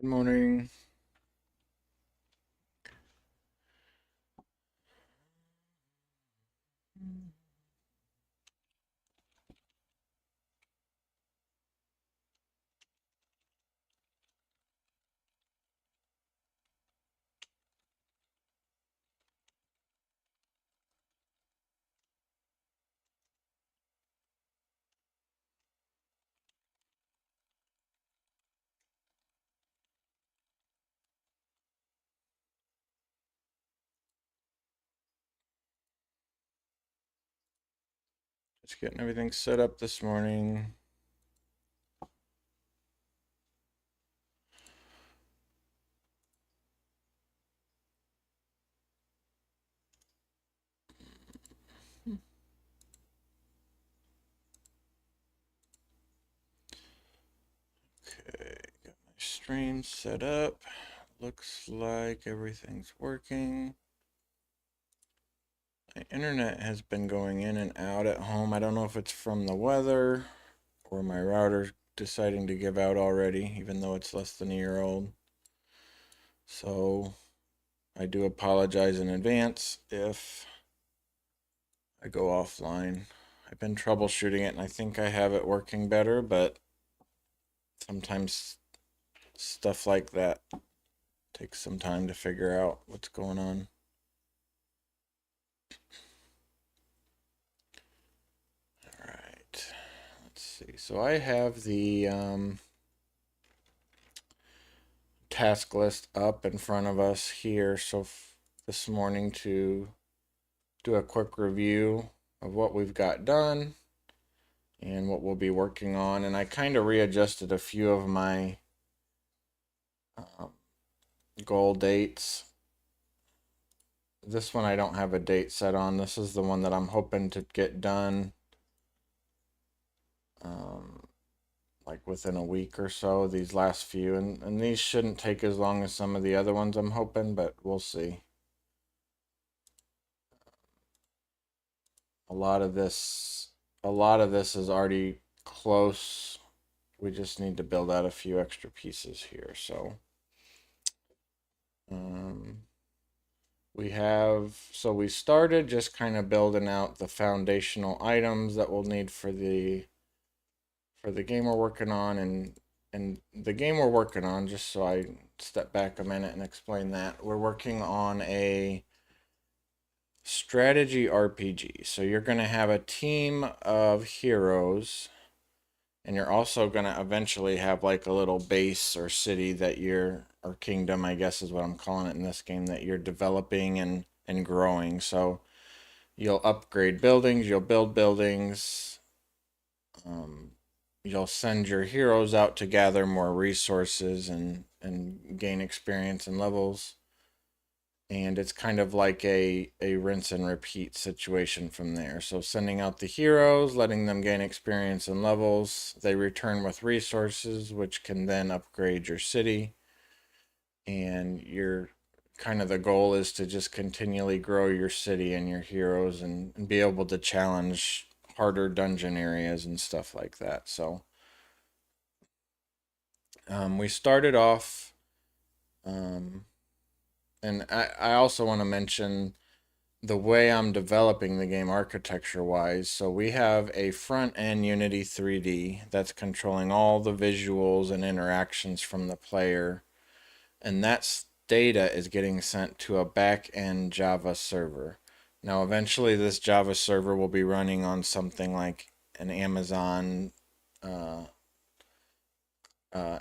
Good morning. Just getting everything set up this morning. Okay, got my stream set up. Looks like everything's working. My internet has been going in and out at home. I don't know if it's from the weather or my router deciding to give out already, even though it's less than a year old. So I do apologize in advance if I go offline. I've been troubleshooting it and I think I have it working better, but sometimes stuff like that takes some time to figure out what's going on. All right, let's see. So I have the task list up in front of us here. So this morning to do a quick review of what we've got done and what we'll be working on. And I kind of readjusted a few of my um, goal dates. This one I don't have a date set on. This is the one that I'm hoping to get done um, like within a week or so, these last few. And these shouldn't take as long as some of the other ones, I'm hoping, but we'll see. A lot of this a lot of this is already close. We just need to build out a few extra pieces here. So um, we started just kind of building out the foundational items that we'll need for the game we're working on. And the game we're working on, just so I step back a minute and explain that, we're working on a strategy RPG. So you're going to have a team of heroes, and you're also going to eventually have like a little base or city that you're, or kingdom, I guess is what I'm calling it in this game, that you're developing and growing. So you'll upgrade buildings, you'll build buildings, um, you'll send your heroes out to gather more resources and gain experience and levels. And it's kind of like a rinse and repeat situation from there. So sending out the heroes, letting them gain experience and levels, they return with resources which can then upgrade your city. And your kind of the goal is to just continually grow your city and your heroes and be able to challenge harder dungeon areas and stuff like that. So we started off, um, and I also want to mention the way I'm developing the game architecture wise. So we have a front end Unity 3D that's controlling all the visuals and interactions from the player, and that data is getting sent to a back end Java server. Now, eventually, this Java server will be running on something like an Amazon uh,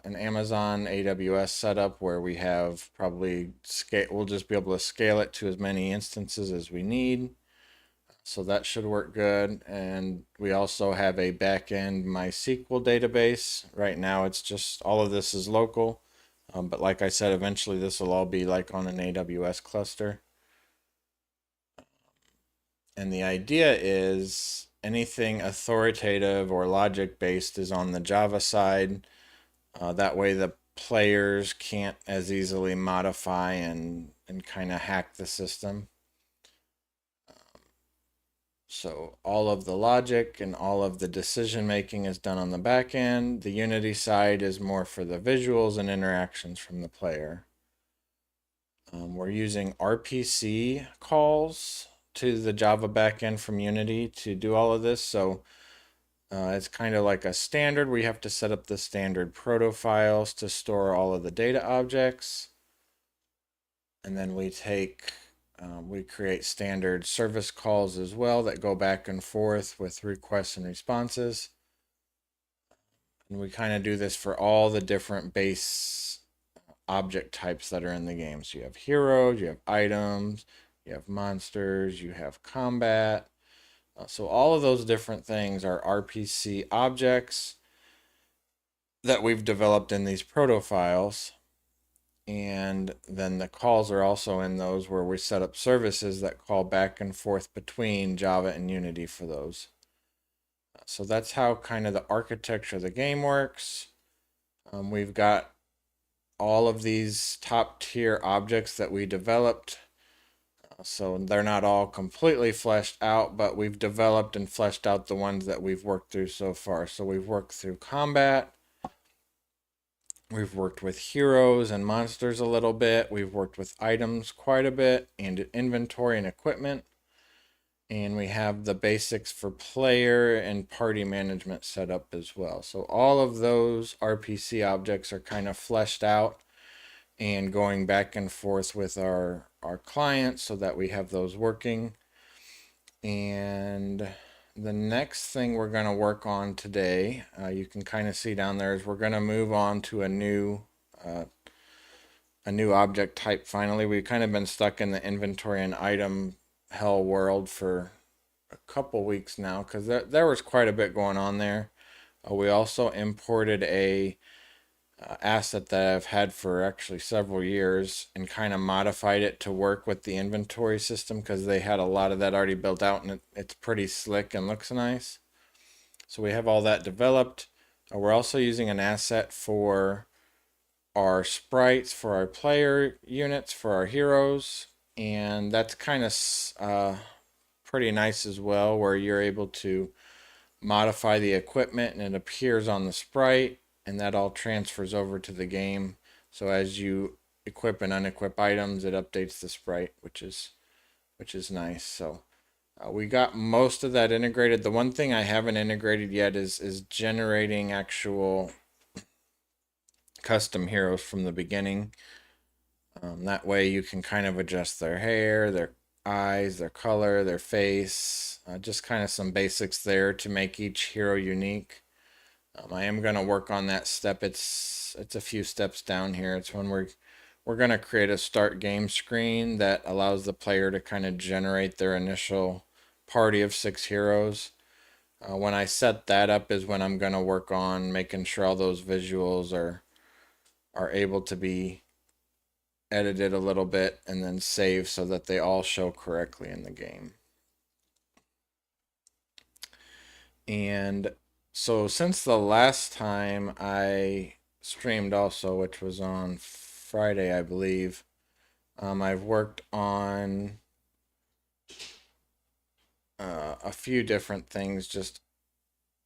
an Amazon AWS setup where we have probably scale. We'll just be able to scale it to as many instances as we need. So that should work good. And we also have a backend MySQL database. Right now, it's just all of this is local. But like I said, eventually this will all be like on an AWS cluster. And the idea is anything authoritative or logic based is on the Java side. That way, the players can't as easily modify and kind of hack the system. So all of the logic and all of the decision making is done on the back end. The Unity side is more for the visuals and interactions from the player. We're using RPC calls to the Java backend from Unity to do all of this. So it's kind of like a standard. We have to set up the standard proto files to store all of the data objects. And then we create standard service calls as well that go back and forth with requests and responses. And we kind of do this for all the different base object types that are in the game. So you have heroes, you have items, you have monsters, you have combat. So all of those different things are RPC objects that we've developed in these proto files. And then the calls are also in those where we set up services that call back and forth between Java and Unity for those. So that's how kind of the architecture of the game works. We've got all of these top tier objects that we developed. So they're not all completely fleshed out, but we've developed and fleshed out the ones that we've worked through so far. So we've worked through combat. We've worked with heroes and monsters a little bit. We've worked with items quite a bit and inventory and equipment. And we have the basics for player and party management set up as well. So all of those RPC objects are kind of fleshed out and going back and forth with our clients so that we have those working. And the next thing we're going to work on today, you can kind of see down there, is we're going to move on to a new object type. Finally, we've kind of been stuck in the inventory and item hell world for a couple weeks now because there was quite a bit going on there. We also imported a asset that I've had for actually several years and kind of modified it to work with the inventory system because they had a lot of that already built out, and it's pretty slick and looks nice. So we have all that developed. We're also using an asset for our sprites, for our player units, for our heroes, and that's kind of pretty nice as well, where you're able to modify the equipment and it appears on the sprite, and that all transfers over to the game. So as you equip and unequip items, it updates the sprite, which is nice. So we got most of that integrated. The one thing I haven't integrated yet is generating actual custom heroes from the beginning. That way you can kind of adjust their hair, their eyes, their color, their face, just kind of some basics there to make each hero unique. I am going to work on that step. It's a few steps down here. It's when we're going to create a start game screen that allows the player to kind of generate their initial party of 6 heroes. When I set that up is when I'm going to work on making sure all those visuals are able to be edited a little bit and then saved so that they all show correctly in the game. And so since the last time I streamed also, which was on Friday, I believe, I've worked on a few different things just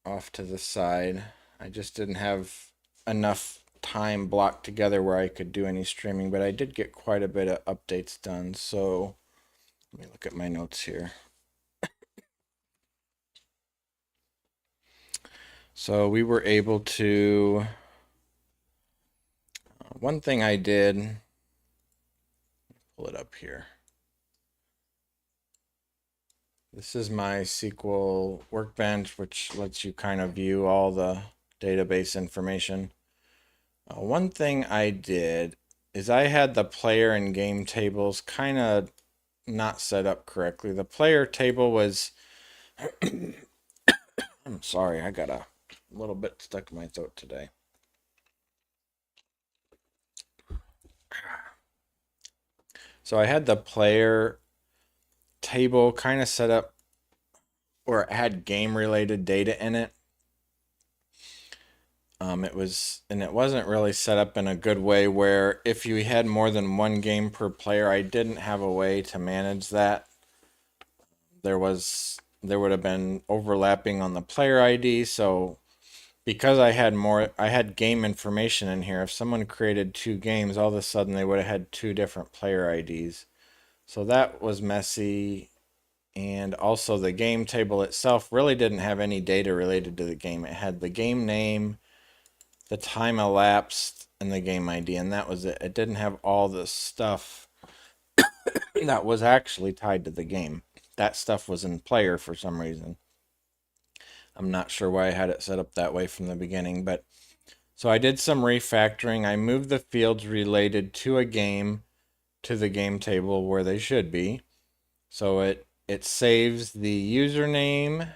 off to the side. I just didn't have enough time blocked together where I could do any streaming, but I did get quite a bit of updates done. So let me look at my notes here. So we were able to, one thing I did, pull it up here. This is my SQL workbench, which lets you kind of view all the database information. One thing I did is I had the player and game tables kind of not set up correctly. The player table was, I'm sorry, I got a little bit stuck in my throat today. So I had the player table kind of set up where it had game related data in it. It wasn't really set up in a good way where if you had more than one game per player, I didn't have a way to manage that. There was there would have been overlapping on the player ID. So because I had game information in here. If someone created two games, all of a sudden they would have had two different player IDs. So that was messy. And also the game table itself really didn't have any data related to the game. It had the game name, the time elapsed, and the game ID, and that was it. It didn't have all the stuff that was actually tied to the game. That stuff was in player for some reason. I'm not sure why I had it set up that way from the beginning, but so I did some refactoring. I moved the fields related to a game to the game table where they should be. So it saves the username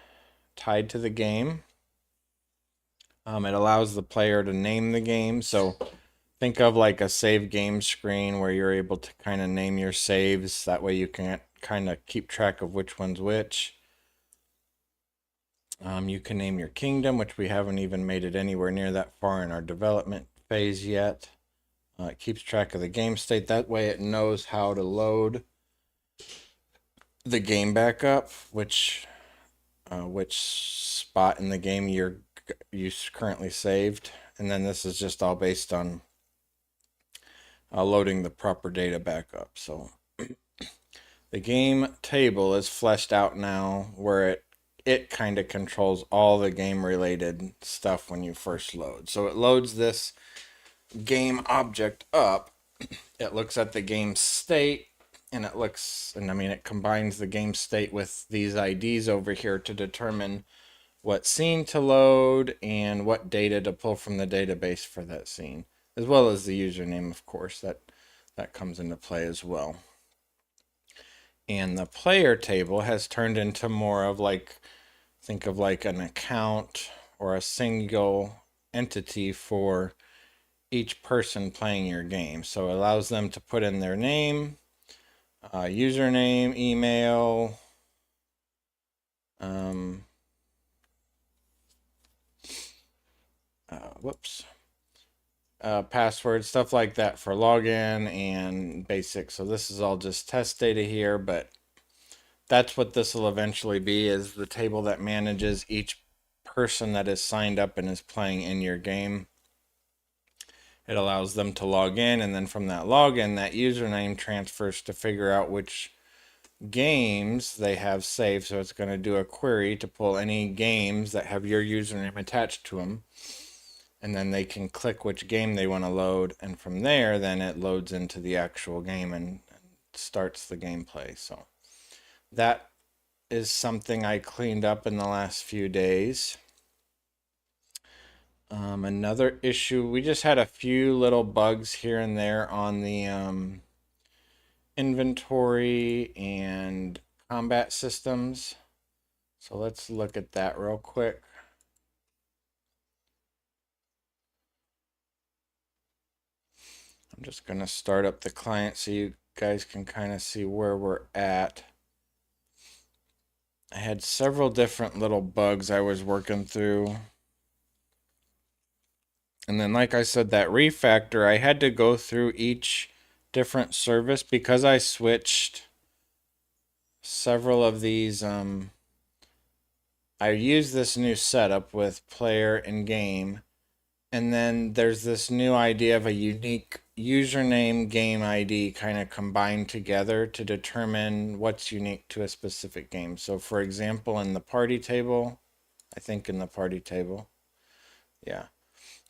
tied to the game. It allows the player to name the game. So think of like a save game screen where you're able to kind of name your saves. That way you can kind of keep track of which one's which. You can name your kingdom, which we haven't even made it anywhere near that far in our development phase yet. It keeps track of the game state. That way it knows how to load the game back up, which spot in the game you currently saved. And then this is just all based on loading the proper data back up. So the game table is fleshed out now where it kind of controls all the game related stuff when you first load. So it loads this game object up. It looks at the game state and it combines the game state with these IDs over here to determine what scene to load and what data to pull from the database for that scene, as well as the username, of course, that comes into play as well. And the player table has turned into more of think of like an account or a single entity for each person playing your game. So it allows them to put in their name, username, email, password, stuff like that for login and basic. So this is all just test data here, but that's what this will eventually be, is the table that manages each person that is signed up and is playing in your game. It allows them to log in, and then from that login, that username transfers to figure out which games they have saved. So it's going to do a query to pull any games that have your username attached to them, and then they can click which game they want to load, and from there then it loads into the actual game and starts the gameplay. So that is something I cleaned up in the last few days. Another issue, we just had a few little bugs here and there on the inventory and combat systems. So let's look at that real quick. I'm just going to start up the client so you guys can kind of see where we're at. I had several different little bugs I was working through. And then, like I said, that refactor, I had to go through each different service because I switched several of these. I used this new setup with player and game. And then there's this new idea of a unique username game ID kind of combined together to determine what's unique to a specific game. So for example, in the party table, yeah,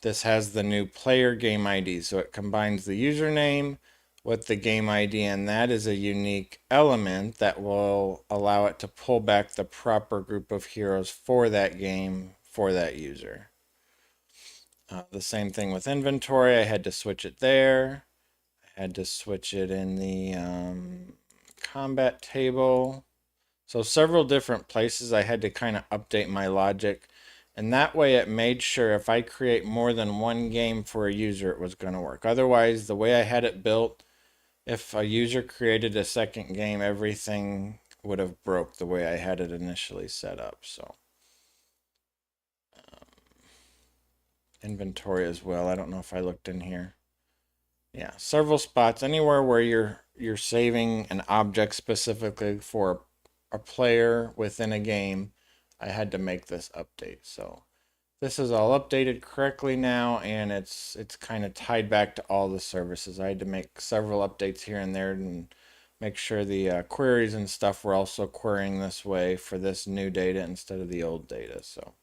this has the new player game ID. So it combines the username with the game ID, and that is a unique element that will allow it to pull back the proper group of heroes for that game for that user. The same thing with inventory. I had to switch it there. I had to switch it in the combat table. So several different places I had to kind of update my logic. And that way it made sure if I create more than one game for a user, it was going to work. Otherwise, the way I had it built, if a user created a second game, everything would have broke the way I had it initially set up. So inventory as well. I don't know if I looked in here. Yeah, several spots. Anywhere where you're saving an object specifically for a player within a game, I had to make this update. So this is all updated correctly now, and it's kind of tied back to all the services. I had to make several updates here and there and make sure the queries and stuff were also querying this way for this new data instead of the old data. So,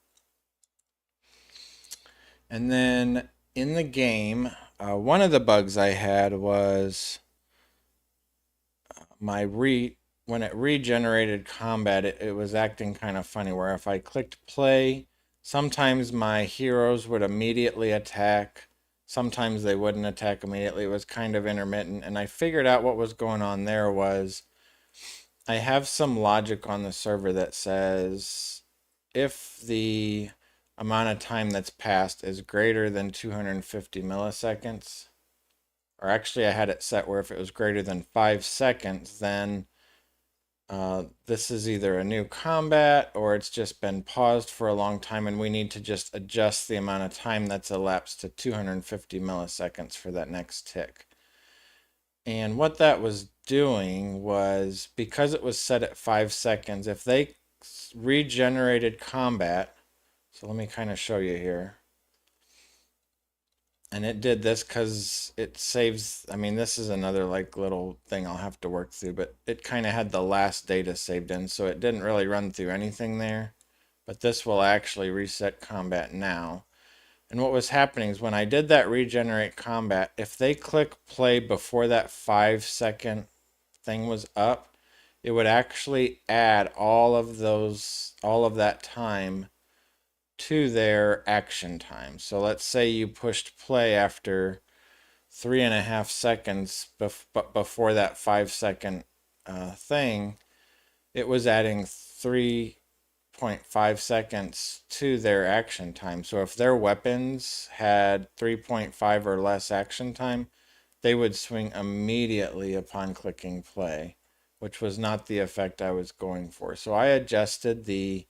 and then in the game, one of the bugs I had was when it regenerated combat, it was acting kind of funny where if I clicked play, sometimes my heroes would immediately attack, sometimes they wouldn't attack immediately. It was kind of intermittent, and I figured out what was going on there was I have some logic on the server that says if the amount of time that's passed is greater than 250 milliseconds, or actually I had it set where if it was greater than 5 seconds, then this is either a new combat or it's just been paused for a long time and we need to just adjust the amount of time that's elapsed to 250 milliseconds for that next tick. And what that was doing was, because it was set at 5 seconds, if they regenerated combat, so let me kind of show you here. And it did this because it saves, I mean, this is another like little thing I'll have to work through, but it kind of had the last data saved in, so it didn't really run through anything there. But this will actually reset combat now. And what was happening is when I did that regenerate combat, if they click play before that 5 second thing was up, it would actually add all of that time to their action time. So let's say you pushed play after 3.5 seconds before that 5 second thing, it was adding 3.5 seconds to their action time. So if their weapons had 3.5 or less action time, they would swing immediately upon clicking play, which was not the effect I was going for. So I adjusted the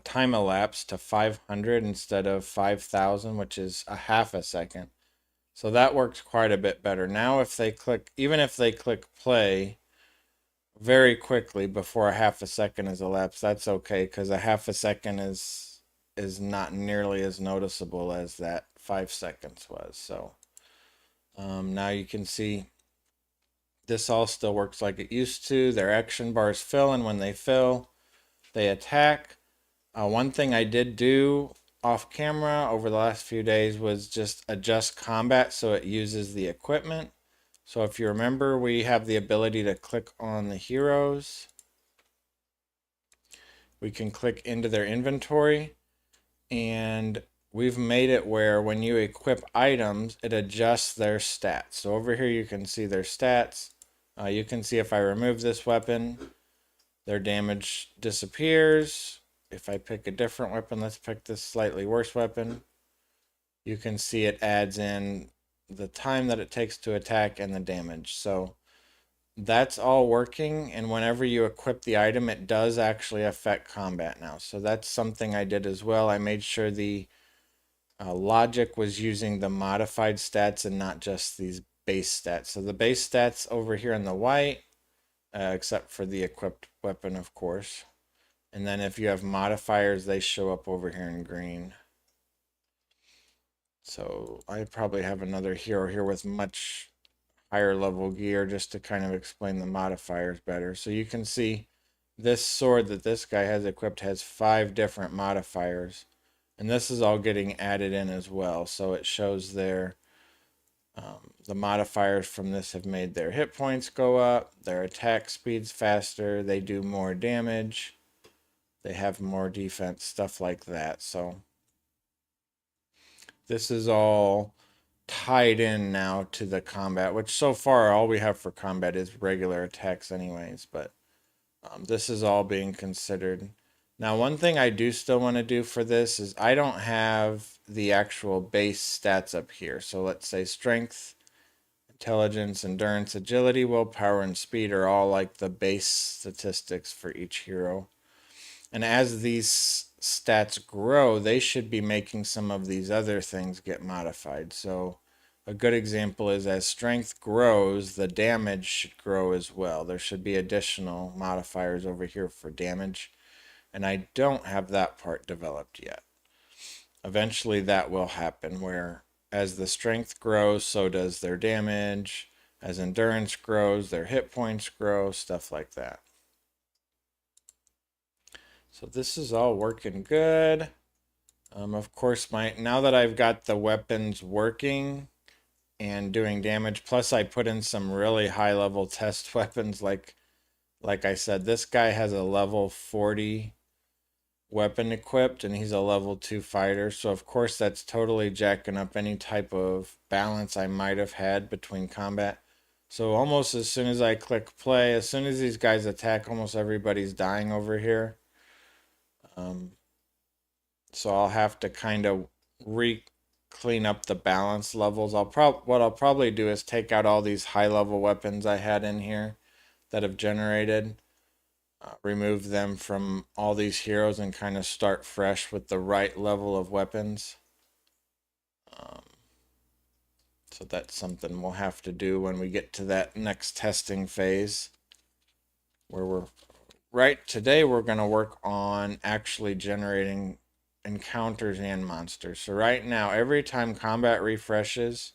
time elapsed to 500 instead of 5,000, which is a half a second. So that works quite a bit better. Now if they click, even if they click play very quickly before a half a second is elapsed, that's okay, because a half a second is not nearly as noticeable as that 5 seconds was. So now you can see this all still works like it used to. Their action bars fill, and when they fill, they attack. One thing I did do off camera over the last few days was just adjust combat so it uses the equipment. So if you remember, we have the ability to click on the heroes. We can click into their inventory, and we've made it where when you equip items, it adjusts their stats. So over here you can see their stats. You can see if I remove this weapon, their damage disappears. If I pick a different weapon, let's pick this slightly worse weapon, you can see it adds in the time that it takes to attack and the damage. So that's all working, and whenever you equip the item, it does actually affect combat now. So that's something I did as well. I made sure the logic was using the modified stats and not just these base stats. So the base stats over here in the white, except for the equipped weapon, of course. And then if you have modifiers, they show up over here in green. So I probably have another hero here with much higher level gear just to kind of explain the modifiers better. So you can see this sword that this guy has equipped has 5 different modifiers. And this is all getting added in as well. So it shows their the modifiers from this have made their hit points go up, their attack speeds faster, they do more damage, they have more defense, stuff like that. So this is all tied in now to the combat, which so far all we have for combat is regular attacks anyways, but this is all being considered. Now, one thing I do still want to do for this is I don't have the actual base stats up here. So let's say strength, intelligence, endurance, agility, willpower, and speed are all like the base statistics for each hero. And as these stats grow, they should be making some of these other things get modified. So a good example is as strength grows, the damage should grow as well. There should be additional modifiers over here for damage, and I don't have that part developed yet. Eventually that will happen where as the strength grows, so does their damage. As endurance grows, their hit points grow, stuff like that. So this is all working good. Of course, now that I've got the weapons working and doing damage, plus I put in some really high level test weapons like I said, this guy has a level 40 weapon equipped and he's a level 2 fighter. So of course that's totally jacking up any type of balance I might have had between combat. So almost as soon as I click play, as soon as these guys attack, almost everybody's dying over here. So I'll have to kind of clean up the balance levels. What I'll probably do is take out all these high level weapons I had in here that have generated, remove them from all these heroes and kind of start fresh with the right level of weapons. So that's something we'll have to do when we get to that next testing phase, where today we're going to work on actually generating encounters and monsters. So right now, every time combat refreshes,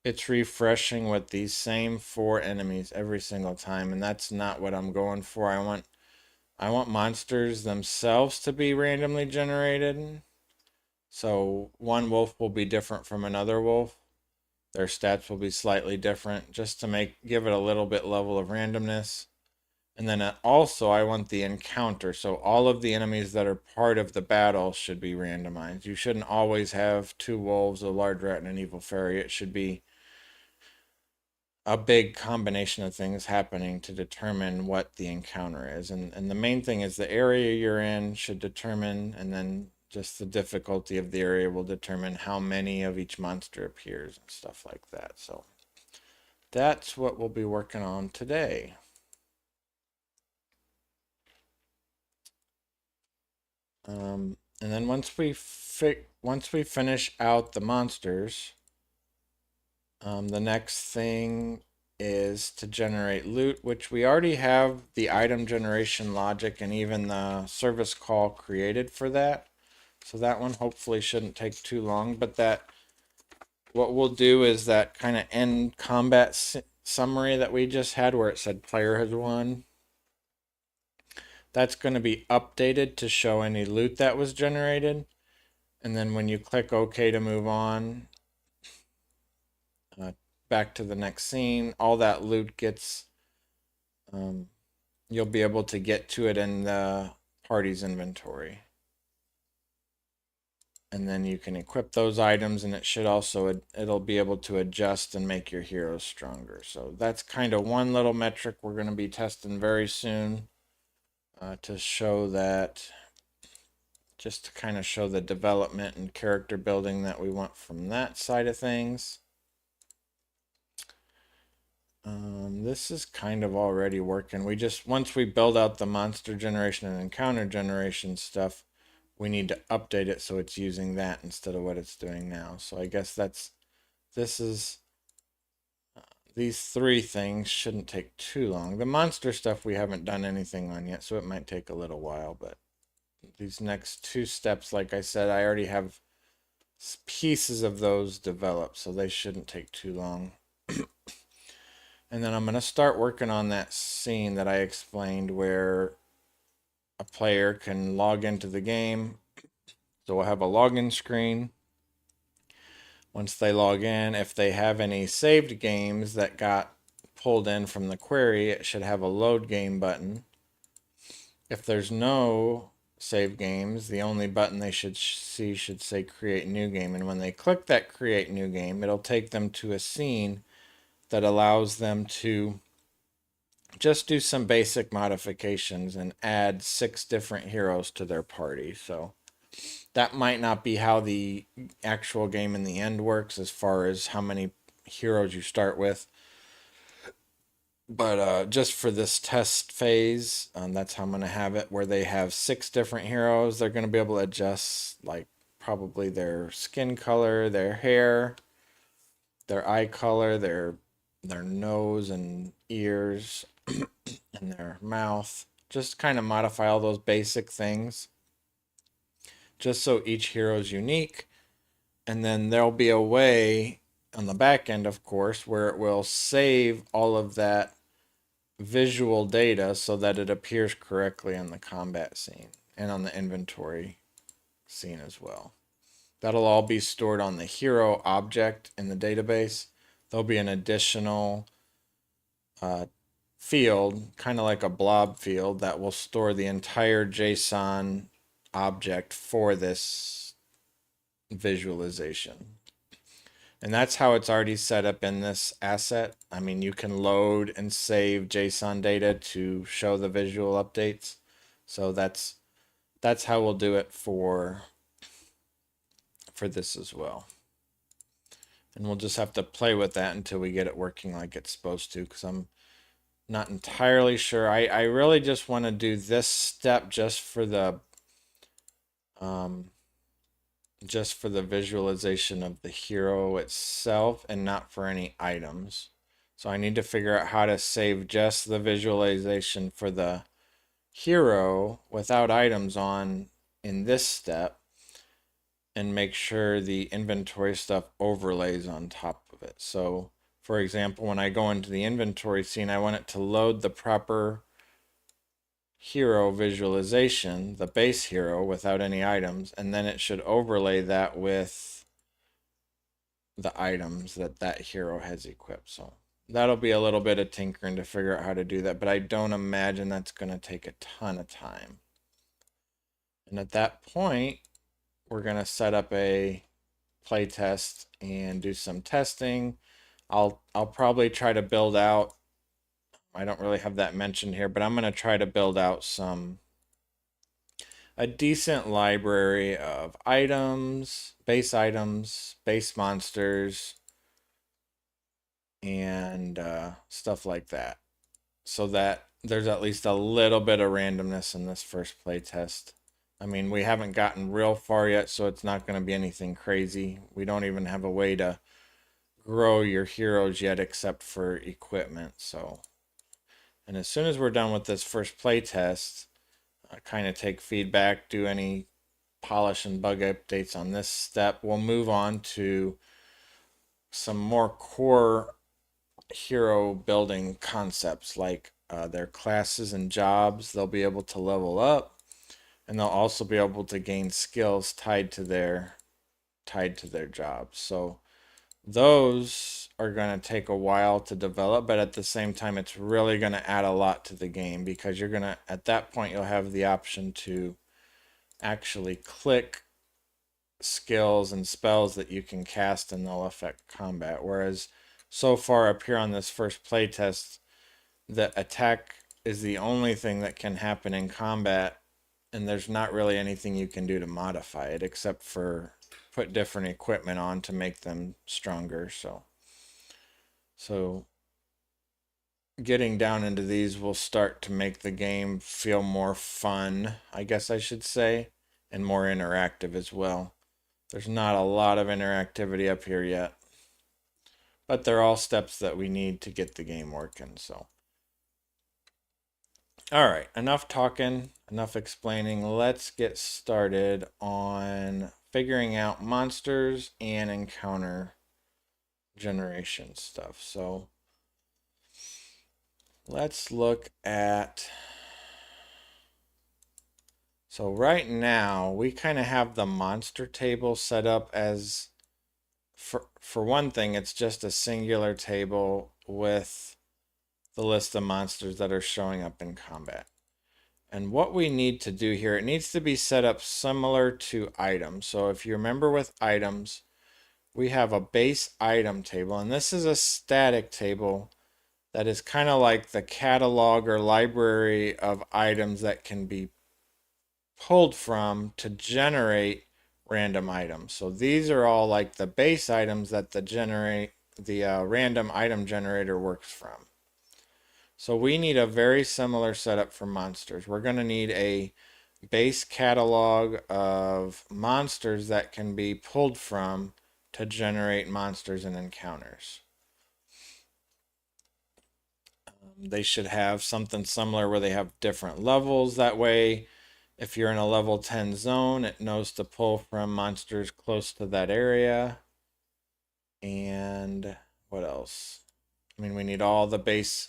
it's refreshing with these same 4 enemies every single time, and that's not what I'm going for. I want monsters themselves to be randomly generated. So one wolf will be different from another wolf. Their stats will be slightly different just to give it a little bit level of randomness. And then also I want the encounter. So all of the enemies that are part of the battle should be randomized. You shouldn't always have 2 wolves, a large rat, and an evil fairy. It should be a big combination of things happening to determine what the encounter is. And the main thing is the area you're in should determine, and then just the difficulty of the area will determine how many of each monster appears and stuff like that. So that's what we'll be working on today. And then once we finish out the monsters, the next thing is to generate loot, which we already have the item generation logic and even the service call created for that. So that one hopefully shouldn't take too long, but what we'll do is that kind of end combat summary that we just had where it said player has won. That's going to be updated to show any loot that was generated. And then when you click OK to move on, back to the next scene, all that loot gets, you'll be able to get to it in the party's inventory. And then you can equip those items, and it'll be able to adjust and make your heroes stronger. So that's kind of one little metric we're going to be testing very soon, to show that, just to kind of show the development and character building that we want from that side of things. This is kind of already working. Once we build out the monster generation and encounter generation stuff, we need to update it so it's using that instead of what it's doing now. So I guess these 3 things shouldn't take too long. The monster stuff we haven't done anything on yet, so it might take a little while, but these next 2 steps, like I said, I already have pieces of those developed, so they shouldn't take too long. And then I'm going to start working on that scene that I explained where a player can log into the game. So we'll have a login screen. Once they log in, if they have any saved games that got pulled in from the query, it should have a load game button. If there's no save games, the only button they should see should say create new game. And when they click that create new game, it'll take them to a scene that allows them to just do some basic modifications and add 6 different heroes to their party. So that might not be how the actual game in the end works as far as how many heroes you start with. But just for this test phase, that's how I'm going to have it, where they have 6 different heroes. They're going to be able to adjust, like, probably their skin color, their hair, their eye color, their nose and ears, and their mouth. Just kind of modify all those basic things, just so each hero is unique. And then there'll be a way on the back end, of course, where it will save all of that visual data so that it appears correctly on the combat scene and on the inventory scene as well. That'll all be stored on the hero object in the database. There'll be an additional field, kind of like a blob field, that will store the entire JSON object for this visualization. And that's how it's already set up in this asset. I mean, you can load and save JSON data to show the visual updates. So that's how we'll do it for this as well. And we'll just have to play with that until we get it working like it's supposed to, because I'm not entirely sure. I really just want to do this step just for the visualization of the hero itself and not for any items. So I need to figure out how to save just the visualization for the hero without items on in this step, and make sure the inventory stuff overlays on top of it. So for example, when I go into the inventory scene, I want it to load the proper hero visualization, the base hero without any items, and then it should overlay that with the items that hero has equipped. So that'll be a little bit of tinkering to figure out how to do that, but I don't imagine that's going to take a ton of time. And at that point, we're going to set up a playtest and do some testing. I'll probably try to build out, I don't really have that mentioned here, but I'm going to try to build out a decent library of items, base monsters, and stuff like that, so that there's at least a little bit of randomness in this first playtest. I mean, we haven't gotten real far yet, so it's not going to be anything crazy. We don't even have a way to grow your heroes yet except for equipment. So, and as soon as we're done with this first playtest, kind of take feedback, do any polish and bug updates on this step, we'll move on to some more core hero building concepts, like their classes and jobs. They'll be able to level up, and they'll also be able to gain skills tied to their jobs. So those are going to take a while to develop, but at the same time, it's really going to add a lot to the game, because you're going to, at that point, you'll have the option to actually click skills and spells that you can cast and they'll affect combat. Whereas so far up here on this first playtest, the attack is the only thing that can happen in combat, and there's not really anything you can do to modify it except for put different equipment on to make them stronger. So getting down into these will start to make the game feel more fun, I guess I should say, and more interactive as well. There's not a lot of interactivity up here yet, but they're all steps that we need to get the game working. So all right, enough talking, enough explaining. Let's get started on figuring out monsters and encounter generation stuff. So let's look at, so right now we kind of have the monster table set up as, for one thing, it's just a singular table with the list of monsters that are showing up in combat. And what we need to do here, it needs to be set up similar to items. So if you remember with items, we have a base item table, and this is a static table that is kind of like the catalog or library of items that can be pulled from to generate random items. So these are all like the base items that the random item generator works from. So we need a very similar setup for monsters. We're going to need a base catalog of monsters that can be pulled from to generate monsters and encounters. They should have something similar where they have different levels. That way, if you're in a level 10 zone, it knows to pull from monsters close to that area. And what else? I mean, we need all the base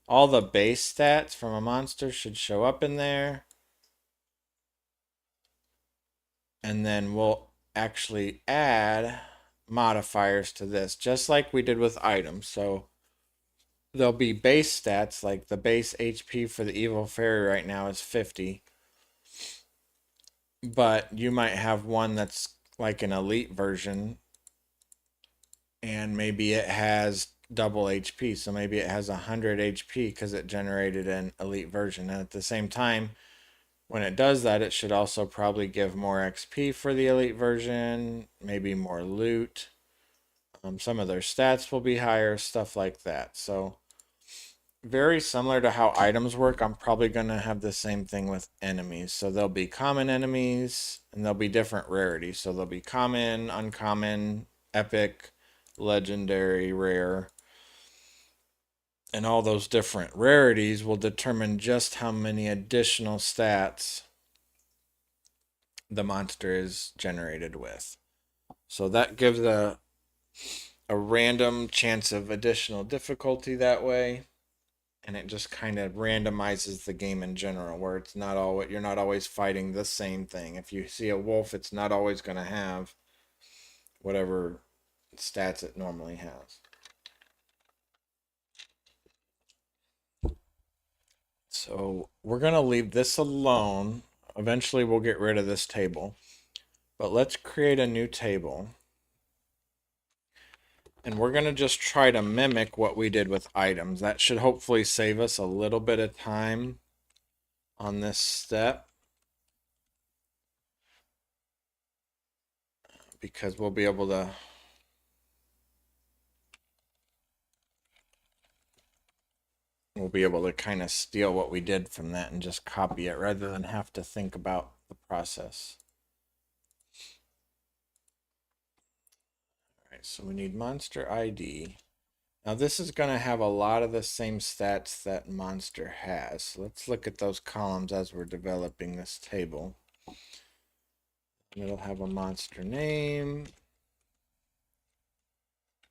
stats from a monster should show up in there. And then we'll actually add modifiers to this, just like we did with items. So there'll be base stats, like the base HP for the Evil Fairy right now is 50. But you might have one that's like an elite version, and maybe it has double HP. So maybe it has 100 HP because it generated an elite version. And at the same time, when it does that, it should also probably give more XP for the elite version, maybe more loot. Some of their stats will be higher, stuff like that. So very similar to how items work, I'm probably going to have the same thing with enemies. So there'll be common enemies, and there'll be different rarities. So there'll be common, uncommon, epic, legendary, rare. And all those different rarities will determine just how many additional stats the monster is generated with. So that gives a random chance of additional difficulty that way. And it just kind of randomizes the game in general, where it's not all you're not always fighting the same thing. If you see a wolf, it's not always going to have whatever stats it normally has. So we're going to leave this alone. Eventually we'll get rid of this table. But let's create a new table. And we're going to just try to mimic what we did with items. That should hopefully save us a little bit of time on this step, because we'll be able to kind of steal what we did from that and just copy it rather than have to think about the process. All right, so we need monster ID. Now this is going to have a lot of the same stats that monster has. So let's look at those columns as we're developing this table. And it'll have a monster name.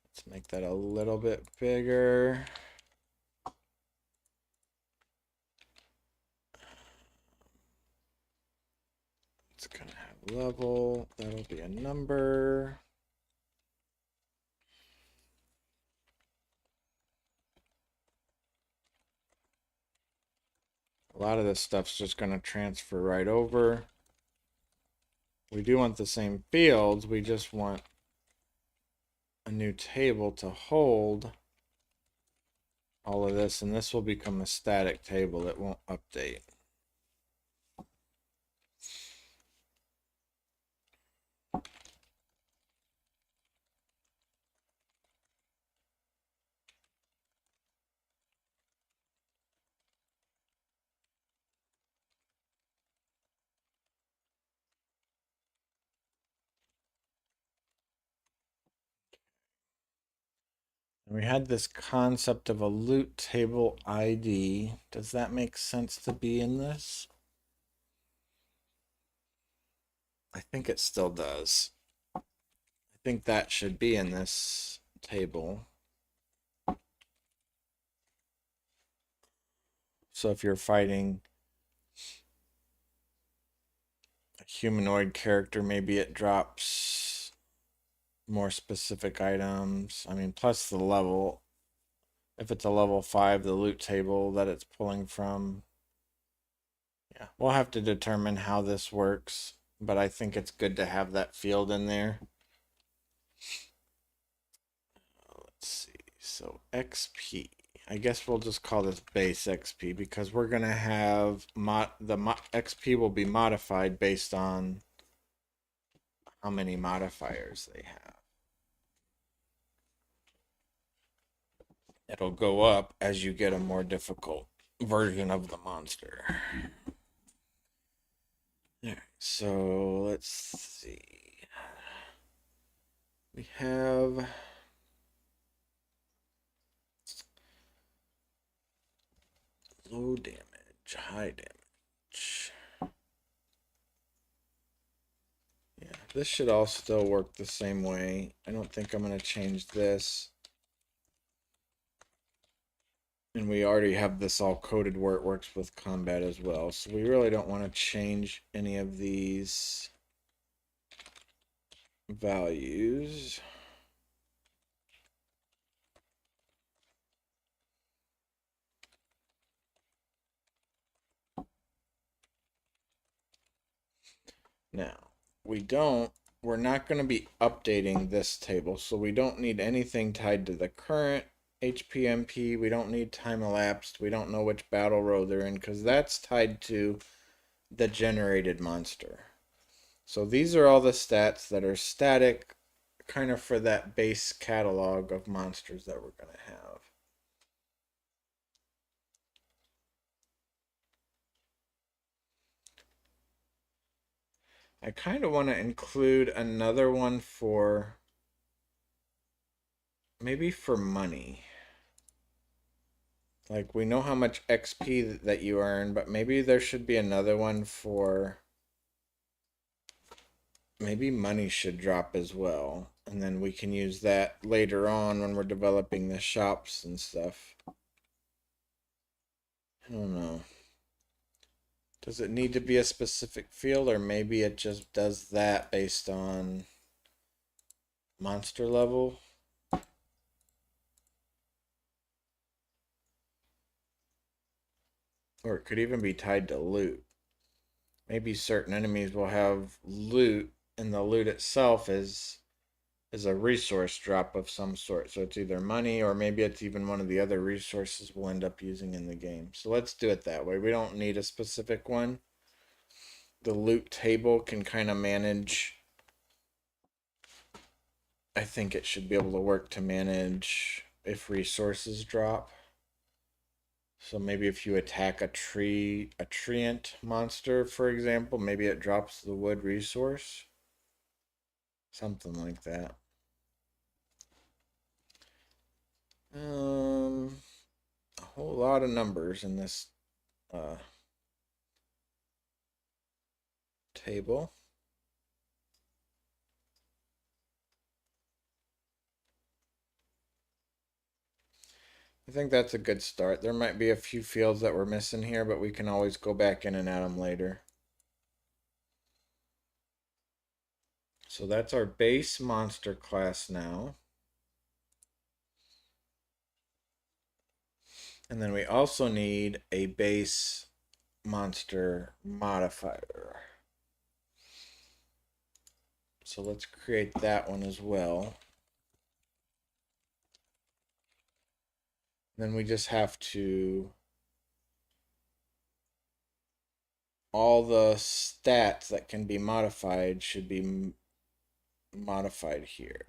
Let's make that a little bit bigger. It's going to have level. That'll be a number. A lot of this stuff's just going to transfer right over. We do want the same fields. We just want a new table to hold all of this, and this will become a static table. It won't update. We had this concept of a loot table ID. Does that make sense to be in this? I think it still does. I think that should be in this table. So if you're fighting a humanoid character, maybe it drops more specific items. I mean, plus the level. If it's a level 5, the loot table that it's pulling from. Yeah, we'll have to determine how this works, but I think it's good to have that field in there. Let's see. So XP. I guess we'll just call this base XP because we're going to have XP will be modified based on how many modifiers they have. It'll go up as you get a more difficult version of the monster. All right, so let's see. We have low damage, high damage. Yeah, this should all still work the same way. I don't think I'm going to change this. And we already have this all coded where it works with combat as well. So we really don't want to change any of these values. Now, we're not going to be updating this table, so we don't need anything tied to the current HPMP. We don't need time elapsed. We don't know which battle row they're in because that's tied to the generated monster. So these are all the stats that are static, kind of for that base catalog of monsters that we're going to have. I kind of want to include another one for maybe for money. Like, we know how much XP that you earn, but maybe there should be another one for... Maybe money should drop as well. And then we can use that later on when we're developing the shops and stuff. I don't know. Does it need to be a specific field, or maybe it just does that based on monster level? Or it could even be tied to loot. Maybe certain enemies will have loot, and the loot itself is a resource drop of some sort. So it's either money, or maybe it's even one of the other resources we'll end up using in the game. So let's do it that way. We don't need a specific one. The loot table can kind of manage. I think it should be able to work to manage if resources drop. So maybe if you attack a treant monster, for example, maybe it drops the wood resource. Something like that. A whole lot of numbers in this table. I think that's a good start. There might be a few fields that we're missing here, but we can always go back in and add them later. So that's our base monster class now. And then we also need a base monster modifier. So let's create that one as well. Then we just have to... all the stats that can be modified should be modified here.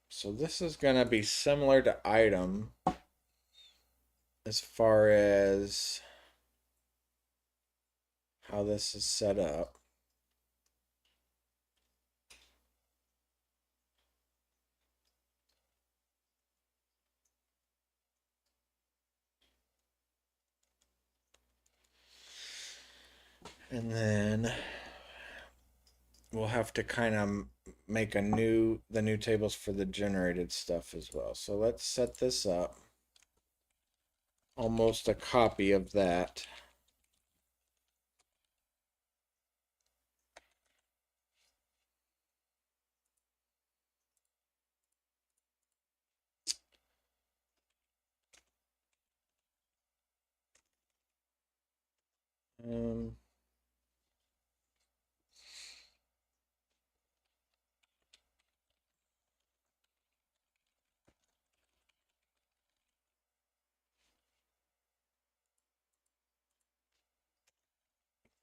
So this is going to be similar to item as far as how this is set up. And then we'll have to kind of make the new tables for the generated stuff as well. So let's set this up. Almost a copy of that. Um,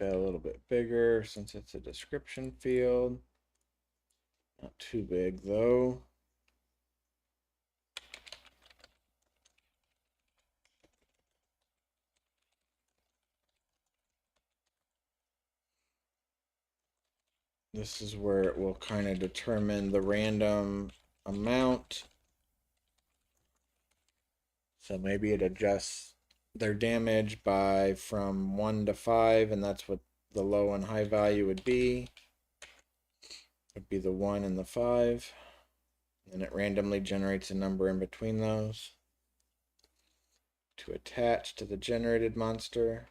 a little bit bigger since it's a description field. Not too big though. this is where it will kind of determine the random amount. So maybe it adjusts their damage by from 1 to 5, and that's what the low and high value would be. Would be the 1 and the 5. And it randomly generates a number in between those to attach to the generated monster.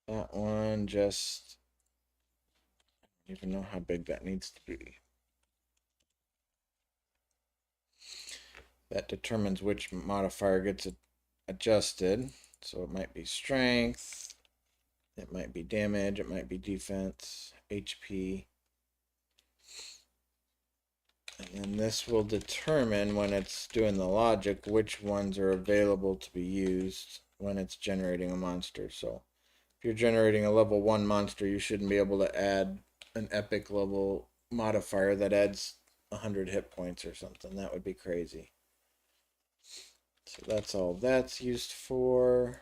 That one just, I don't even know how big that needs to be. That determines which modifier gets adjusted. So it might be strength, it might be damage, it might be defense, HP. And then this will determine when it's doing the logic which ones are available to be used when it's generating a monster. So if you're generating a level 1 monster, you shouldn't be able to add an epic level modifier that adds 100 hit points or something. That would be crazy. So that's all that's used for.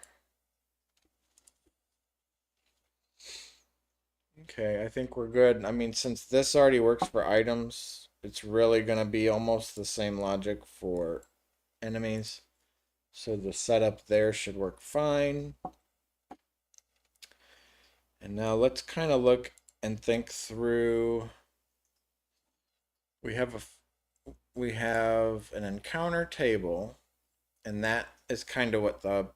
Okay, I think we're good. I mean, since this already works for items, it's really going to be almost the same logic for enemies. So the setup there should work fine. And now let's kind of look and think through. We have an encounter table, and that is kind of what the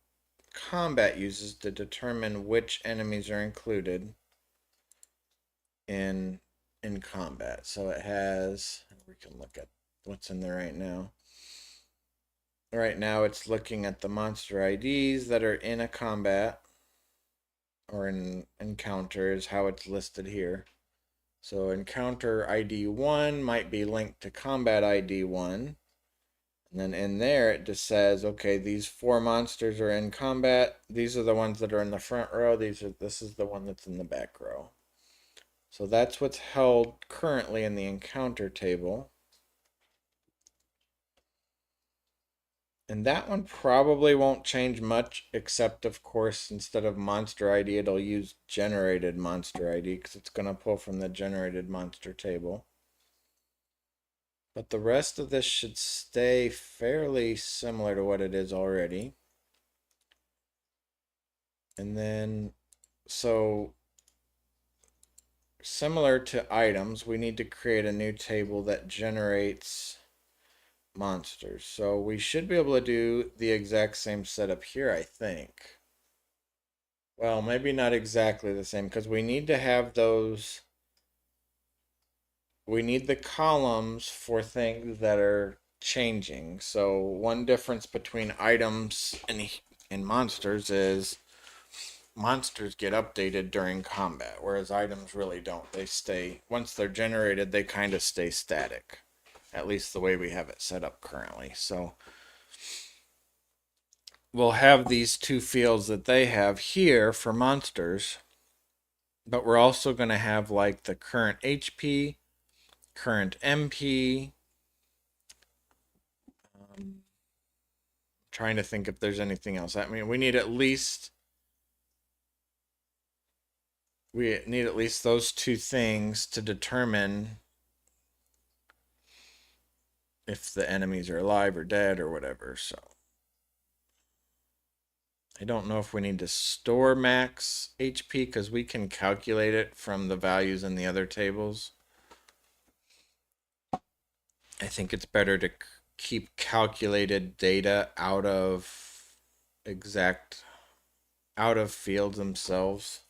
combat uses to determine which enemies are included in combat. So it has, we can look at what's in there right now. Right now it's looking at the monster IDs that are in a combat or in encounters, how it's listed here. So encounter ID 1 might be linked to combat ID 1. And then in there it just says, okay, these 4 monsters are in combat. These are the ones that are in the front row. This is the one that's in the back row. So that's what's held currently in the encounter table. And that one probably won't change much, except of course, instead of monster ID, it'll use generated monster ID because it's going to pull from the generated monster table. But the rest of this should stay fairly similar to what it is already. And then, so similar to items, we need to create a new table that generates monsters. So we should be able to do the exact same setup here, I think. Well, maybe not exactly the same because we need to have those. We need the columns for things that are changing. So one difference between items and monsters is monsters get updated during combat, whereas items really don't. They stay, once they're generated, they kind of stay static. At least the way we have it set up currently. So we'll have these 2 fields that they have here for monsters, but we're also going to have like the current HP, current MP. Trying to think if there's anything else. I mean, we need at least those 2 things to determine if the enemies are alive or dead or whatever. So I don't know if we need to store max HP because we can calculate it from the values in the other tables. I think it's better to keep calculated data out of fields themselves.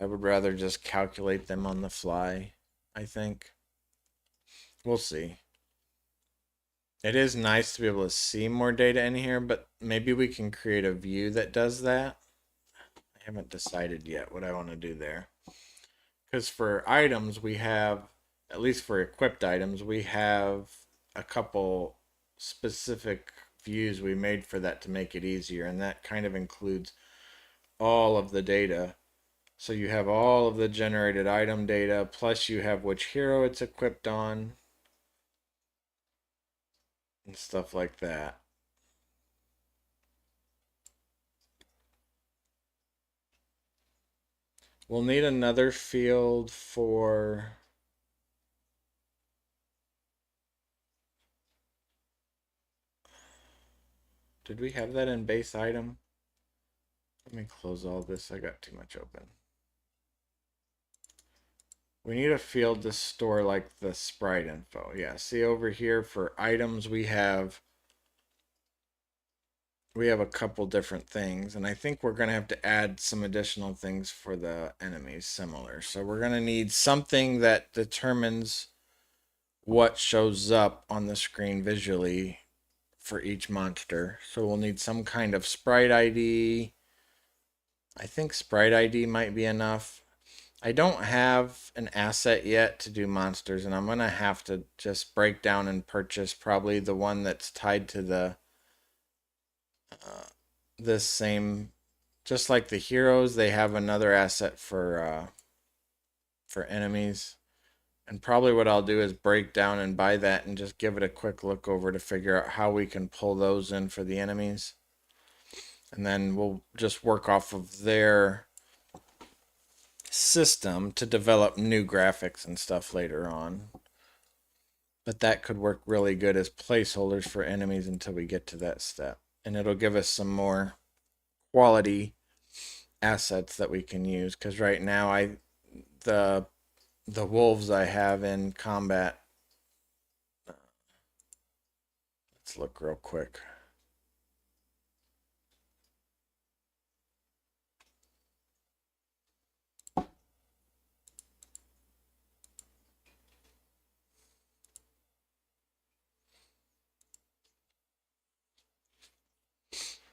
I would rather just calculate them on the fly, I think. We'll see. It is nice to be able to see more data in here, but maybe we can create a view that does that. I haven't decided yet what I want to do there. Because for items, we have, at least for equipped items, we have a couple specific views we made for that to make it easier, and that kind of includes all of the data. So you have all of the generated item data, plus you have which hero it's equipped on, and stuff like that. We'll need another field for... Did we have that in base item? Let me close all this. I got too much open. We need a field to store like the sprite info. Yeah, see over here for items we have a couple different things, and I think we're going to have to add some additional things for the enemies similar. So we're going to need something that determines what shows up on the screen visually for each monster. So we'll need some kind of sprite ID. I think sprite ID might be enough. I don't have an asset yet to do monsters, and I'm going to have to just break down and purchase probably the one that's tied to the this same, just like the heroes, they have another asset for enemies. And probably what I'll do is break down and buy that and just give it a quick look over to figure out how we can pull those in for the enemies. And then we'll just work off of their system to develop new graphics and stuff later on. But that could work really good as placeholders for enemies until we get to that step. And it'll give us some more quality assets that we can use. Because right now the wolves I have in combat. Let's look real quick.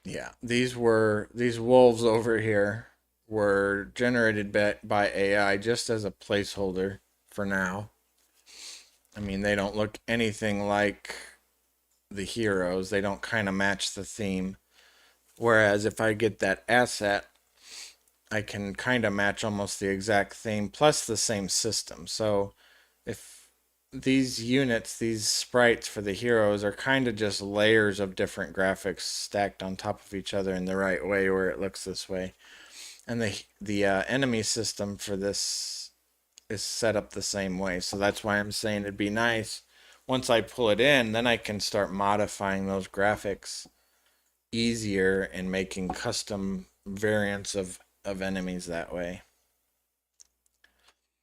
Yeah, these wolves over here were generated by AI just as a placeholder for now. I mean, they don't look anything like the heroes. They don't kind of match the theme. Whereas if I get that asset, I can kind of match almost the exact theme plus the same system. So if these units, these sprites for the heroes are kind of just layers of different graphics stacked on top of each other in the right way where it looks this way. And the enemy system for this is set up the same way. So that's why I'm saying it'd be nice once I pull it in, then I can start modifying those graphics easier and making custom variants of enemies that way.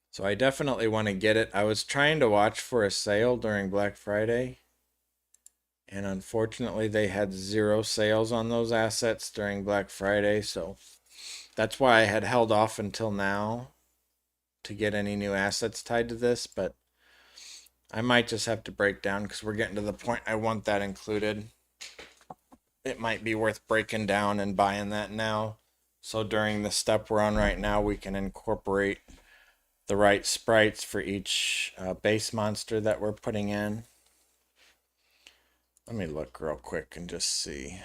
So I definitely want to get it. I was trying to watch for a sale during Black Friday, and unfortunately they had 0 sales on those assets during Black Friday, so that's why I had held off until now to get any new assets tied to this, but I might just have to break down because we're getting to the point I want that included. It might be worth breaking down and buying that now. So during the step we're on right now, we can incorporate the right sprites for each base monster that we're putting in. Let me look real quick and just see.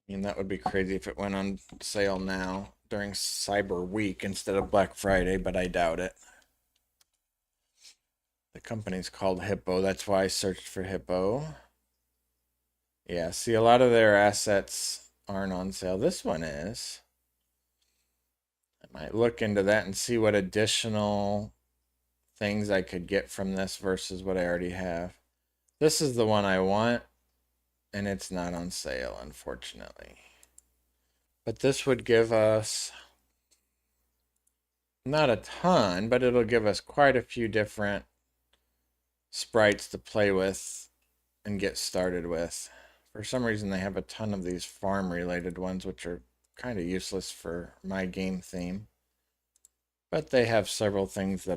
I mean, that would be crazy if it went on sale now during Cyber Week instead of Black Friday, but I doubt it. The company's called Hippo. That's why I searched for Hippo. Yeah, see, a lot of their assets aren't on sale. This one is. I might look into that and see what additional things I could get from this versus what I already have. This is the one I want, and it's not on sale, unfortunately. But this would give us not a ton, but it'll give us quite a few different sprites to play with and get started with. For some reason, they have a ton of these farm related ones, which are kind of useless for my game theme. But they have several things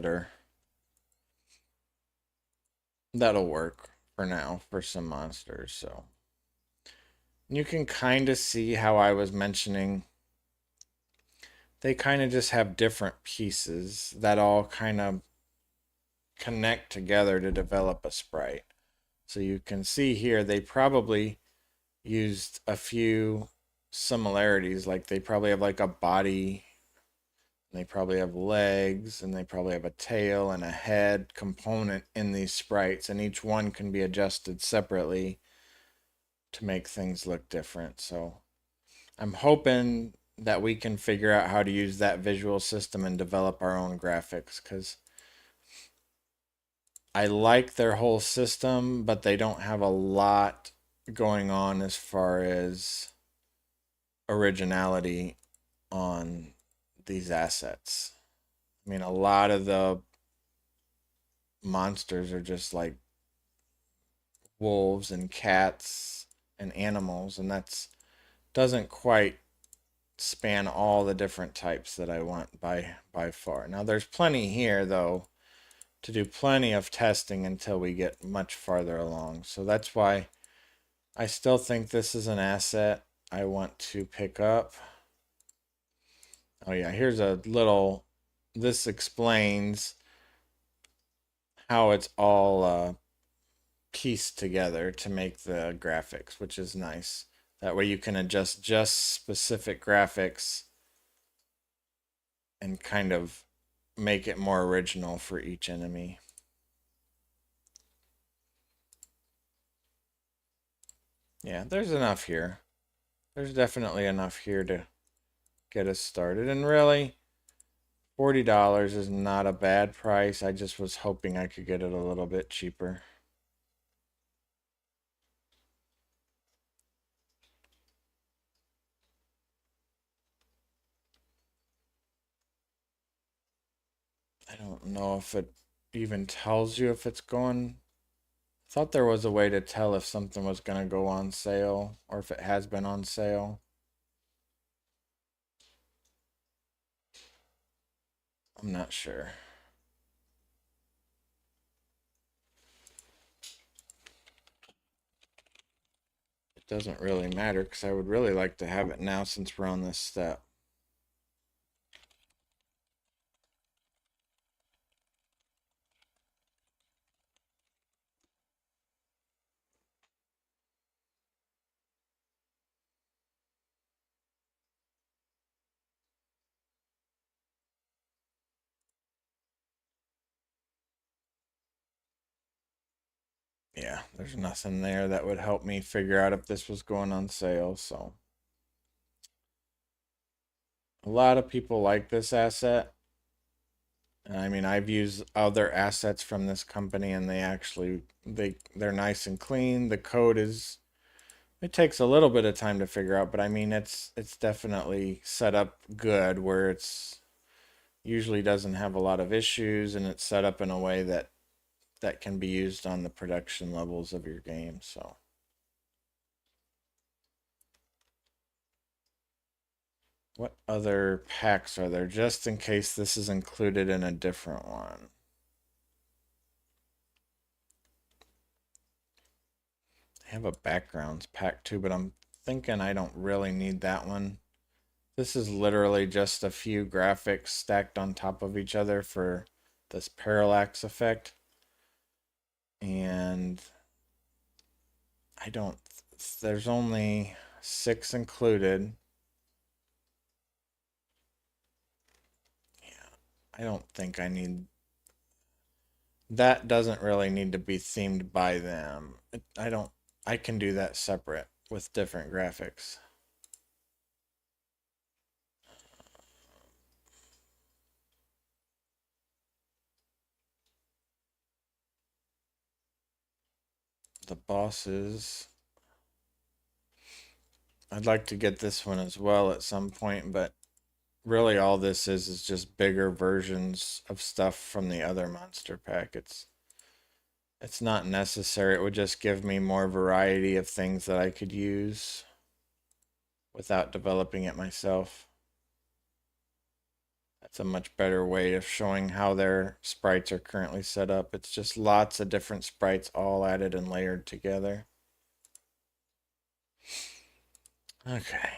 that'll work for now for some monsters. So you can kind of see how I was mentioning they kind of just have different pieces that all kind of connect together to develop a sprite. So you can see here they probably used a few similarities, like they probably have like a body They probably have legs, and they probably have a tail and a head component in these sprites, and each one can be adjusted separately to make things look different. So I'm hoping that we can figure out how to use that visual system and develop our own graphics, because I like their whole system, but they don't have a lot going on as far as originality on these assets. I mean, a lot of the monsters are just like wolves and cats and animals, and that's doesn't quite span all the different types that I want by far. Now there's plenty here though to do plenty of testing until we get much farther along. So that's why I still think this is an asset I want to pick up. Oh yeah, here's a little, this explains how it's all pieced together to make the graphics, which is nice. That way you can adjust just specific graphics and kind of make it more original for each enemy. Yeah, there's enough here. There's definitely enough here to get us started. And really, $40 is not a bad price. I just was hoping I could get it a little bit cheaper. I don't know if it even tells you if it's going. I thought there was a way to tell if something was going to go on sale or if it has been on sale. I'm not sure. It doesn't really matter because I would really like to have it now since we're on this step. Yeah, there's nothing there that would help me figure out if this was going on sale. So a lot of people like this asset. And I mean, I've used other assets from this company and they're nice and clean. The code is, it takes a little bit of time to figure out, but I mean it's definitely set up good where it's usually doesn't have a lot of issues, and it's set up in a way that can be used on the production levels of your game. So what other packs are there just in case this is included in a different one? I have a backgrounds pack too, but I'm thinking I don't really need that one. This is literally just a few graphics stacked on top of each other for this parallax effect. And I don't, there's only 6 included. Yeah, I don't think I need, that doesn't really need to be themed by them. I don't, I can do that separate with different graphics. The bosses, I'd like to get this one as well at some point, but really all this is just bigger versions of stuff from the other monster pack. It's not necessary. It would just give me more variety of things that I could use without developing it myself. That's a much better way of showing how their sprites are currently set up. It's just lots of different sprites all added and layered together. Okay.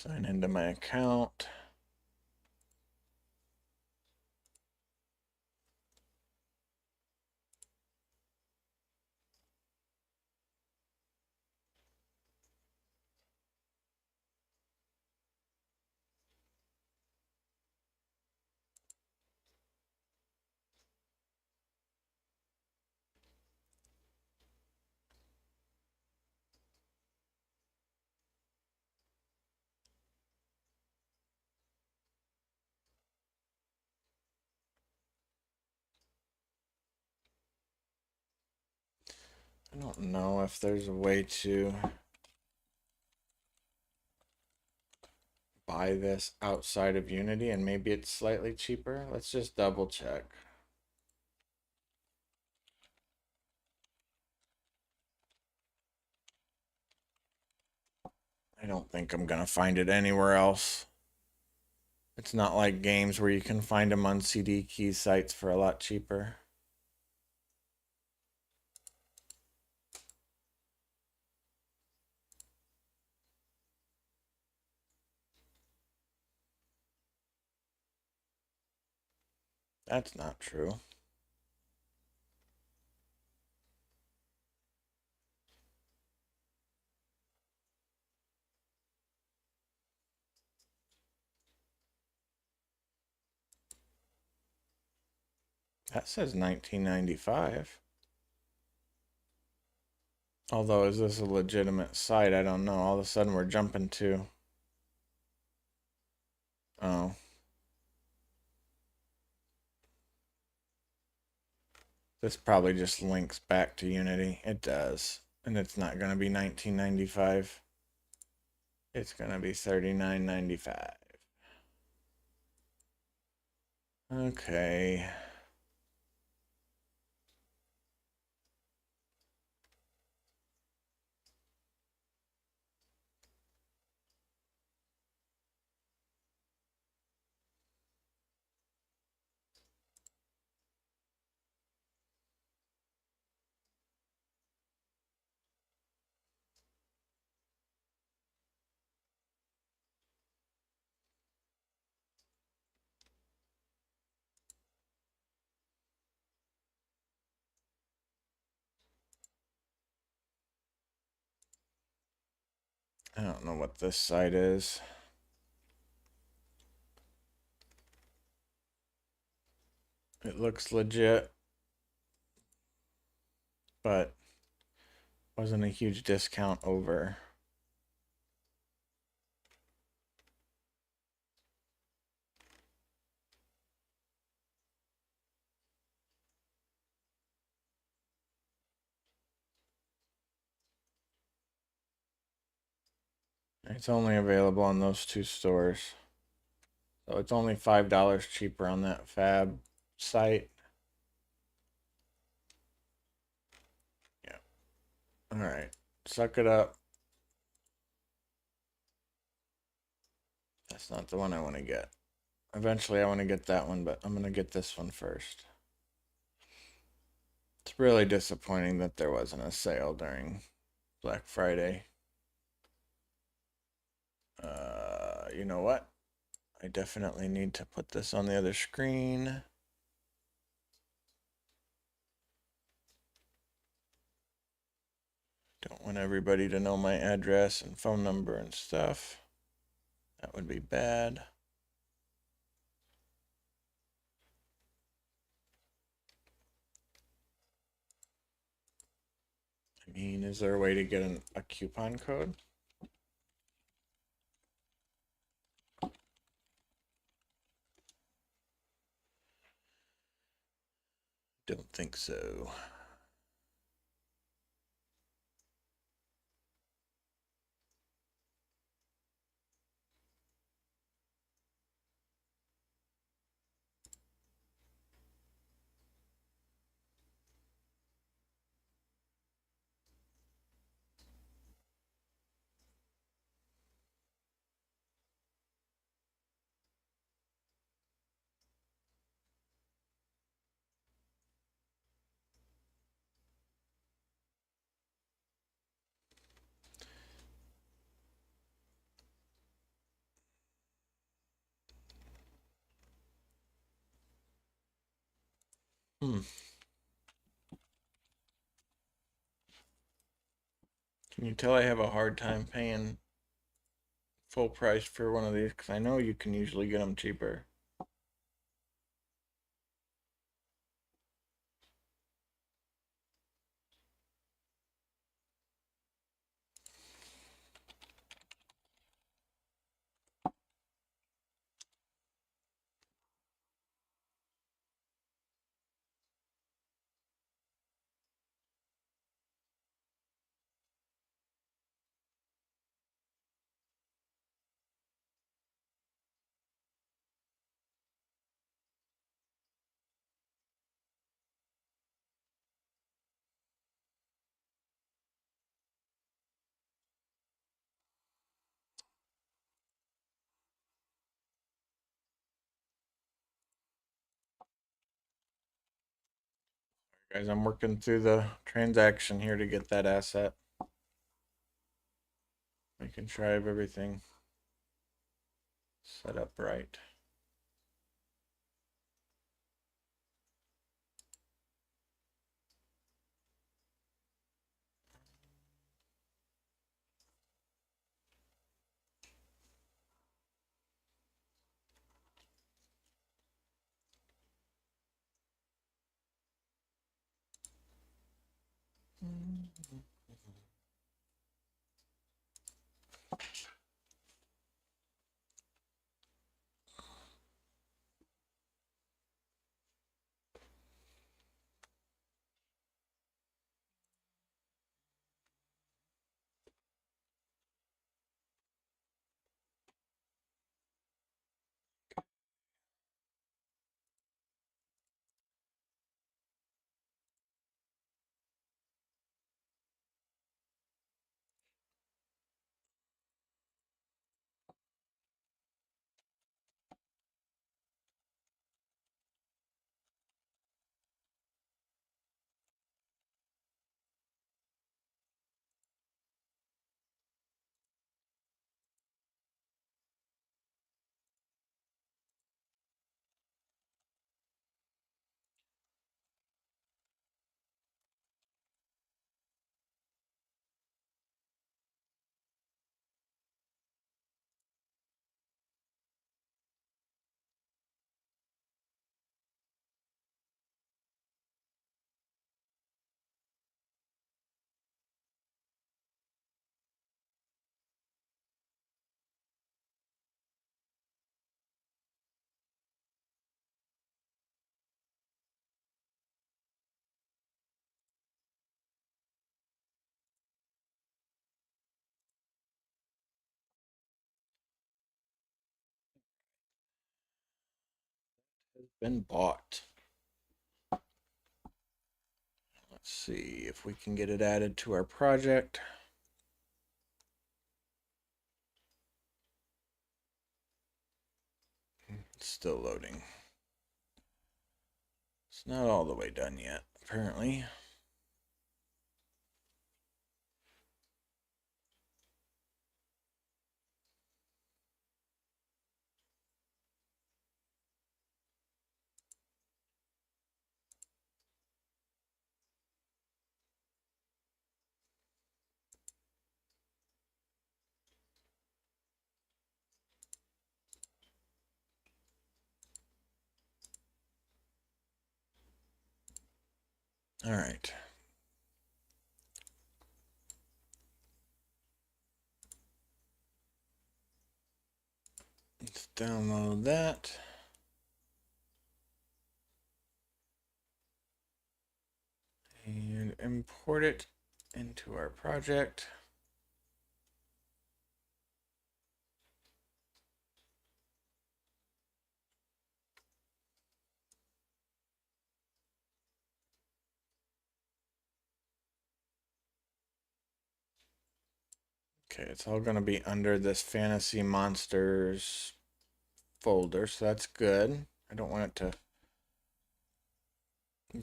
Sign into my account. I don't know if there's a way to buy this outside of Unity and maybe it's slightly cheaper. Let's just double check. I don't think I'm gonna find it anywhere else. It's not like games where you can find them on CD key sites for a lot cheaper. That's not true. That says 1995. Although, is this a legitimate site? I don't know. All of a sudden, we're jumping to. Oh. This probably just links back to Unity. It does. And it's not going to be 1995. It's going to be 39.95. Okay. I don't know what this site is. It looks legit, but wasn't a huge discount over. It's only available on those two stores. So it's only $5 cheaper on that Fab site. Yeah. All right. Suck it up. That's not the one I want to get. Eventually, I want to get that one, but I'm going to get this one first. It's really disappointing that there wasn't a sale during Black Friday. You know what? I definitely need to put this on the other screen. Don't want everybody to know my address and phone number and stuff. That would be bad. I mean, is there a way to get a coupon code? Don't think so. Hmm. Can you tell I have a hard time paying full price for one of these? Because I know you can usually get them cheaper. Guys, I'm working through the transaction here to get that asset. Making sure I have everything set up right. Has been bought. Let's see if we can get it added to our project. It's still loading. It's not all the way done yet, apparently. All right. Let's download that. And import it into our project. Okay, it's all going to be under this Fantasy Monsters folder, so that's good. I don't want it to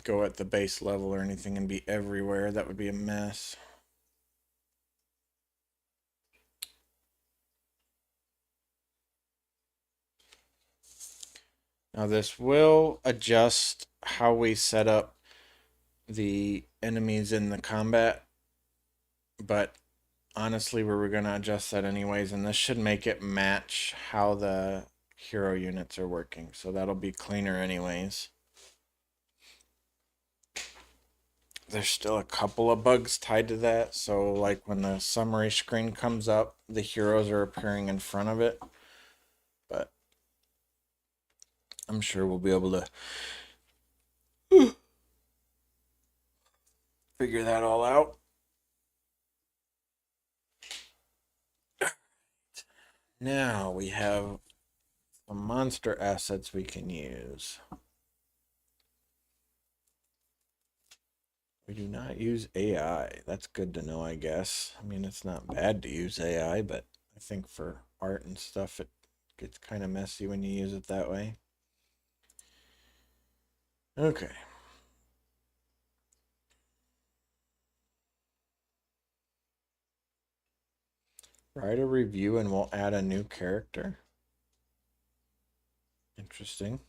go at the base level or anything and be everywhere. That would be a mess. Now this will adjust how we set up the enemies in the combat, but honestly, we were going to adjust that anyways, and this should make it match how the hero units are working, so that'll be cleaner anyways. There's still a couple of bugs tied to that, so like when the summary screen comes up, the heroes are appearing in front of it, but I'm sure we'll be able to figure that all out. Now we have some monster assets we can use. We do not use AI. That's good to know, I guess. I mean, it's not bad to use AI, but I think for art and stuff, it gets kind of messy when you use it that way. Okay. Write a review and we'll add a new character. Interesting.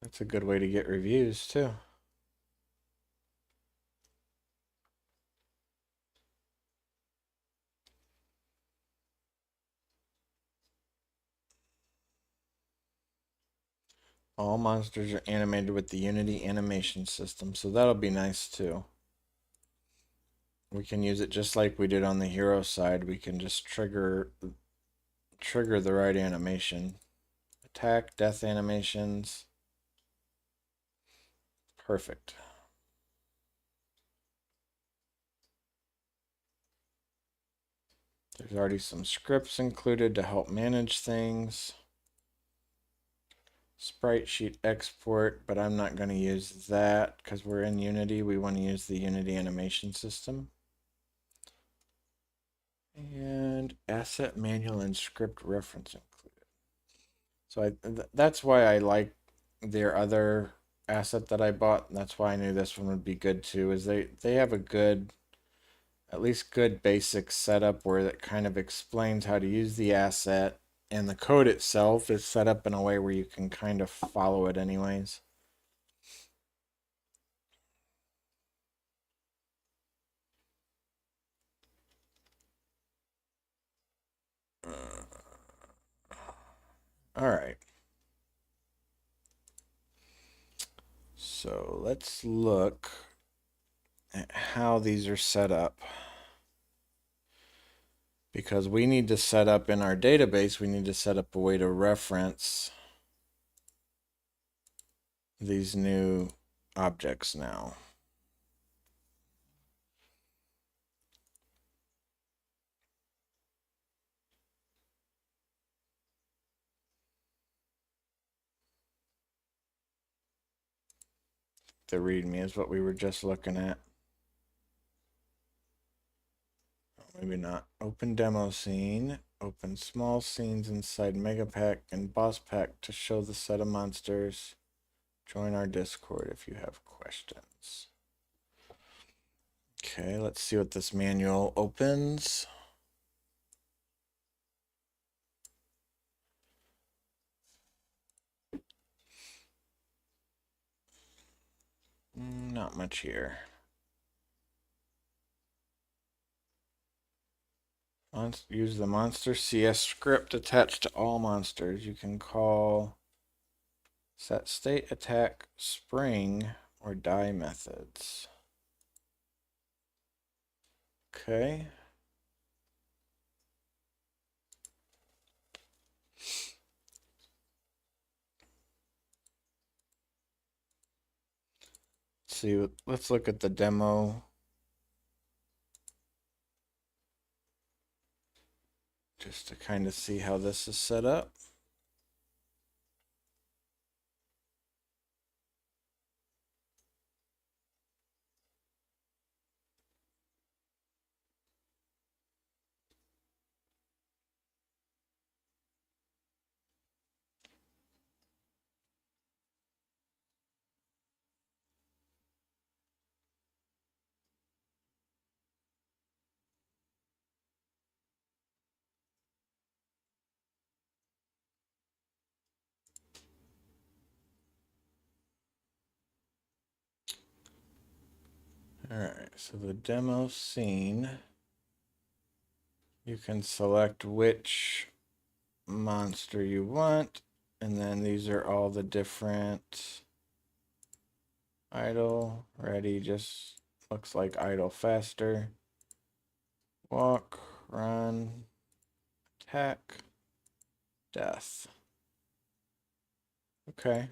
That's a good way to get reviews, too. All monsters are animated with the Unity animation system, so that'll be nice, too. We can use it just like we did on the hero side. We can just trigger the right animation. Attack, death animations. Perfect. There's already some scripts included to help manage things. Sprite sheet export, but I'm not going to use that because we're in Unity. We want to use the Unity animation system. And asset manual and script reference included. So that's why I like their other asset that I bought. That's why I knew this one would be good too, is they have a good, at least good basic setup where it kind of explains how to use the asset, and the code itself is set up in a way where you can kind of follow it anyways. All right. So let's look at how these are set up. Because we need to set up in our database, we need to set up a way to reference these new objects now. The README is what we were just looking at. Maybe not. Open demo scene. Open small scenes inside Megapack and Boss Pack to show the set of monsters. Join our Discord if you have questions. Okay, let's see what this manual opens. Not much here. Use the monster CS script attached to all monsters. You can call set state, attack, spring, or die methods. Okay. See, let's look at the demo. Just to kind of see how this is set up. All right, so the demo scene, you can select which monster you want, and then these are all the different idle, ready, just looks like idle faster, walk, run, attack, death. Okay.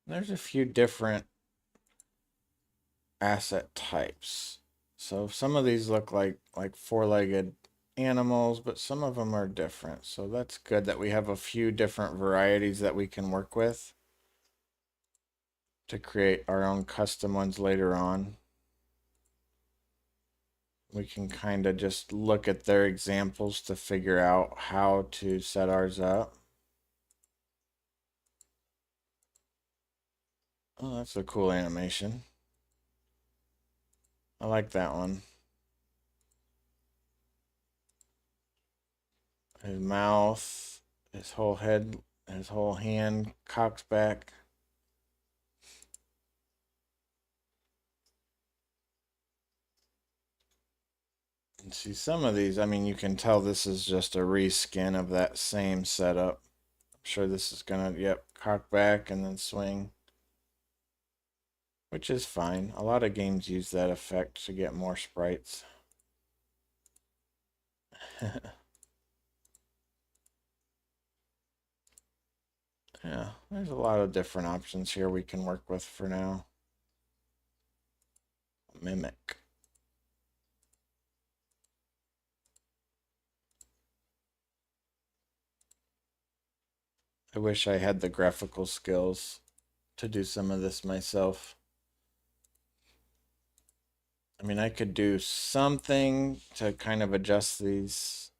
There's a few different asset types. So some of these look like four-legged animals, but some of them are different. So that's good that we have a few different varieties that we can work with to create our own custom ones later on. We can kind of just look at their examples to figure out how to set ours up. Oh, that's a cool animation. I like that one. His mouth, his whole head, his whole hand cocks back. And see, some of these, I mean, you can tell this is just a reskin of that same setup. I'm sure this is gonna, yep, cock back and then swing, which is fine. A lot of games use that effect to get more sprites. Yeah, there's a lot of different options here we can work with for now. Mimic. I wish I had the graphical skills to do some of this myself. I mean, I could do something to kind of adjust these,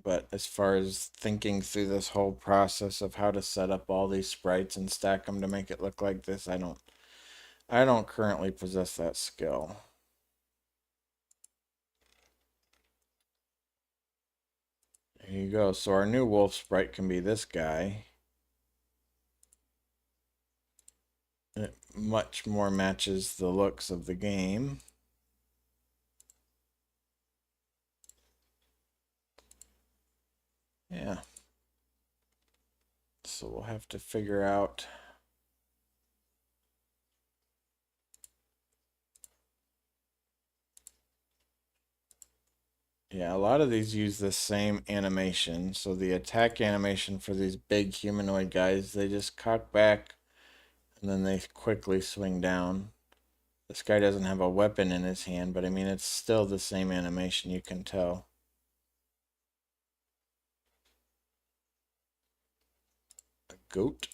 but as far as thinking through this whole process of how to set up all these sprites and stack them to make it look like this, I don't currently possess that skill. There you go. So our new wolf sprite can be this guy. It much more matches the looks of the game. Yeah. So we'll have to figure out. Yeah, a lot of these use the same animation. So the attack animation for these big humanoid guys, they just cock back and then they quickly swing down. This guy doesn't have a weapon in his hand, but I mean, it's still the same animation, you can tell. A goat?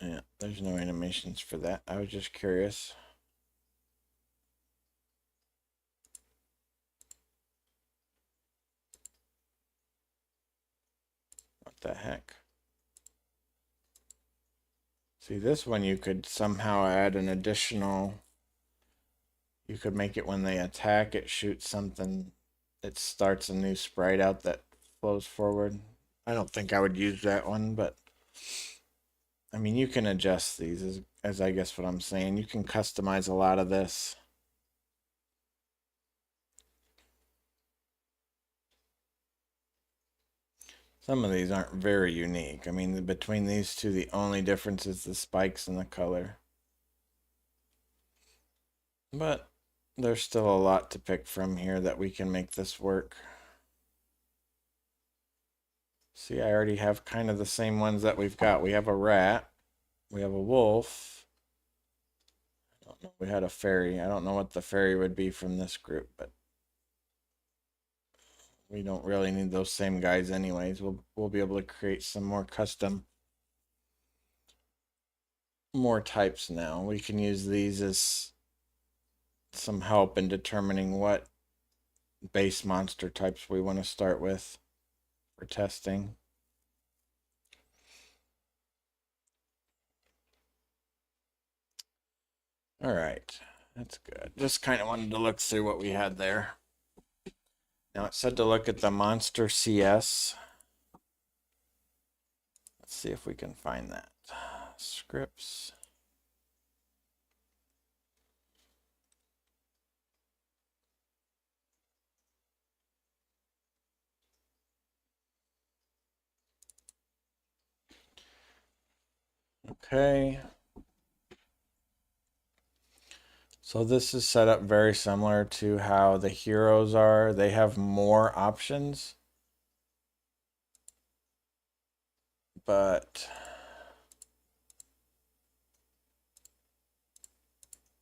Yeah, there's no animations for that. I was just curious. What the heck? See, this one you could somehow add an additional. You could make it when they attack, it shoots something. It starts a new sprite out that flows forward. I don't think I would use that one, but I mean, you can adjust these, as I guess what I'm saying. You can customize a lot of this. Some of these aren't very unique. I mean, between these two, the only difference is the spikes and the color. But there's still a lot to pick from here that we can make this work. See, I already have kind of the same ones that we've got. We have a rat. We have a wolf. I don't know. We had a fairy. I don't know what the fairy would be from this group, but we don't really need those same guys anyways. We'll be able to create some more custom more types now. We can use these as some help in determining what base monster types we want to start with for testing. All right. That's good. Just kind of wanted to look through what we had there. Now it said to look at the Monster CS. Let's see if we can find that. Scripts. Okay. So this is set up very similar to how the heroes are. They have more options, but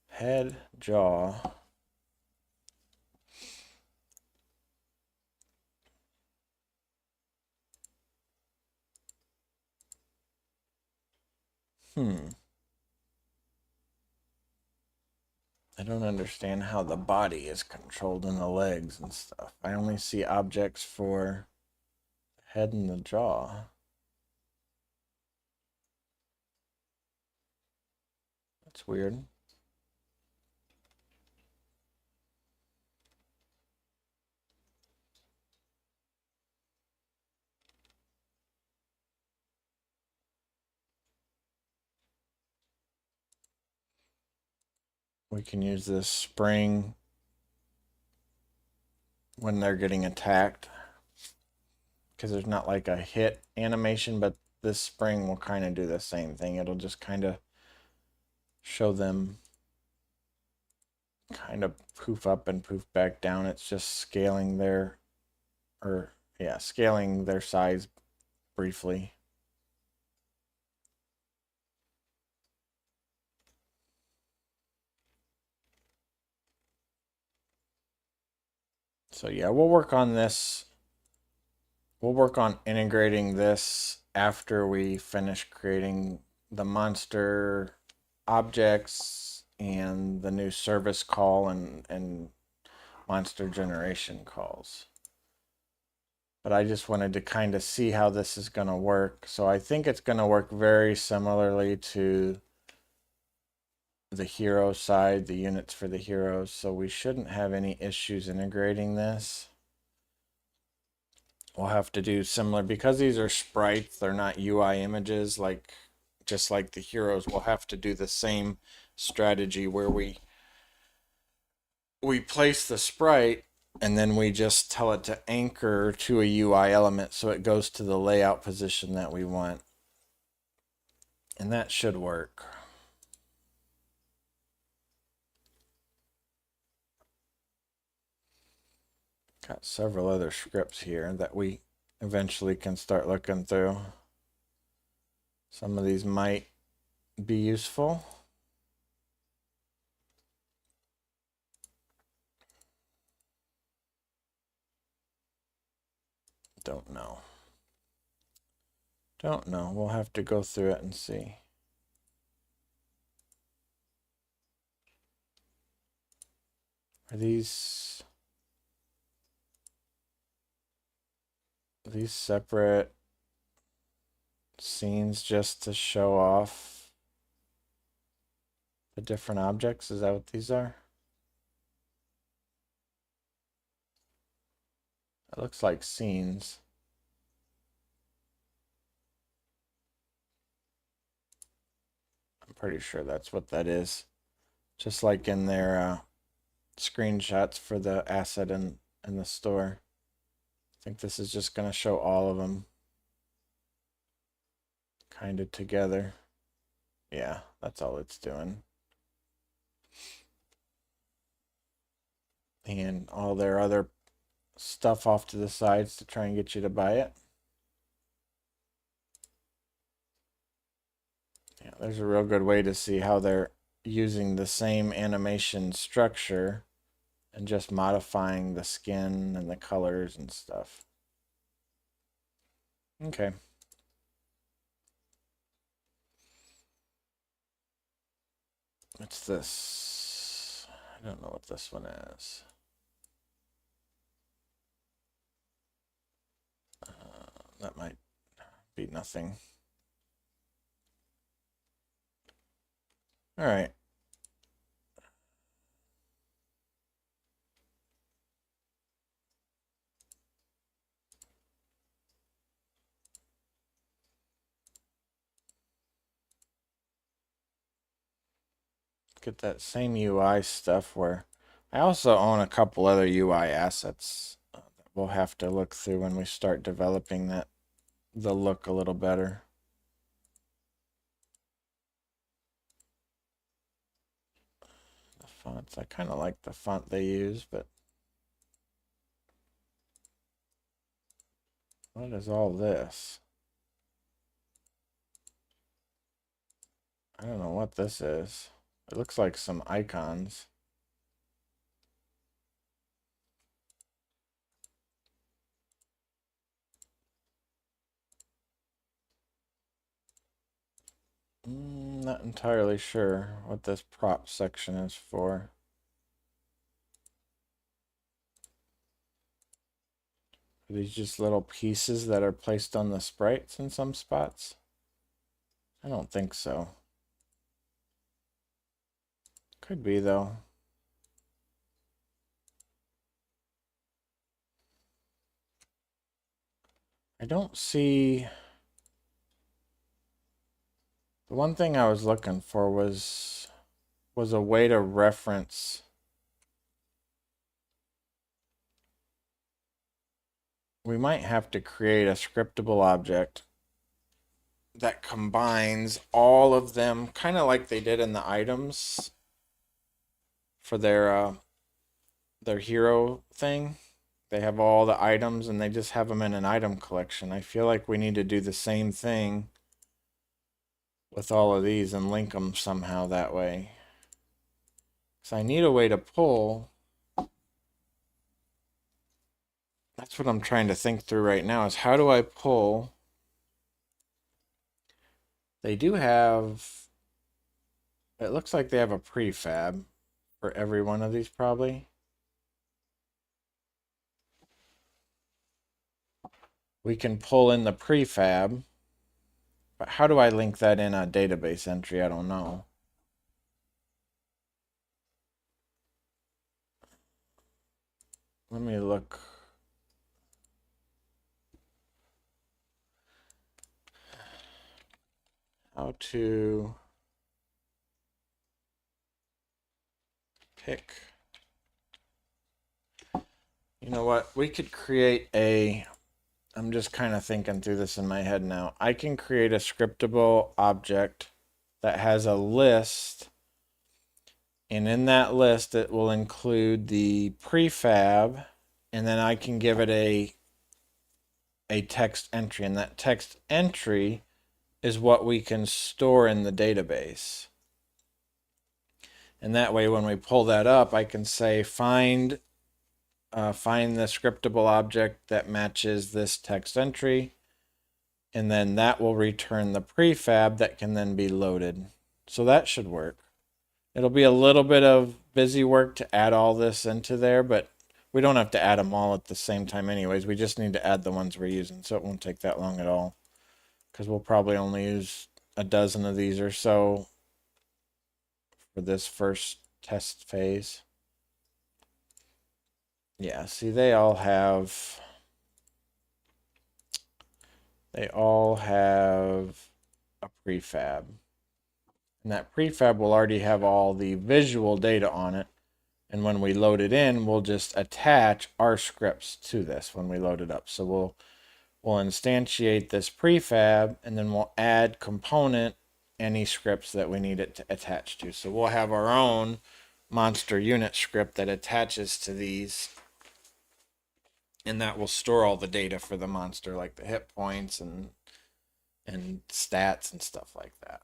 head, jaw. I don't understand how the body is controlled in the legs and stuff. I only see objects for the head and the jaw. That's weird. We can use this spring when they're getting attacked, because there's not like a hit animation, but this spring will kind of do the same thing. It'll just kind of show them kind of poof up and poof back down. It's just scaling their, or yeah, scaling their size briefly. So yeah, we'll work on this. We'll work on integrating this after we finish creating the monster objects and the new service call and monster generation calls. But I just wanted to kind of see how this is going to work. So I think it's going to work very similarly to the hero side, the units for the heroes. So we shouldn't have any issues integrating this. We'll have to do similar, because these are sprites, they're not UI images, like just like the heroes. We'll have to do the same strategy where we place the sprite and then we just tell it to anchor to a UI element so it goes to the layout position that we want. And that should work. Got several other scripts here that we eventually can start looking through. Some of these might be useful. Don't know. Don't know. We'll have to go through it and see. Are these separate scenes just to show off the different objects? Is that what these are? It looks like scenes. I'm pretty sure that's what that is. Just like in their screenshots for the asset in the store. I think this is just going to show all of them kind of together. Yeah, that's all it's doing. And all their other stuff off to the sides to try and get you to buy it. Yeah, there's a real good way to see how they're using the same animation structure and just modifying the skin and the colors and stuff. Okay. What's this? I don't know what this one is. That might be nothing. All right. get that same UI stuff where I also own a couple other UI assets that we'll have to look through when we start developing the look a little better. The fonts, I kind of like the font they use, but what is all this? I don't know what this is. It looks like some icons. Not entirely sure what this prop section is for. Are these just little pieces that are placed on the sprites in some spots? I don't think so. Could be though. I don't see. The one thing I was looking for was a way to reference. We might have to create a scriptable object that combines all of them, kind of like they did in the items for their hero thing. They have all the items and they just have them in an item collection. I feel like we need to do the same thing with all of these and link them somehow that way. So I need a way to pull. That's what I'm trying to think through right now, is how do I pull? They do have, it looks like they have a prefab for every one of these probably. We can pull in the prefab, but how do I link that in a database entry? I don't know. Let me look. How to pick. You know what? We could create a, I'm just kind of thinking through this in my head now. I can create a scriptable object that has a list, and in that list it will include the prefab, and then I can give it a text entry, and that text entry is what we can store in the database. And that way when we pull that up, I can say find the scriptable object that matches this text entry, and then that will return the prefab that can then be loaded. So that should work. It'll be a little bit of busy work to add all this into there, but we don't have to add them all at the same time anyways. We just need to add the ones we're using, so it won't take that long at all, because we'll probably only use a dozen of these or so for this first test phase. Yeah, see, they all have a prefab. And that prefab will already have all the visual data on it. And when we load it in, we'll just attach our scripts to this when we load it up. So we'll instantiate this prefab, and then we'll add component any scripts that we need it to attach to. So we'll have our own monster unit script that attaches to these, and that will store all the data for the monster, like the hit points and stats and stuff like that.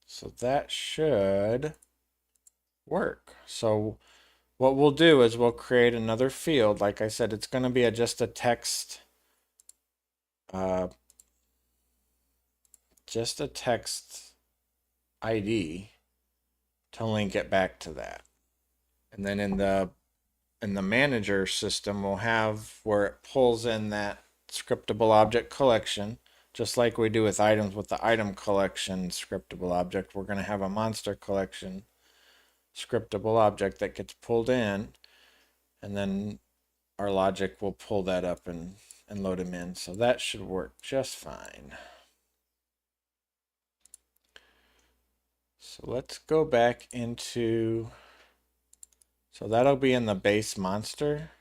So that should work. So what we'll do is we'll create another field. Like I said, it's going to be just a text ID to link it back to that. And then in the manager system, we'll have where it pulls in that scriptable object collection, just like we do with items with the item collection scriptable object. We're going to have a monster collection scriptable object that gets pulled in, and then our logic will pull that up and load them in. So that should work just fine. So let's go back into, so that'll be in the base monster.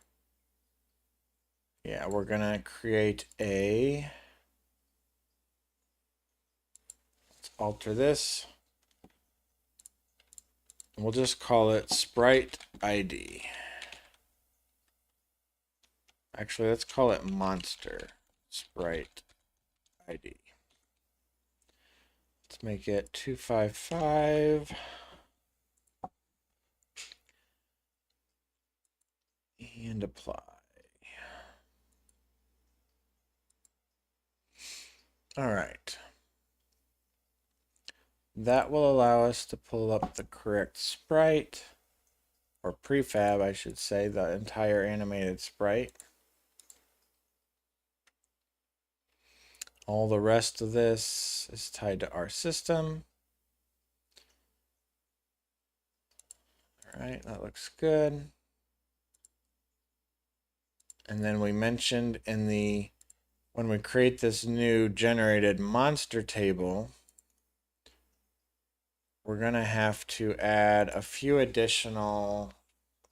Yeah, we're gonna create a, let's alter this. We'll just call it sprite ID. Actually, let's call it monster sprite ID. Let's make it 255. And apply. All right. That will allow us to pull up the correct sprite, or prefab, I should say, the entire animated sprite. All the rest of this is tied to our system. All right, that looks good. And then we mentioned in the, when we create this new generated monster table, we're going to have to add a few additional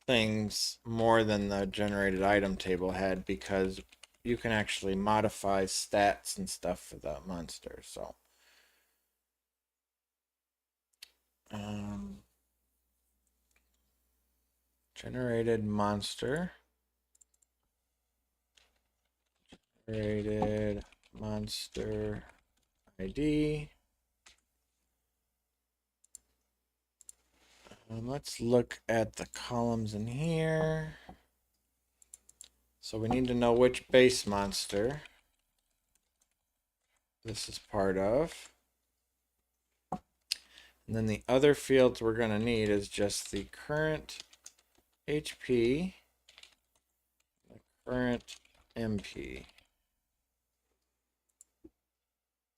things more than the generated item table had, because you can actually modify stats and stuff for the monster. So generated monster, generated monster ID. Let's look at the columns in here. So we need to know which base monster this is part of. And then the other fields we're going to need is just the current HP, the current MP.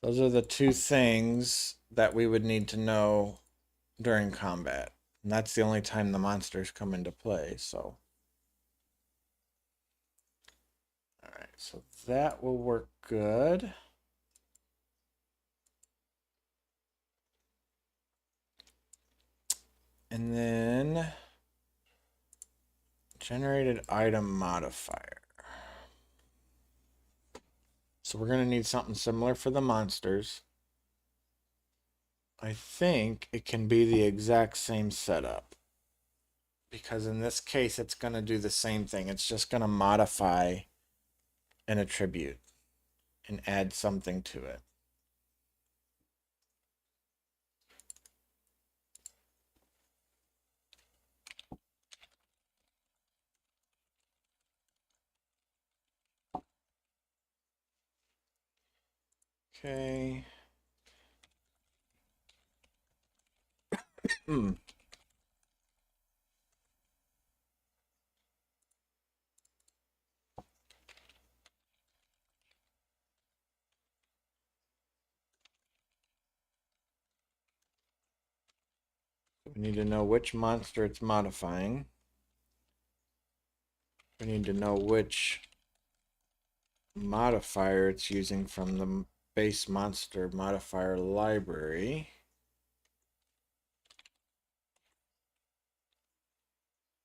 Those are the two things that we would need to know during combat. And that's the only time the monsters come into play, so. All right, so that will work good. And then generated item modifier. So we're going to need something similar for the monsters. I think it can be the exact same setup, because in this case it's going to do the same thing. It's just going to modify an attribute and add something to it. Okay. We need to know which monster it's modifying. We need to know which modifier it's using from the base monster modifier library.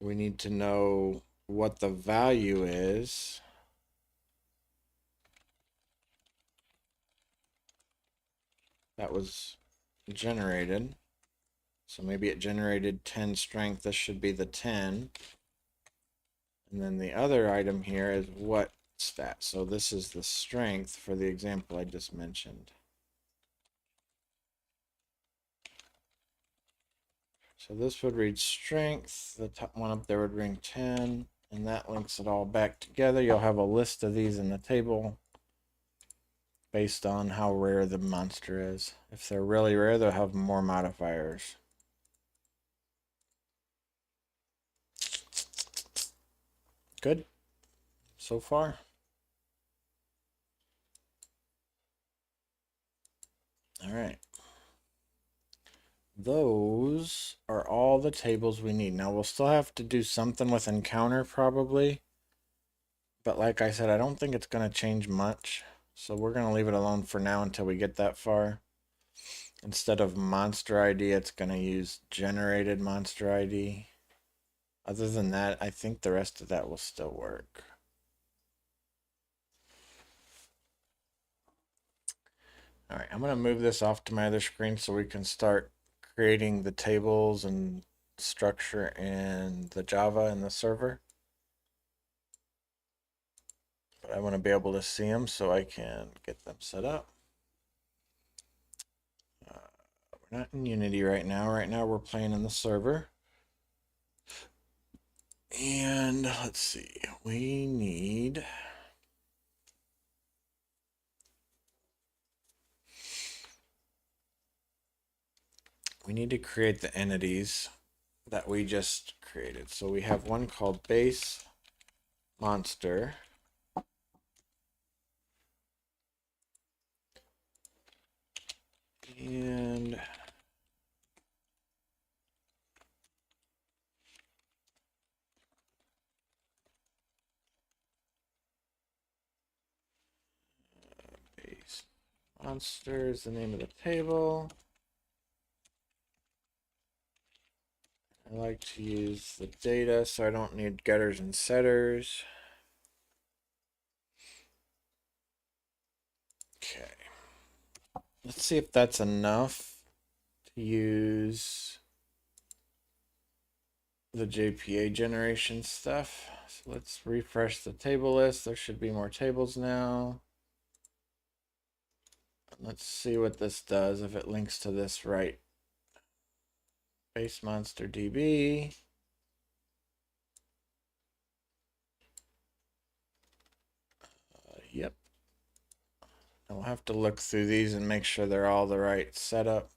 We need to know what the value is. That was generated. So maybe it generated 10 strength. This should be the 10. And then the other item here is what stat. So this is the strength for the example I just mentioned. So this would read strength. The top one up there would ring 10. And that links it all back together. You'll have a list of these in the table based on how rare the monster is. If they're really rare, they'll have more modifiers. Good so far. All right. Those are all the tables we need. Now we'll still have to do something with encounter probably. But like I said, I don't think it's going to change much. So we're going to leave it alone for now until we get that far. Instead of monster ID, it's going to use generated monster ID. Other than that, I think the rest of that will still work. All right, I'm going to move this off to my other screen so we can start creating the tables and structure in the Java and the server. But I want to be able to see them so I can get them set up. We're not in Unity right now. Right now we're playing in the server. And let's see, we need to create the entities that we just created. So we have one called base monster. And base monster is the name of the table. I like to use the data so I don't need getters and setters. Okay. Let's see if that's enough to use the JPA generation stuff. So let's refresh the table list. There should be more tables now. Let's see what this does, if it links to this right. Base monster DB. Yep. And we'll have to look through these and make sure they're all the right setup.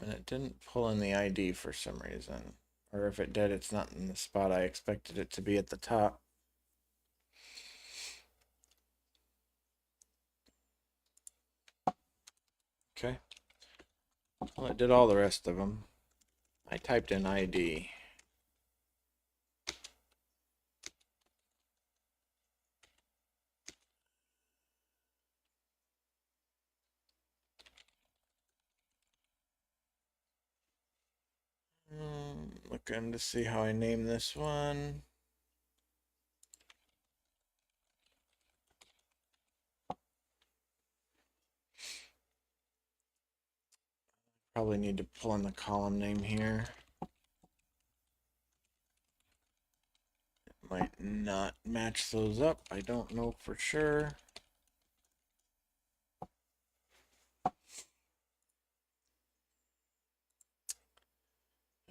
And it didn't pull in the ID for some reason. Or if it did, it's not in the spot I expected it to be at the top. Okay. Well, it did all the rest of them. I typed in ID. Looking to see how I name this one. Probably need to pull in the column name here. It might not match those up. I don't know for sure.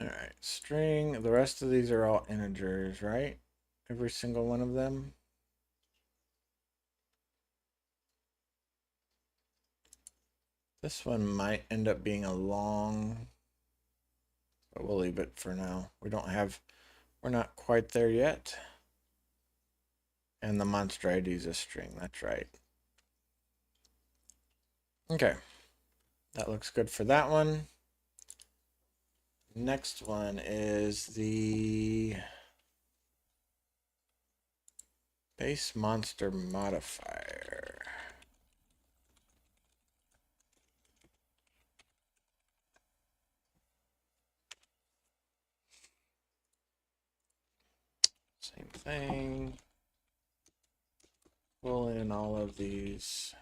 All right, string. The rest of these are all integers, right? Every single one of them. This one might end up being a long, but we'll leave it for now. We're not quite there yet. And the monster ID is a string, that's right. Okay, that looks good for that one. Next one is the base monster modifier. Same thing. Pull in all of these.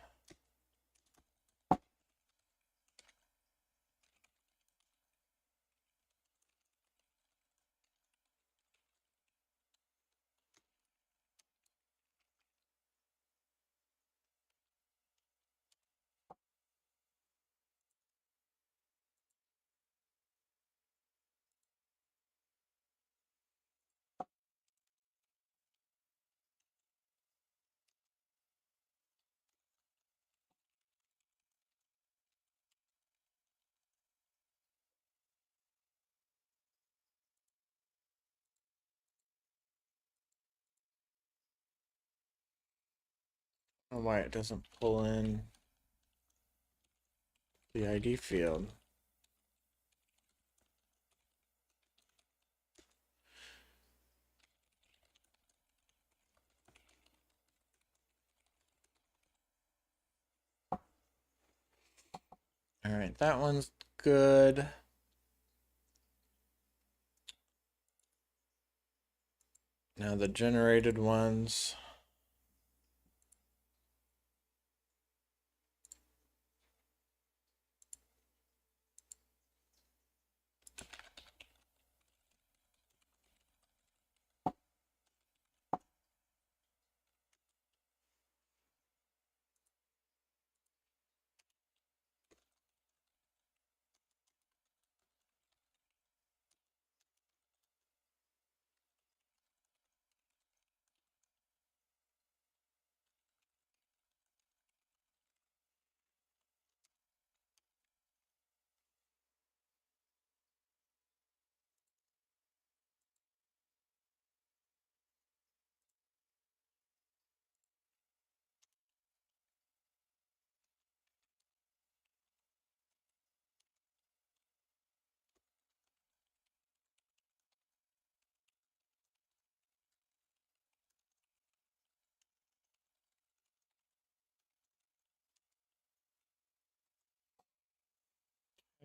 I don't know why it doesn't pull in the ID field. All right, that one's good. Now the generated ones.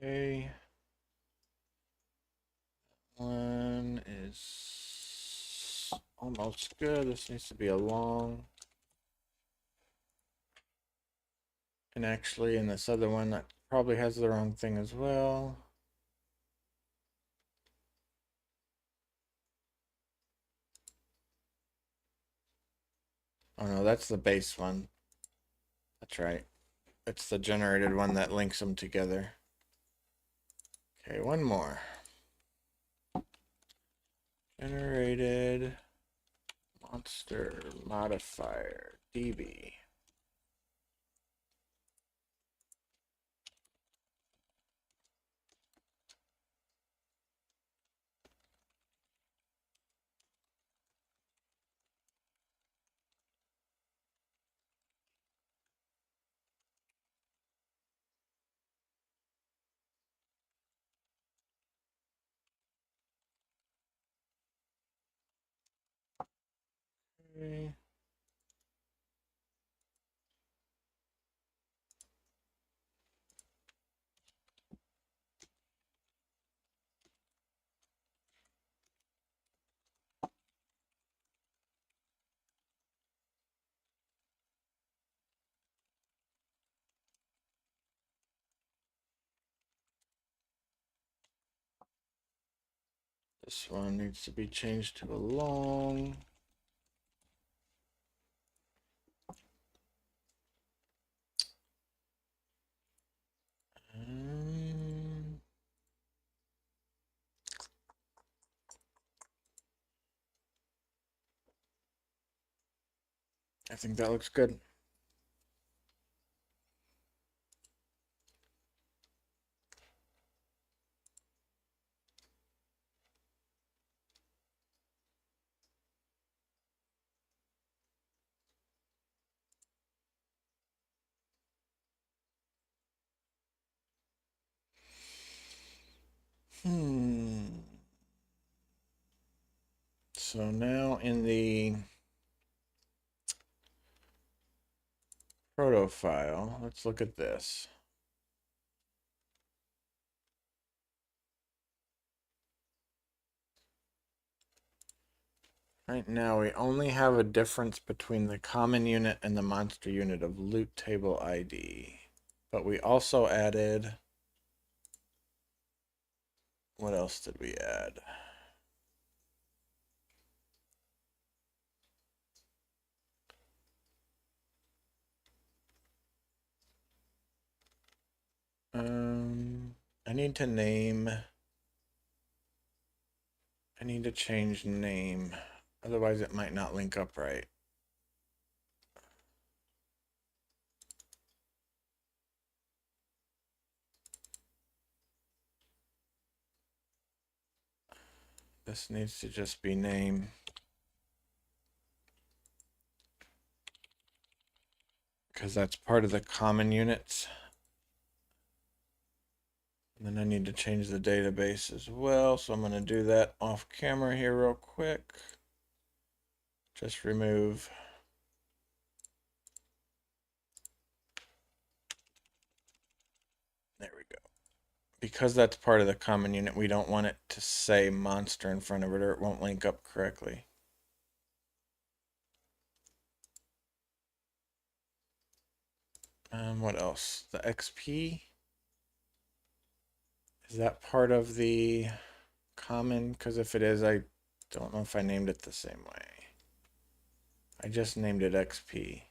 Okay. One is almost good. This needs to be a long. And actually, in this other one, that probably has the wrong thing as well. Oh no, that's the base one. That's right. It's the generated one that links them together. Okay, one more. Generated monster modifier DB. Okay. This one needs to be changed to a long. I think that looks good. So now in the proto file, let's look at this. Right now, we only have a difference between the common unit and the monster unit of loot table ID. But we also added, what else did we add? I need to name, I need to change name. Otherwise it might not link up right. This needs to just be name. Because that's part of the common units. And then I need to change the database as well. So I'm going to do that off camera here real quick. Just remove. There we because that's part of the common unit, we don't want it to say monster in front of it or it won't link up correctly. What else? The XP? Is that part of the common? Because if it is, I don't know if I named it the same way. I just named it XP.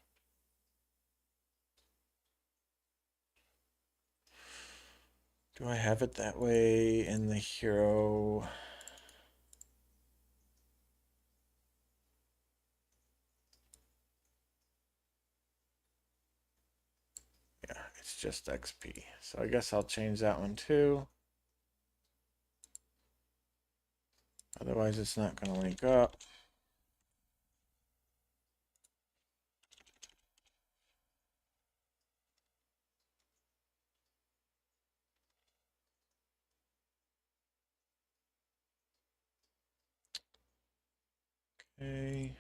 Do I have it that way in the hero? Yeah, it's just XP. So I guess I'll change that one too. Otherwise, it's not going to link up. Okay.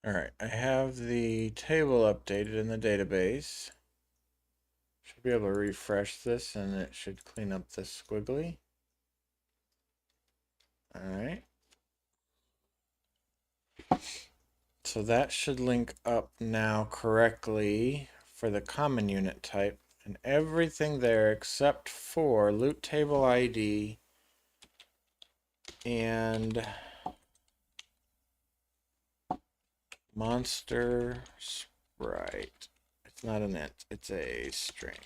All right, I have the table updated in the database. Should be able to refresh this and it should clean up this squiggly. All right. So that should link up now correctly for the common unit type and everything there except for loot table ID and monster sprite. It's not an int, it's a string.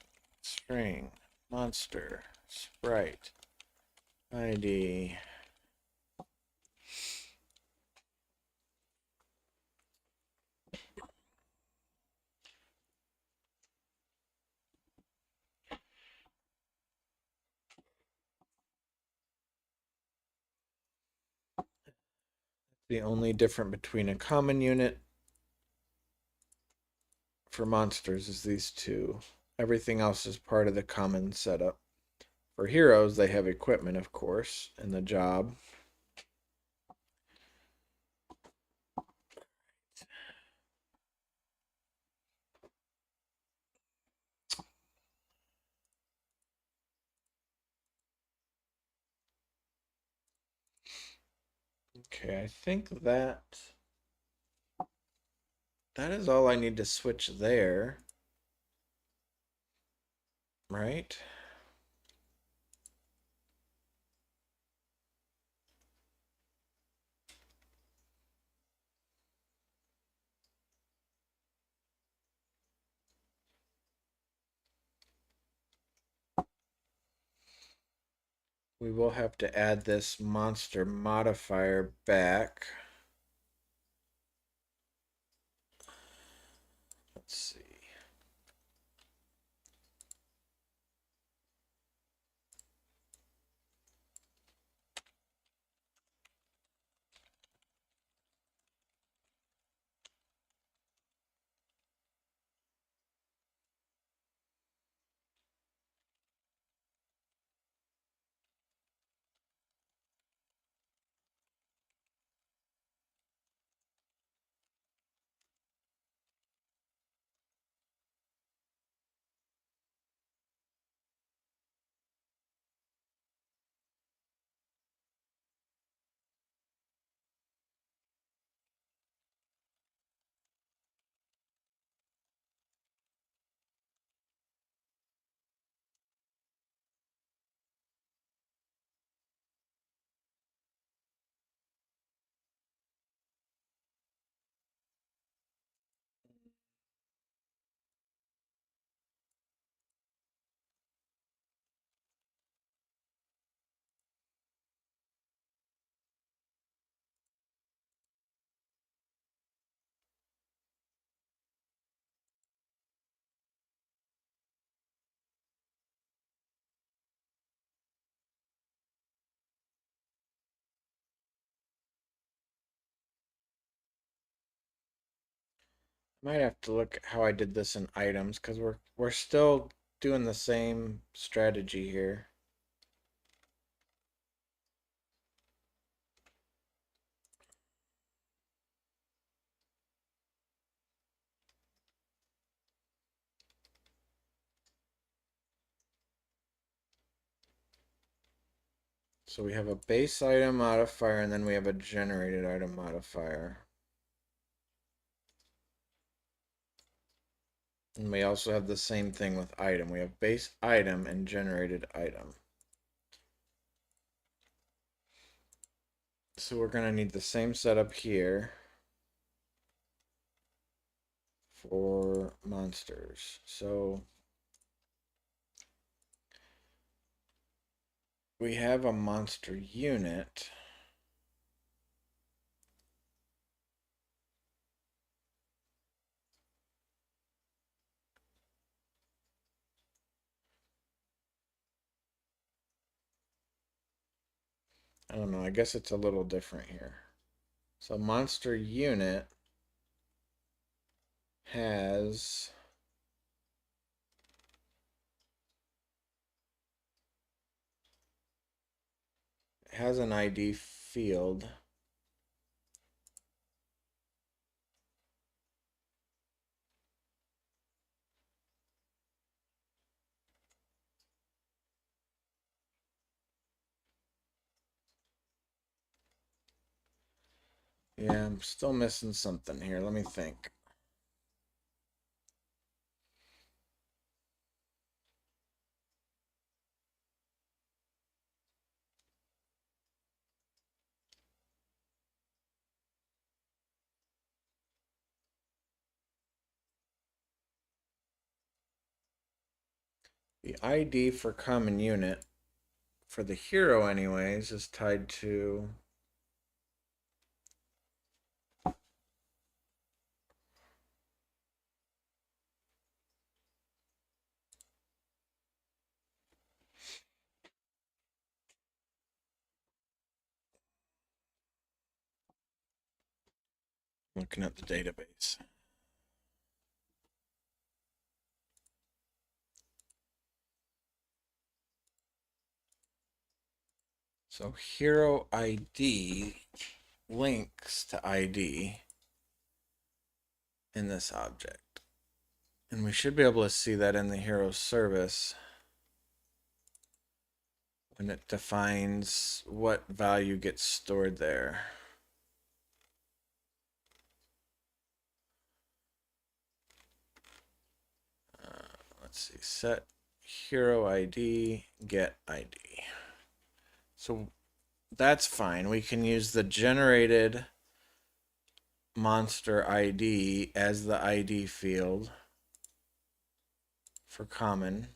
String, monster, sprite, ID. The only difference between a common unit for monsters is these two. Everything else is part of the common setup. For heroes, they have equipment, of course, and the job. Okay, I think that is all I need to switch there, right? We will have to add this monster modifier back. Let's see. Might have to look at how I did this in items because we're still doing the same strategy here. So we have a base item modifier and then we have a generated item modifier. And we also have the same thing with item. We have base item and generated item. So we're going to need the same setup here for monsters. So we have a monster unit. I don't know, I guess it's a little different here. So monster unit has an ID field. Yeah, I'm still missing something here. Let me think. The ID for common unit, for the hero anyways, is tied to looking at the database. So hero ID links to ID in this object. And we should be able to see that in the hero service when it defines what value gets stored there. Let's see, set hero ID, get ID. So that's fine. We can use the generated monster ID as the ID field for common.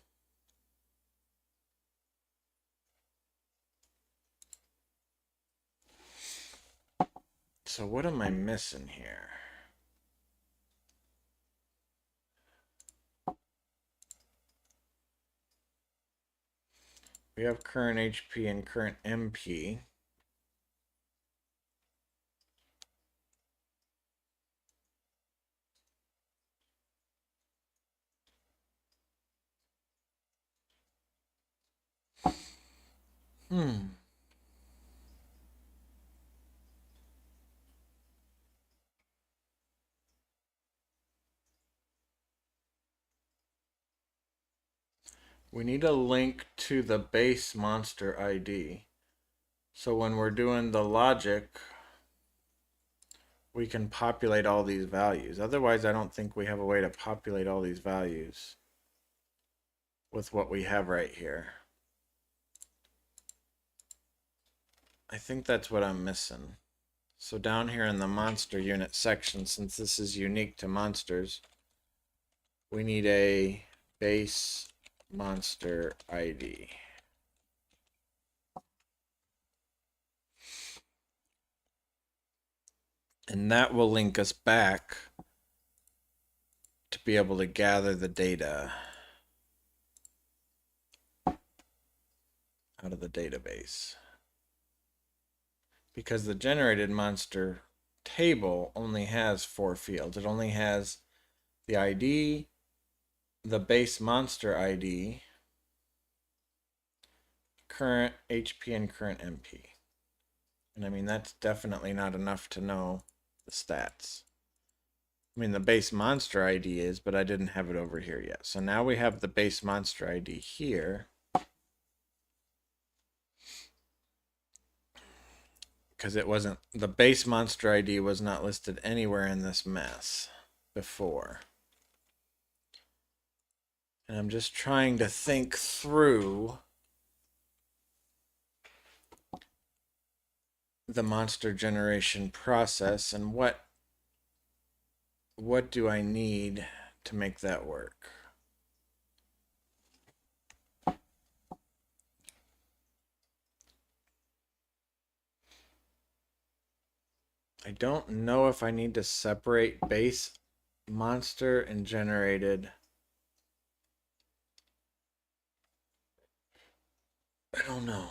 So what am I missing here? We have current HP and current MP. We need a link to the base monster ID. So when we're doing the logic, we can populate all these values. Otherwise, I don't think we have a way to populate all these values with what we have right here. I think that's what I'm missing. So down here in the monster unit section, since this is unique to monsters, we need a base monster ID. And that will link us back to be able to gather the data out of the database. Because the generated monster table only has 4 fields. It only has the ID, the base monster ID, current HP, and current MP. And I mean, that's definitely not enough to know the stats. I mean, the base monster ID is, but I didn't have it over here yet. So now we have the base monster ID here. Because it wasn't, the base monster ID was not listed anywhere in this mess before. And I'm just trying to think through the monster generation process and what do I need to make that work? I don't know if I need to separate base monster and generated. I don't know.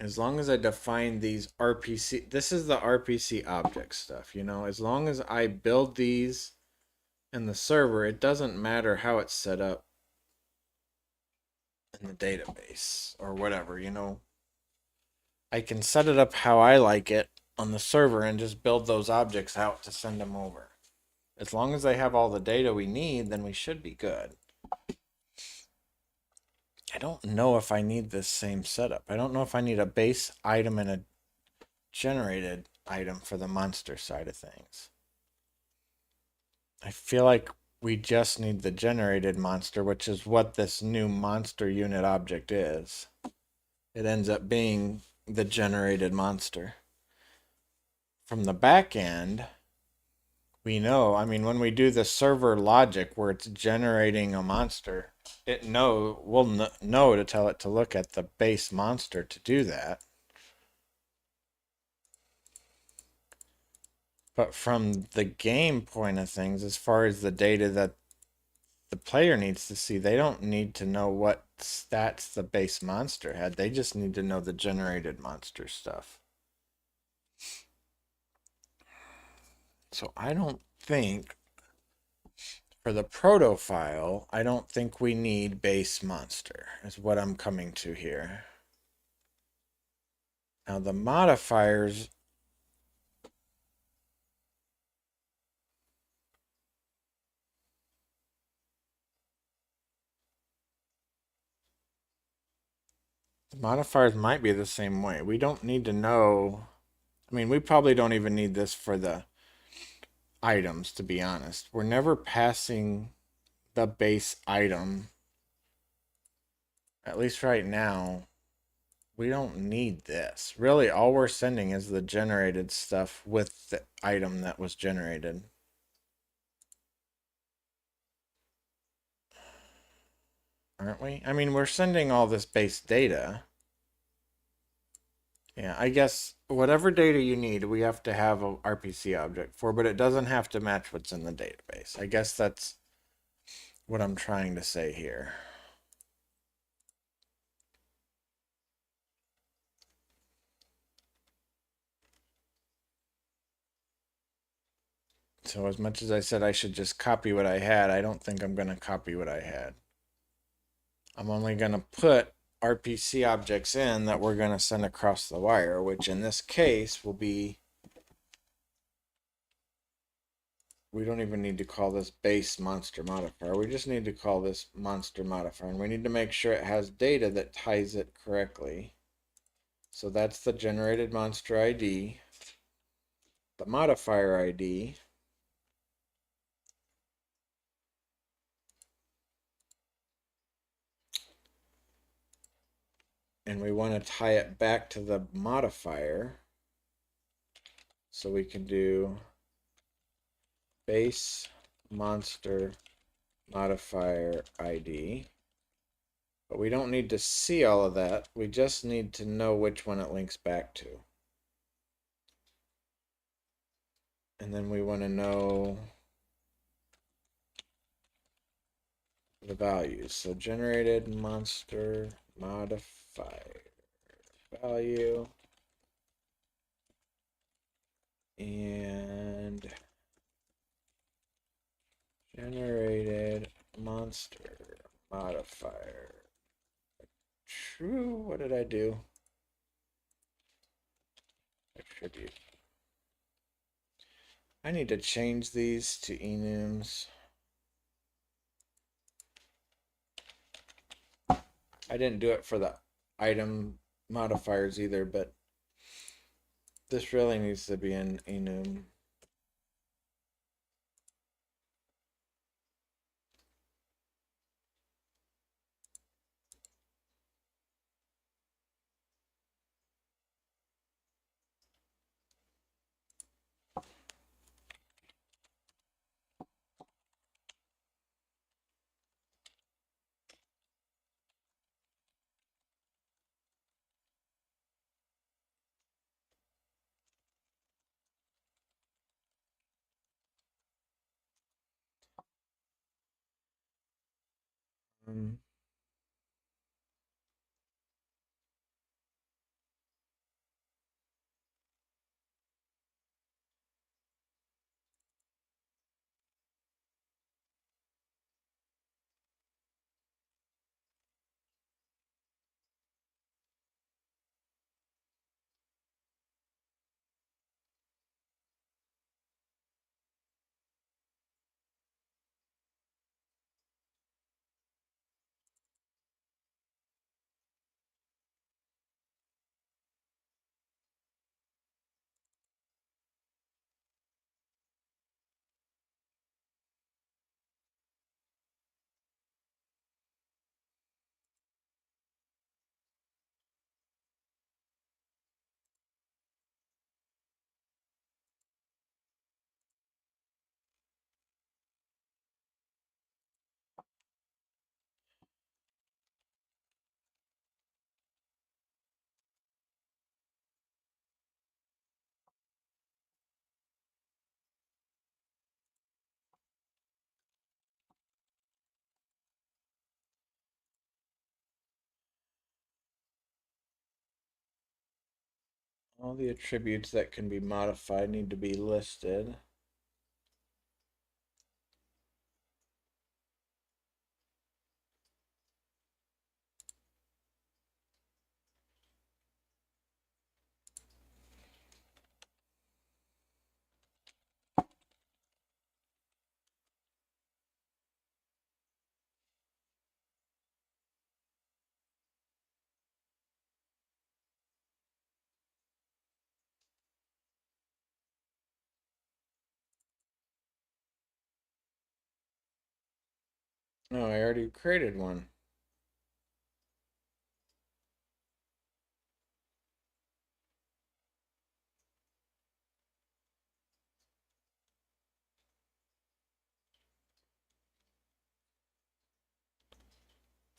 As long as I define these RPC, this is the RPC object stuff, you know, as long as I build these in the server, it doesn't matter how it's set up in the database or whatever, you know. I can set it up how I like it on the server and just build those objects out to send them over. As long as they have all the data we need, then we should be good. I don't know if I need this same setup. I don't know if I need a base item and a generated item for the monster side of things. I feel like we just need the generated monster, which is what this new monster unit object is. It ends up being the generated monster. From the back end, we know, I mean, when we do the server logic where it's generating a monster, we'll know to tell it to look at the base monster to do that. But from the game point of things, as far as the data that the player needs to see, they don't need to know what stats the base monster had. They just need to know the generated monster stuff. So I don't think, for the proto file, I don't think we need base monster, is what I'm coming to here. Now the modifiers, might be the same way. We don't need to know, I mean, we probably don't even need this for the items, to be honest. We're never passing the base item. At least right now, we don't need this. Really, all we're sending is the generated stuff with the item that was generated. Aren't we? I mean, we're sending all this base data. Yeah, I guess whatever data you need, we have to have a RPC object for, but it doesn't have to match what's in the database. I guess that's what I'm trying to say here. So as much as I said I should just copy what I had, I don't think I'm going to copy what I had. I'm only going to put RPC objects in that we're going to send across the wire, which in this case will be, we don't even need to call this base monster modifier. We just need to call this monster modifier, and we need to make sure it has data that ties it correctly. So that's the generated monster ID, the modifier ID, and we want to tie it back to the modifier. So we can do base monster modifier ID. But we don't need to see all of that. We just need to know which one it links back to. And then we want to know the values. So generated monster modifier value and generated monster modifier true. What did I do? Attribute. I need to change these to enums. I didn't do it for the item modifiers either, but this really needs to be an enum. All the attributes that can be modified need to be listed. No, I already created one.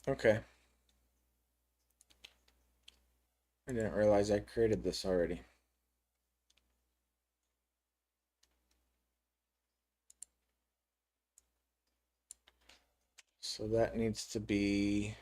Okay. I didn't realize I created this already. So that needs to be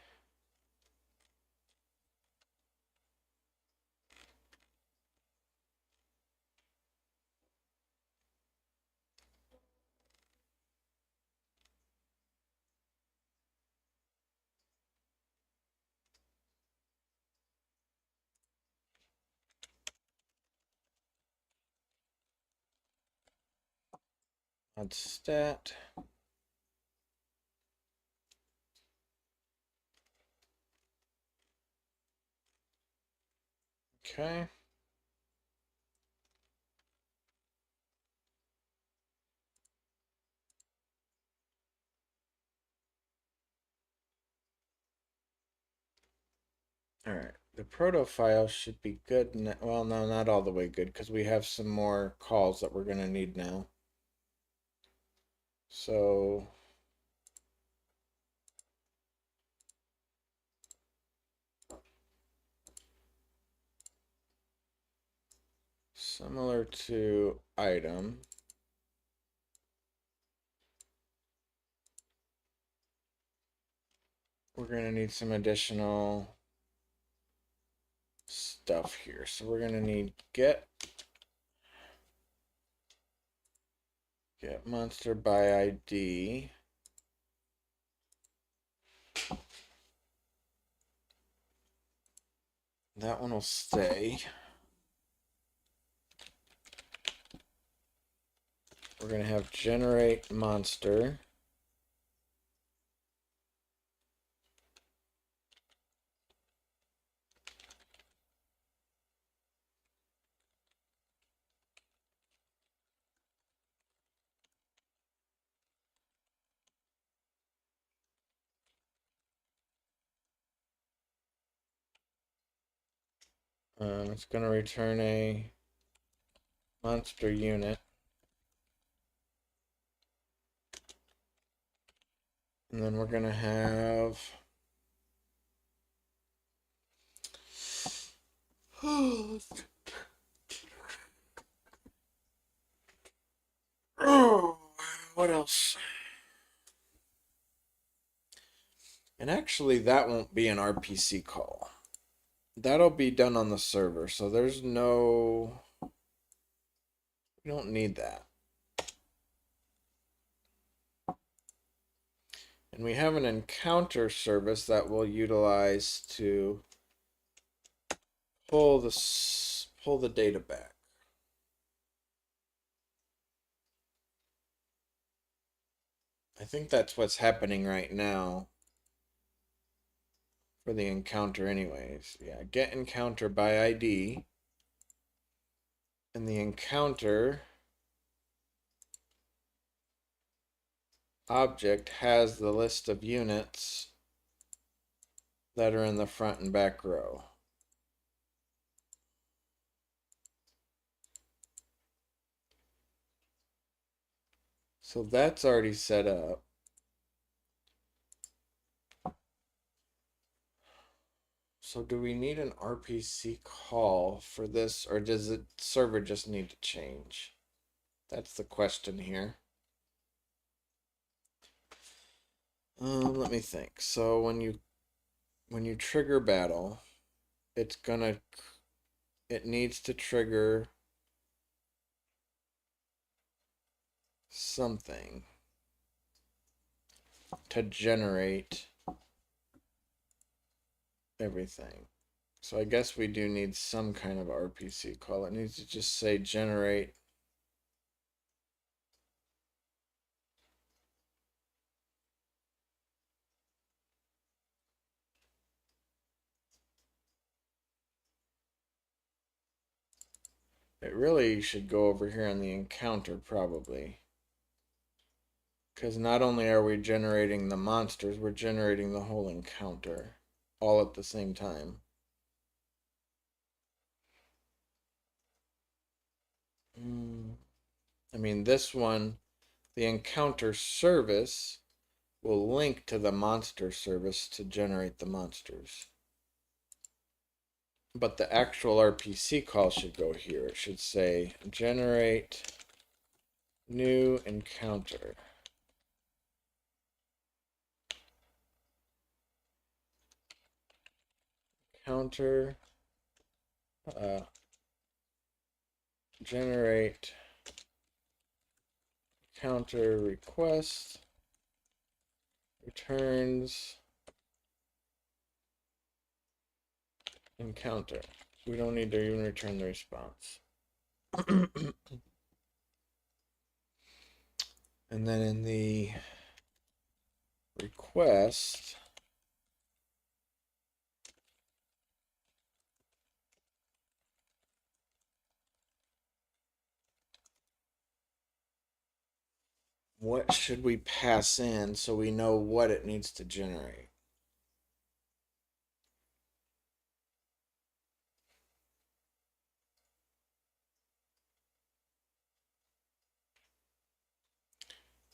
on stat. Okay. All right. The proto file should be good. Well, no, not all the way good because we have some more calls that we're going to need now. So similar to item. we're going to need some additional stuff here. So we're going to need get monster by ID. That one will stay. We're going to have generate monster. It's going to return a monster unit. And then we're going to have what else? And actually that won't be an RPC call. That'll be done on the server. So there's no, we don't need that. And we have an encounter service that we'll utilize to pull the data back. I think that's what's happening right now for the encounter anyways. Yeah, get encounter by ID. And the encounter object has the list of units that are in the front and back row. So that's already set up. So do we need an RPC call for this, or does the server just need to change? That's the question here. Let me think. So when you trigger battle, it needs to trigger something to generate everything. So I guess we do need some kind of RPC call. It needs to just say generate It really should go over here on the encounter probably. Because not only are we generating the monsters, we're generating the whole encounter all at the same time. I mean, this one, the encounter service will link to the monster service to generate the monsters. But the actual RPC call should go here. It should say generate new encounter. Counter generate counter request returns encounter. We don't need to even return the response. And then in the request, what should we pass in so we know what it needs to generate?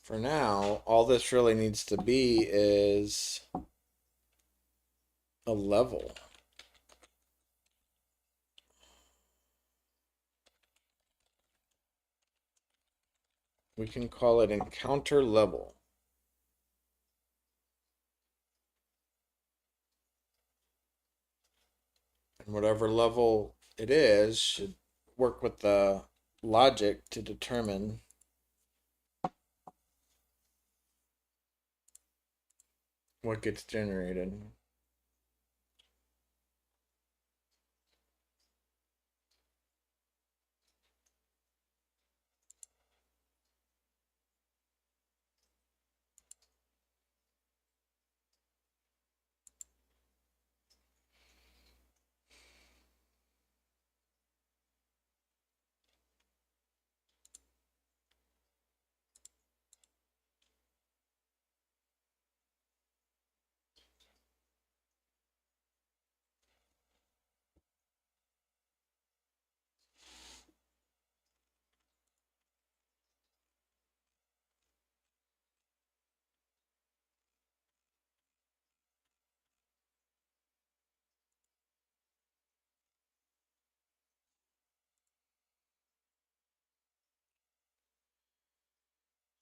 For now, all this really needs to be is a level. We can call it encounter level. And whatever level it is should work with the logic to determine what gets generated.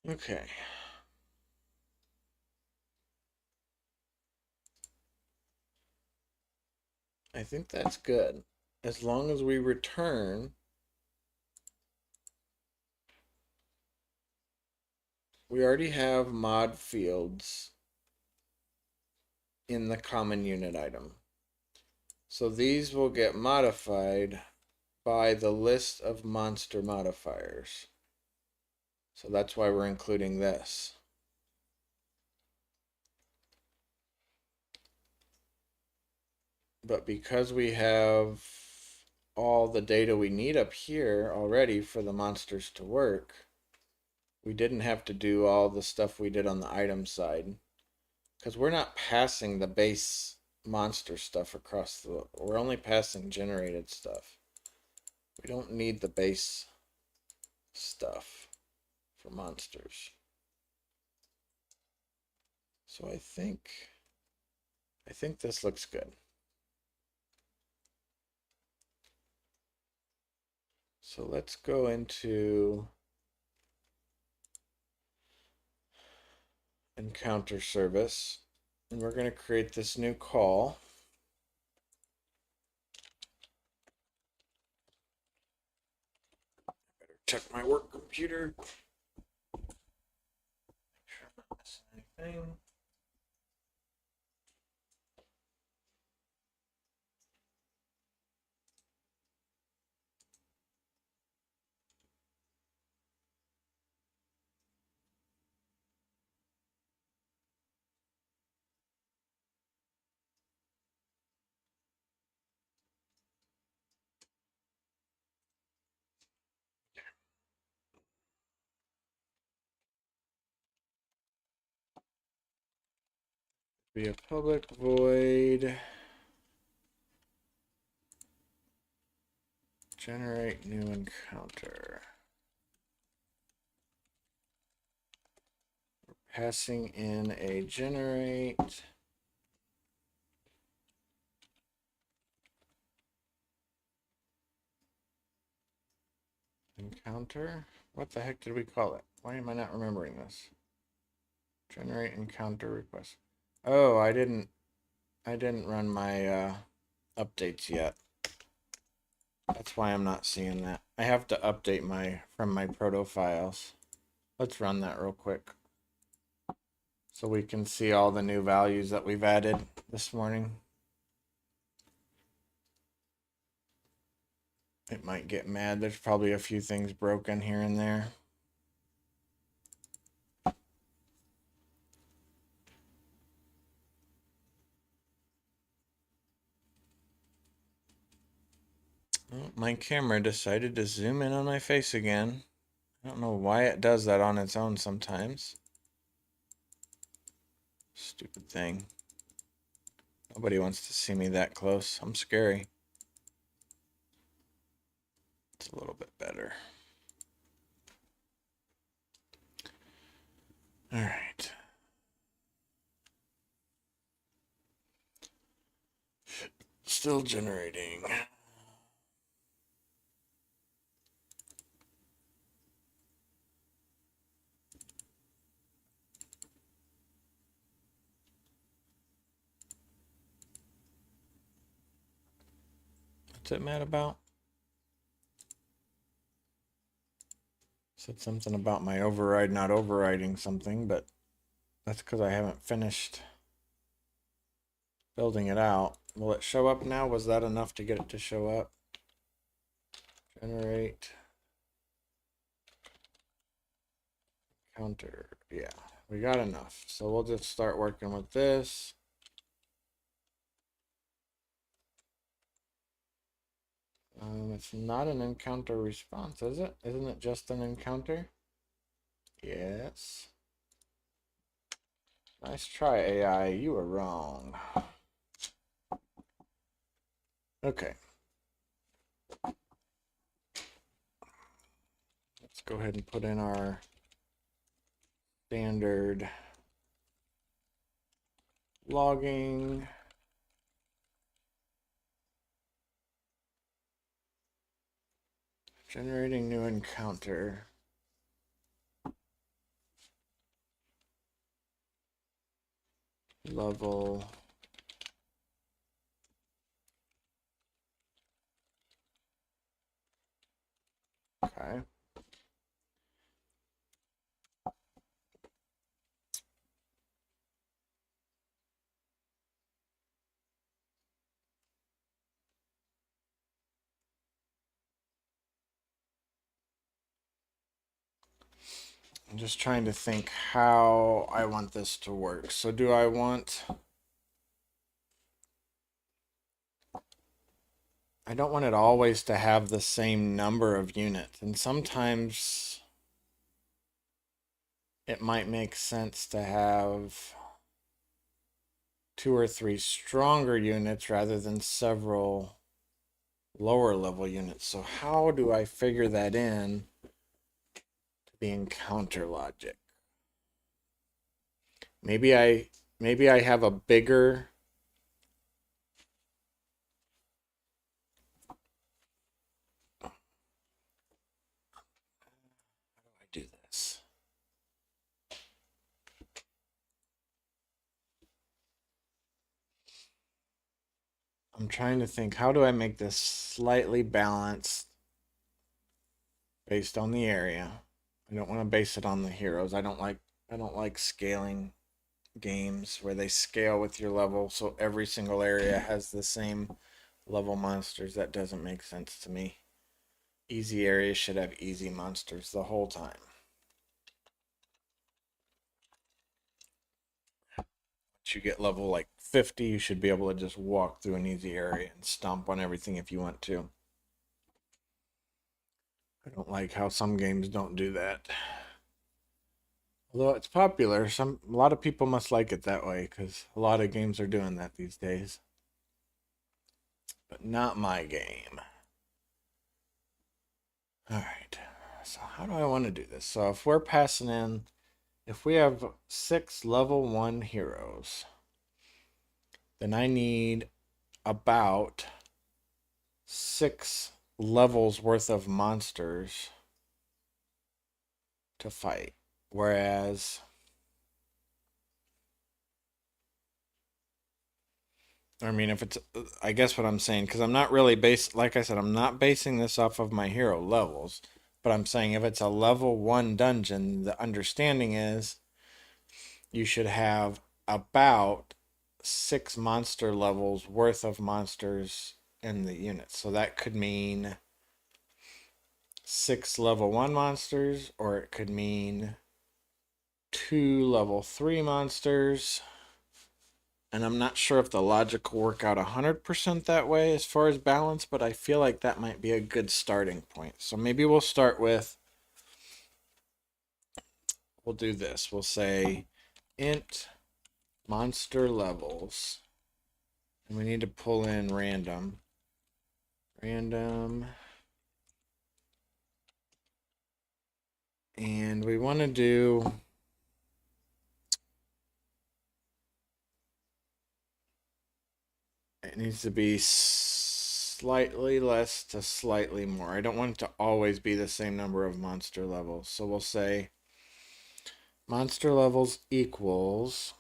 Okay. I think that's good. As long as we return, we already have mod fields in the common unit item. So these will get modified by the list of monster modifiers. So that's why we're including this. But because we have all the data we need up here already for the monsters to work, we didn't have to do all the stuff we did on the item side. Because we're not passing the base monster stuff across the... We're only passing generated stuff. We don't need the base stuff for monsters. So I think this looks good. So let's go into encounter service, and we're going to create this new call. Better check my work computer. Make sure I'm not missing anything. Be a public void. Generate new encounter. We're passing in a generate encounter. What the heck did we call it? Why am I not remembering this? Generate encounter request. Oh, I didn't run my updates yet. That's why I'm not seeing that. I have to update from my proto files. Let's run that real quick so we can see all the new values that we've added this morning. It might get mad. There's probably a few things broken here and there. Oh, my camera decided to zoom in on my face again. I don't know why it does that on its own sometimes. Stupid thing. Nobody wants to see me that close. I'm scary. It's a little bit better. All right. Still generating. What's it mad about? Said something about my override not overriding something, but that's because I haven't finished building it out. Will it show up now? Was that enough to get it to show up? Generate. Counter. Yeah, we got enough. So we'll just start working with this. It's not an encounter response, is it? Isn't it just an encounter? Yes. Nice try, AI. You were wrong. Okay. Let's go ahead and put in our standard logging. Generating new encounter. Level. Okay. I'm just trying to think how I want this to work. So do I want... I don't want it always to have the same number of units. And sometimes it might make sense to have 2 or 3 stronger units rather than several lower level units. So how do I figure that in to the encounter logic? Maybe I have a bigger do this. I'm trying to think, how do I make this slightly balanced based on the area? I don't want to base it on the heroes. I don't like scaling games where they scale with your level so every single area has the same level monsters. That doesn't make sense to me. Easy areas should have easy monsters the whole time. Once you get level like 50, you should be able to just walk through an easy area and stomp on everything if you want to. I don't like how some games don't do that. Although it's popular, a lot of people must like it that way because a lot of games are doing that these days. But not my game. All right. So how do I want to do this? So if we're passing in, if we have 6 level 1 heroes, then I need about 6 levels worth of monsters to fight. Whereas I mean, if it's, I guess what I'm saying, because I'm not really like I said, I'm not basing this off of my hero levels, but I'm saying if it's a level 1 dungeon, the understanding is you should have about 6 monster levels worth of monsters in the unit. So that could mean 6 level 1 monsters, or it could mean 2 level 3 monsters. And I'm not sure if the logic will work out 100% that way as far as balance, but I feel like that might be a good starting point. So maybe we'll start with, we'll do this. We'll say int monster levels. And we need to pull in random. Random. And we want to do... It needs to be slightly less to slightly more. I don't want it to always be the same number of monster levels. So we'll say monster levels equals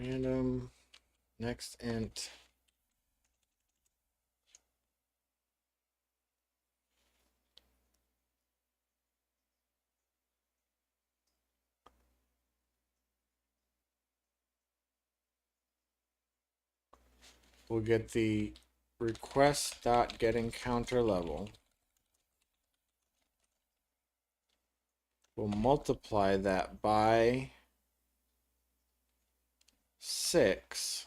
Random next int. We'll get the request.getEncounterLevel. We'll multiply that by 6.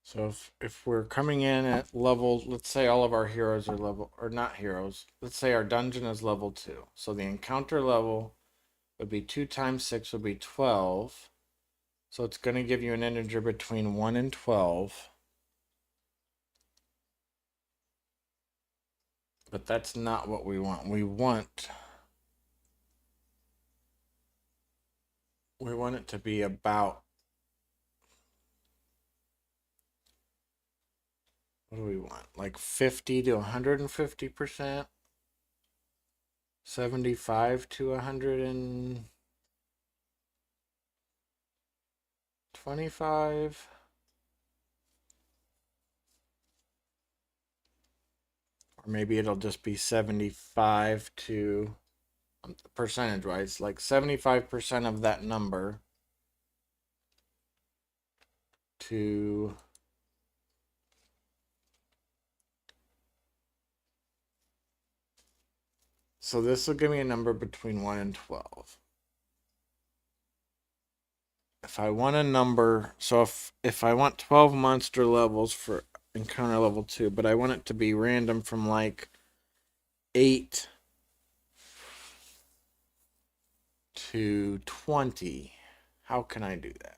So if we're coming in at level, let's say all of our heroes are level, or not heroes, let's say our dungeon is level 2. So the encounter level would be 2 times 6 would be 12. So it's going to give you an integer between 1 and 12. But that's not what we want. We want it to be about, what do we want? Like 50 to 150%? 75 to 125? Or maybe it'll just be 75 to, percentage wise, like 75% of that number to so this will give me a number between 1 and 12. If I want a number, so if I want 12 monster levels for encounter level 2, but I want it to be random from like 8 to 20, how can I do that?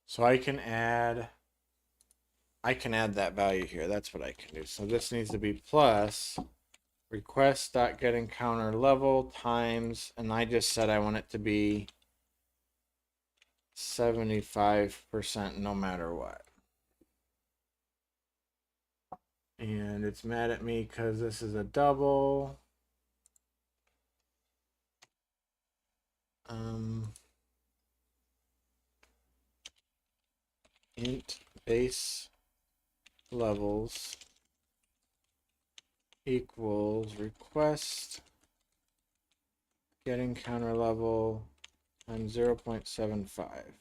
So I can add that value here. That's what I can do. So this needs to be plus request.getEncounterLevel times, and I just said I want it to be 75% no matter what. And it's mad at me because this is a double. Int base levels equals request getEncounterLevel times 0.75.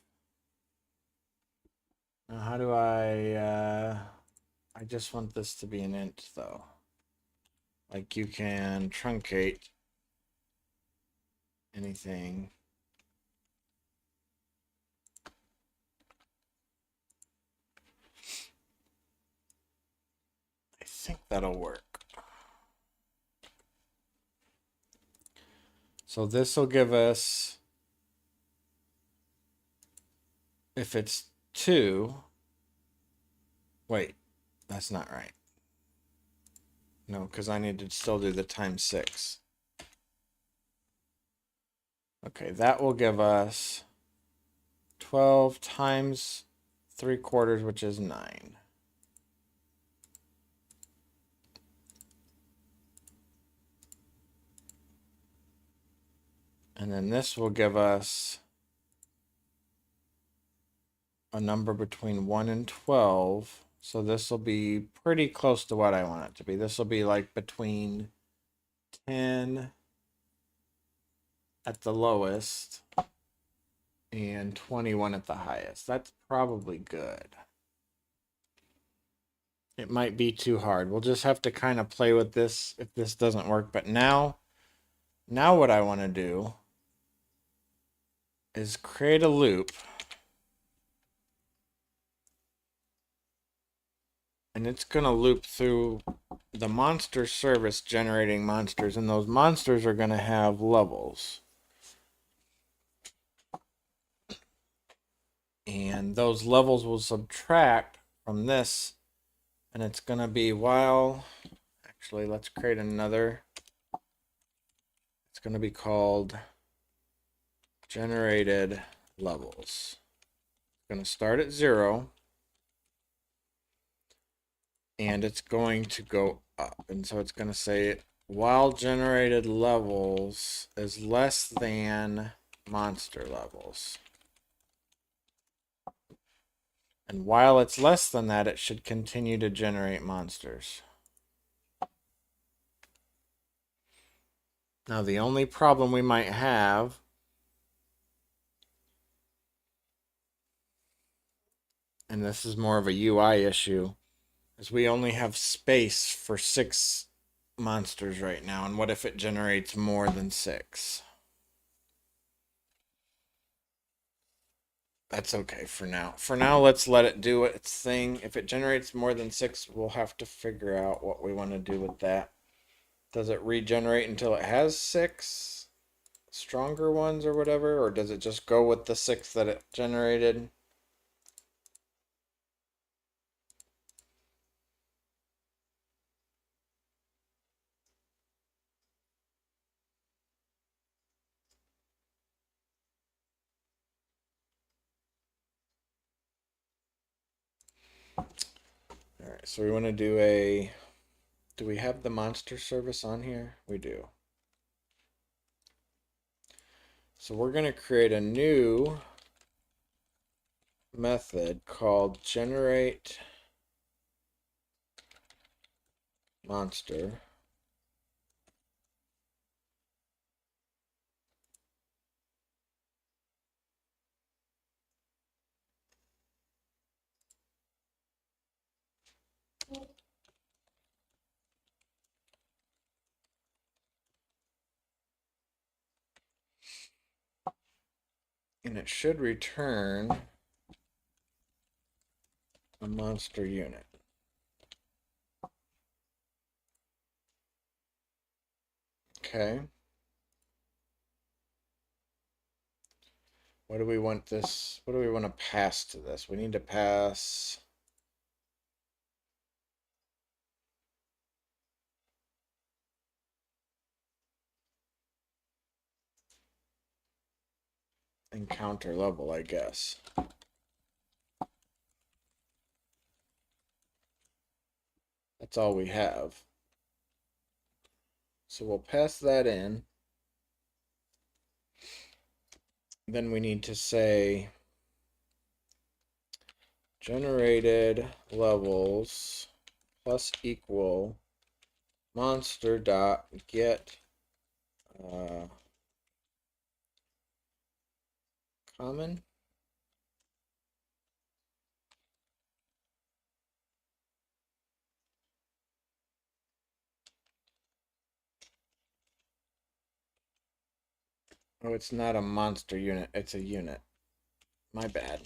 Now how do I just want this to be an int though. Like you can truncate anything. I think that'll work. So this will give us, if it's 2, wait, that's not right. No, because I need to still do the times 6. Okay, that will give us 12 times 3/4, which is 9. And then this will give us a number between 1 and 12. So this will be pretty close to what I want it to be. This will be like between 10 at the lowest and 21 at the highest. That's probably good. It might be too hard. We'll just have to kind of play with this if this doesn't work. But now what I want to do is create a loop and it's going to loop through the monster service generating monsters, and those monsters are going to have levels. And those levels will subtract from this, and it's going to be while, actually, let's create another. It's going to be called generated levels. It's going to start at 0, and it's going to go up. And so it's going to say while generated levels is less than monster levels. And while it's less than that, it should continue to generate monsters. Now, the only problem we might have and this is more of a UI issue, is we only have space for 6 monsters right now. And what if it generates more than 6? That's okay for now. For now, let's let it do its thing. If it generates more than 6, we'll have to figure out what we want to do with that. Does it regenerate until it has 6 stronger ones or whatever? Or does it just go with the 6 that it generated? Alright, so we want to do a... Do we have the monster service on here? We do. So we're going to create a new method called generate monster. And it should return a monster unit. Okay. What do we want this? What do we want to pass to this? We need to pass encounter level, I guess. That's all we have. So we'll pass that in. Then we need to say generated levels plus equal monster dot get common. Oh, it's not a monster unit, it's a unit. My bad.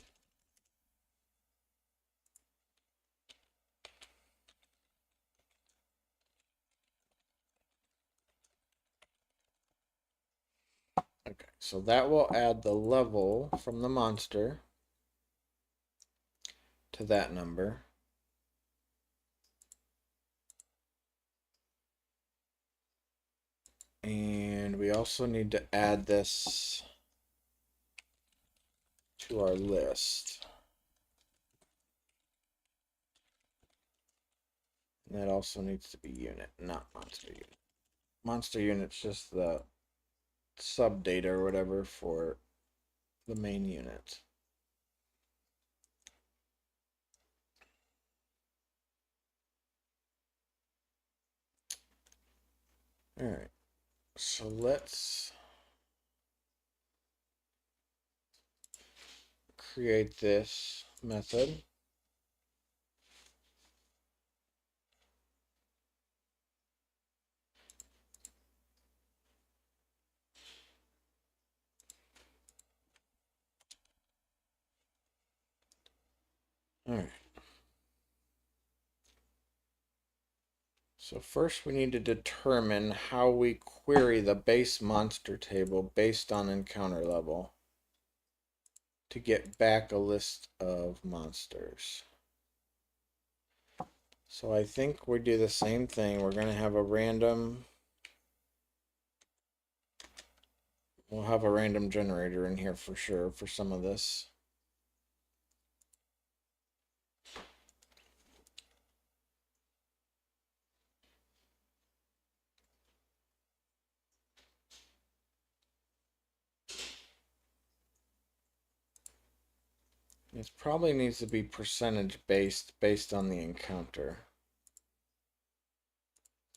Okay, so that will add the level from the monster to that number. And we also need to add this to our list. And that also needs to be unit, not monster unit. Monster unit's just the sub data or whatever for the main unit. All right, so let's create this method. All right. So first we need to determine how we query the base monster table based on encounter level to get back a list of monsters. So I think we do the same thing. We're going to have a random, we'll have a random generator in here for sure for some of this. It probably needs to be percentage based on the encounter.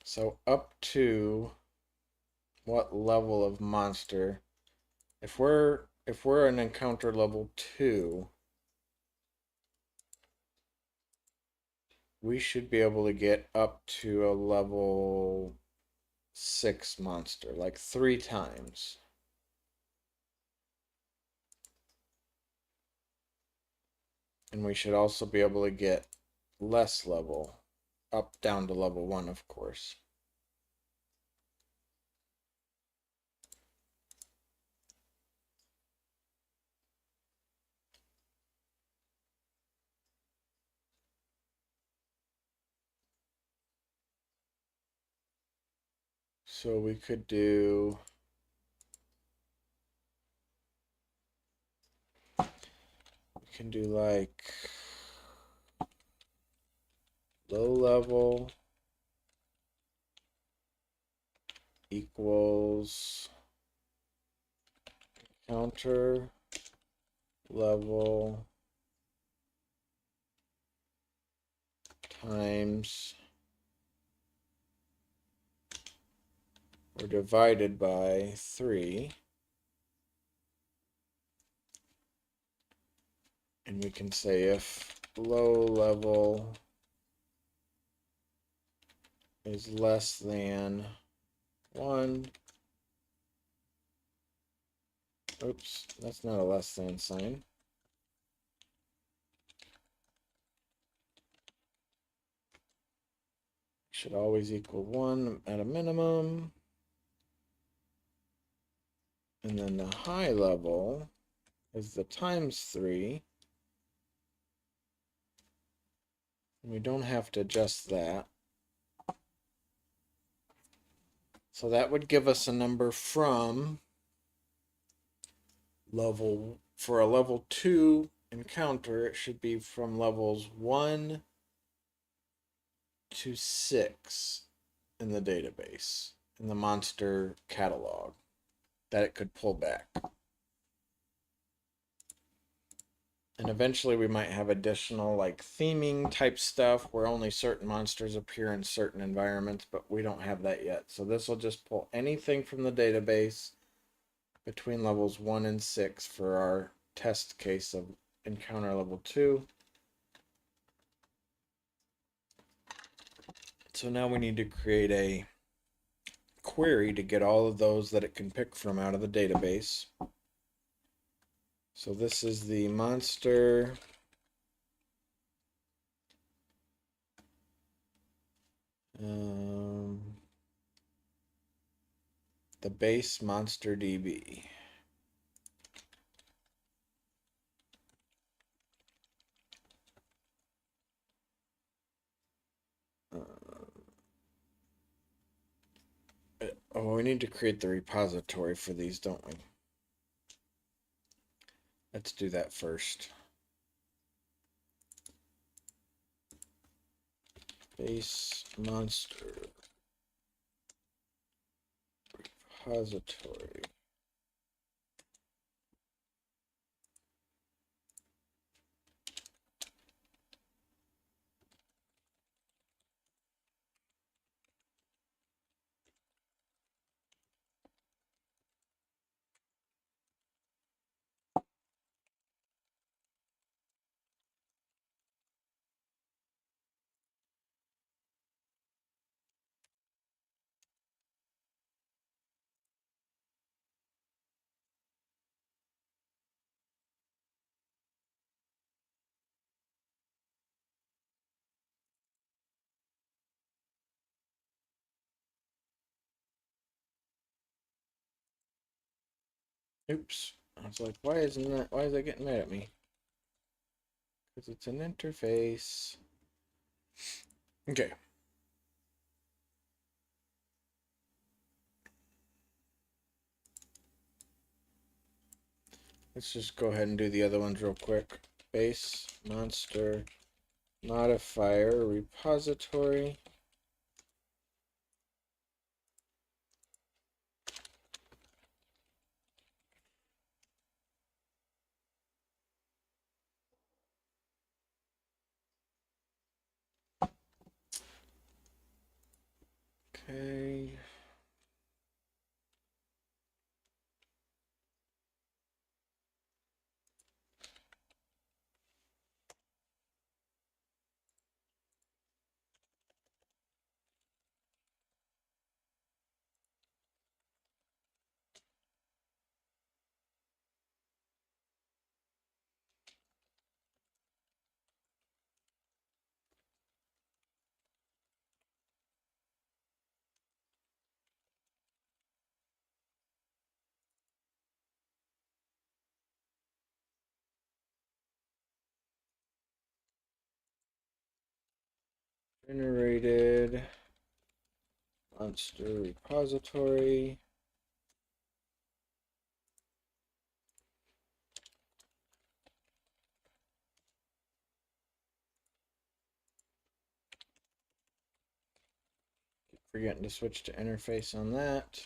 So up to what level of monster? If we're an encounter level 2, we should be able to get up to a level 6 monster, like 3 times. And we should also be able to get less level, up down to level 1, of course. So we could do, we can do like low level equals counter level times or divided by 3. And we can say if low level is less than 1. Oops, that's not a less than sign. Should always equal 1 at a minimum. And then the high level is the times 3. We don't have to adjust that. So that would give us a number from level, for a level 2 encounter, it should be from levels 1 to 6 in the database, in the monster catalog, that it could pull back. And eventually we might have additional like theming type stuff where only certain monsters appear in certain environments, but we don't have that yet. So this will just pull anything from the database between levels 1 and 6 for our test case of encounter level 2. So now we need to create a query to get all of those that it can pick from out of the database. So this is the monster the base monster DB. Oh, we need to create the repository for these, don't we? Let's do that first. Base monster repository. Oops. I was like, why is that getting mad at me? Because it's an interface. Okay. Let's just go ahead and do the other ones real quick. Base, monster, modifier, repository. Okay. Generated monster repository. Keep forgetting to switch to interface on that.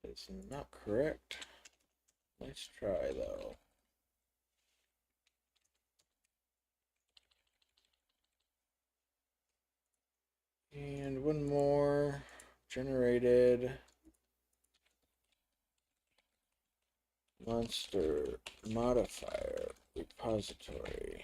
It's not correct. Let's try though. And one more. Generated monster modifier repository.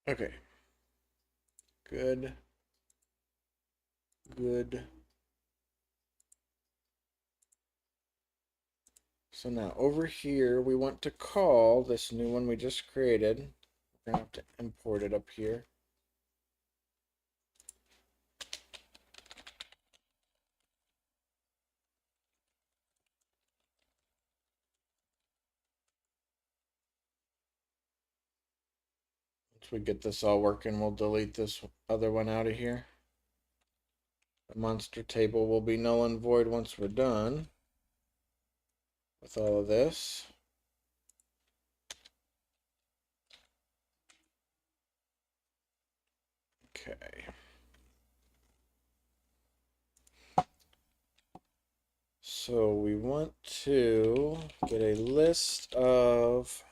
Okay. Good. Good. So now over here, we want to call this new one we just created. We're going to have to import it up here. Once we get this all working, we'll delete this other one out of here. The monster table will be null and void once we're done with all of this. Okay. So we want to get a list of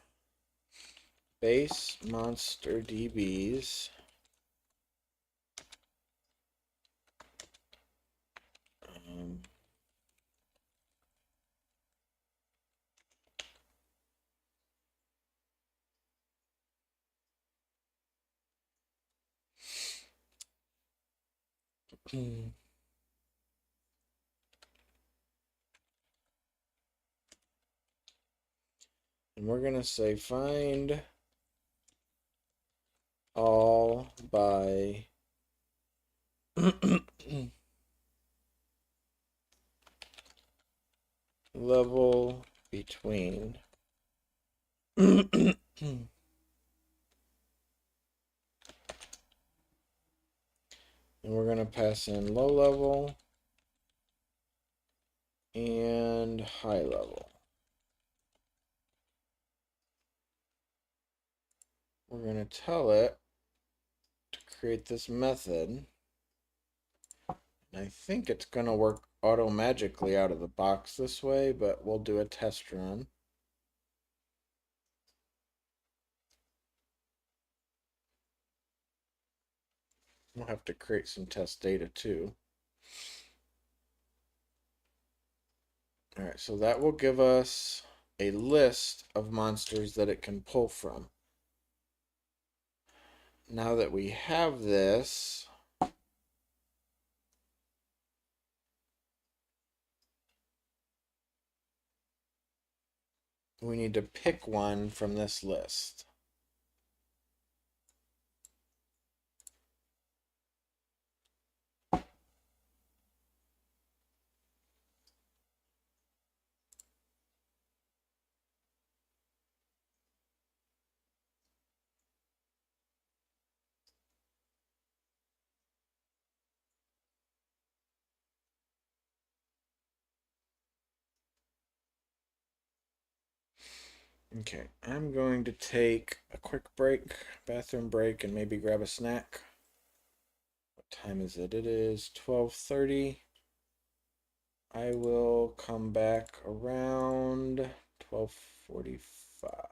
base monster DBs. And we're going to say find all by level between and we're going to pass in low level and high level. We're going to tell it to create this method. And I think it's going to work auto magically out of the box this way, but we'll do a test run. We'll have to create some test data too. All right, so that will give us a list of monsters that it can pull from. now that we have this, we need to pick one from this list. Okay, I'm going to take a quick break, bathroom break, and maybe grab a snack. What time is it? It is 12:30. I will come back around 12:45.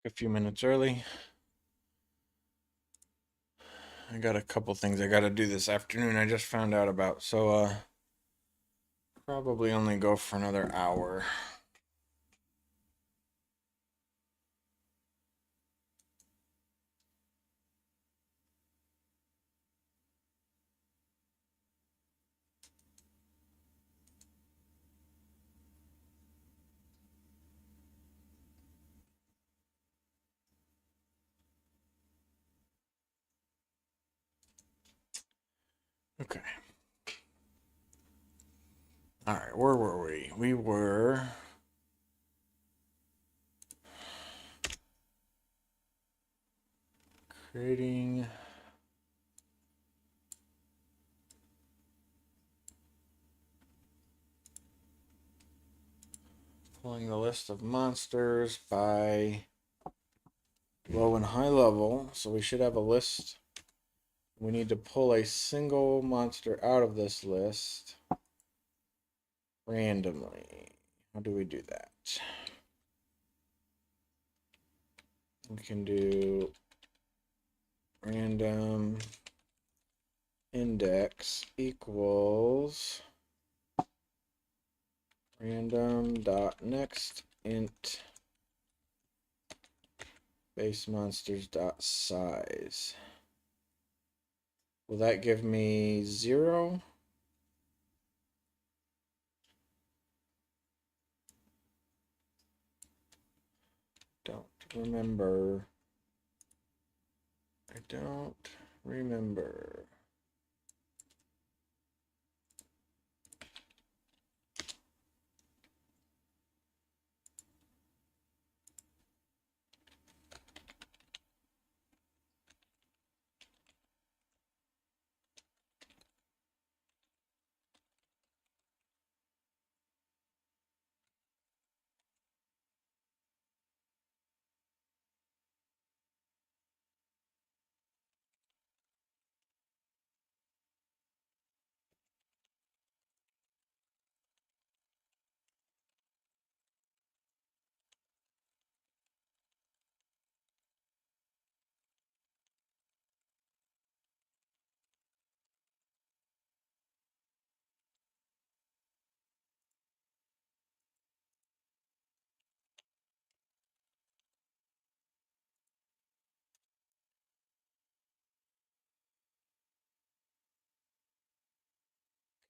a few minutes early. I got a couple things I got to do this afternoon I just found out about, so probably only go for another hour. Okay. All right, where were we? We were creating pulling the list of monsters by low and high level. So we should have a list. We need to pull a single monster out of this list randomly. How do we do that? We can do random index equals random dot next int base monsters dot size. Will that give me 0? Don't remember. I don't remember.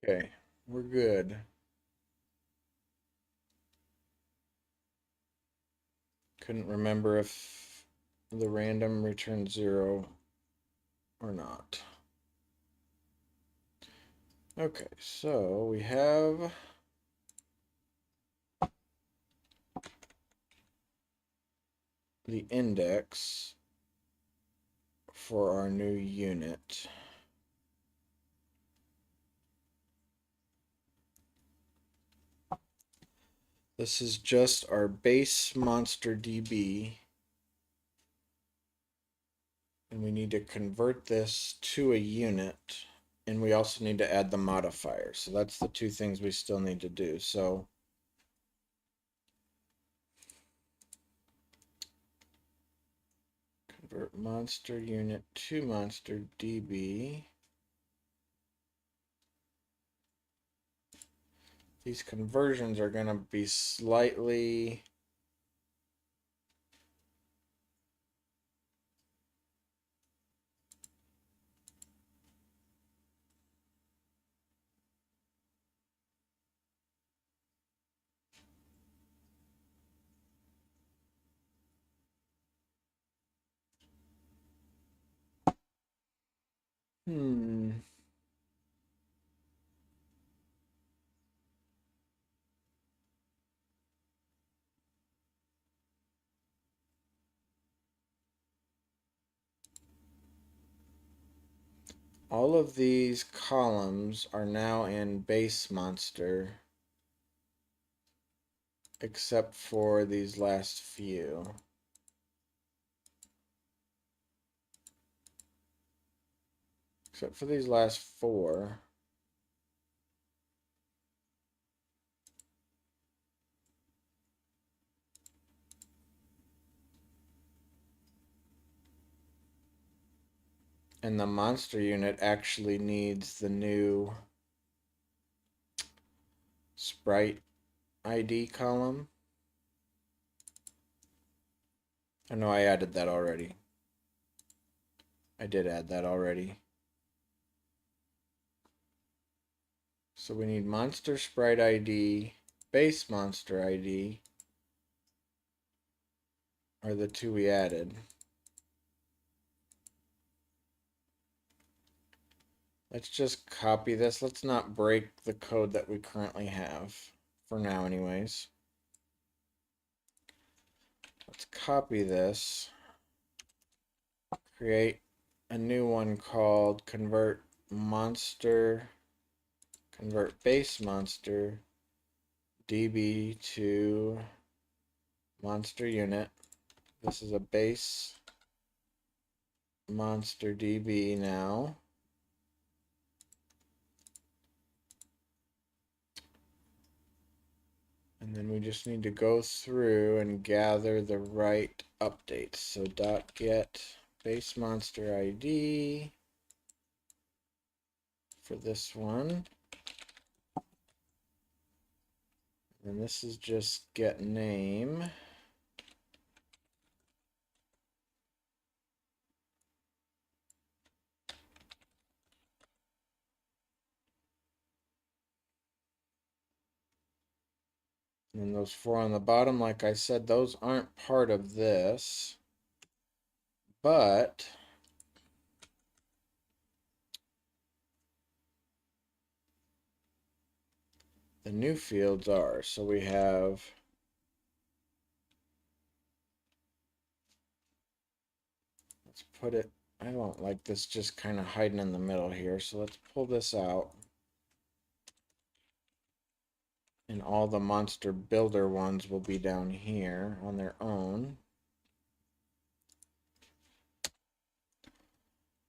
Okay, we're good. Couldn't remember if the random returned 0 or not. Okay, so we have the index for our new unit. This is just our base monster DB. And we need to convert this to a unit. And we also need to add the modifier. So that's the two things we still need to do. So convert monster unit to monster DB. These conversions are going to be slightly all of these columns are now in base monster except for these last few. Except for these last 4. And the monster unit actually needs the new sprite ID column. I know I added that already. I did add that already. So we need monster sprite ID, base monster ID are the two we added. Let's just copy this. Let's not break the code that we currently have, for now anyways. Let's copy this, create a new one called convert base monster DB to monster unit. This is a base monster DB now. And then we just need to go through and gather the right updates. So .get base monster ID for this one. And this is just get name. And those four on the bottom, like I said, those aren't part of this. But the new fields are. So we have let's put it, I don't like this just kind of hiding in the middle here. So let's pull this out. And all the monster builder ones will be down here on their own.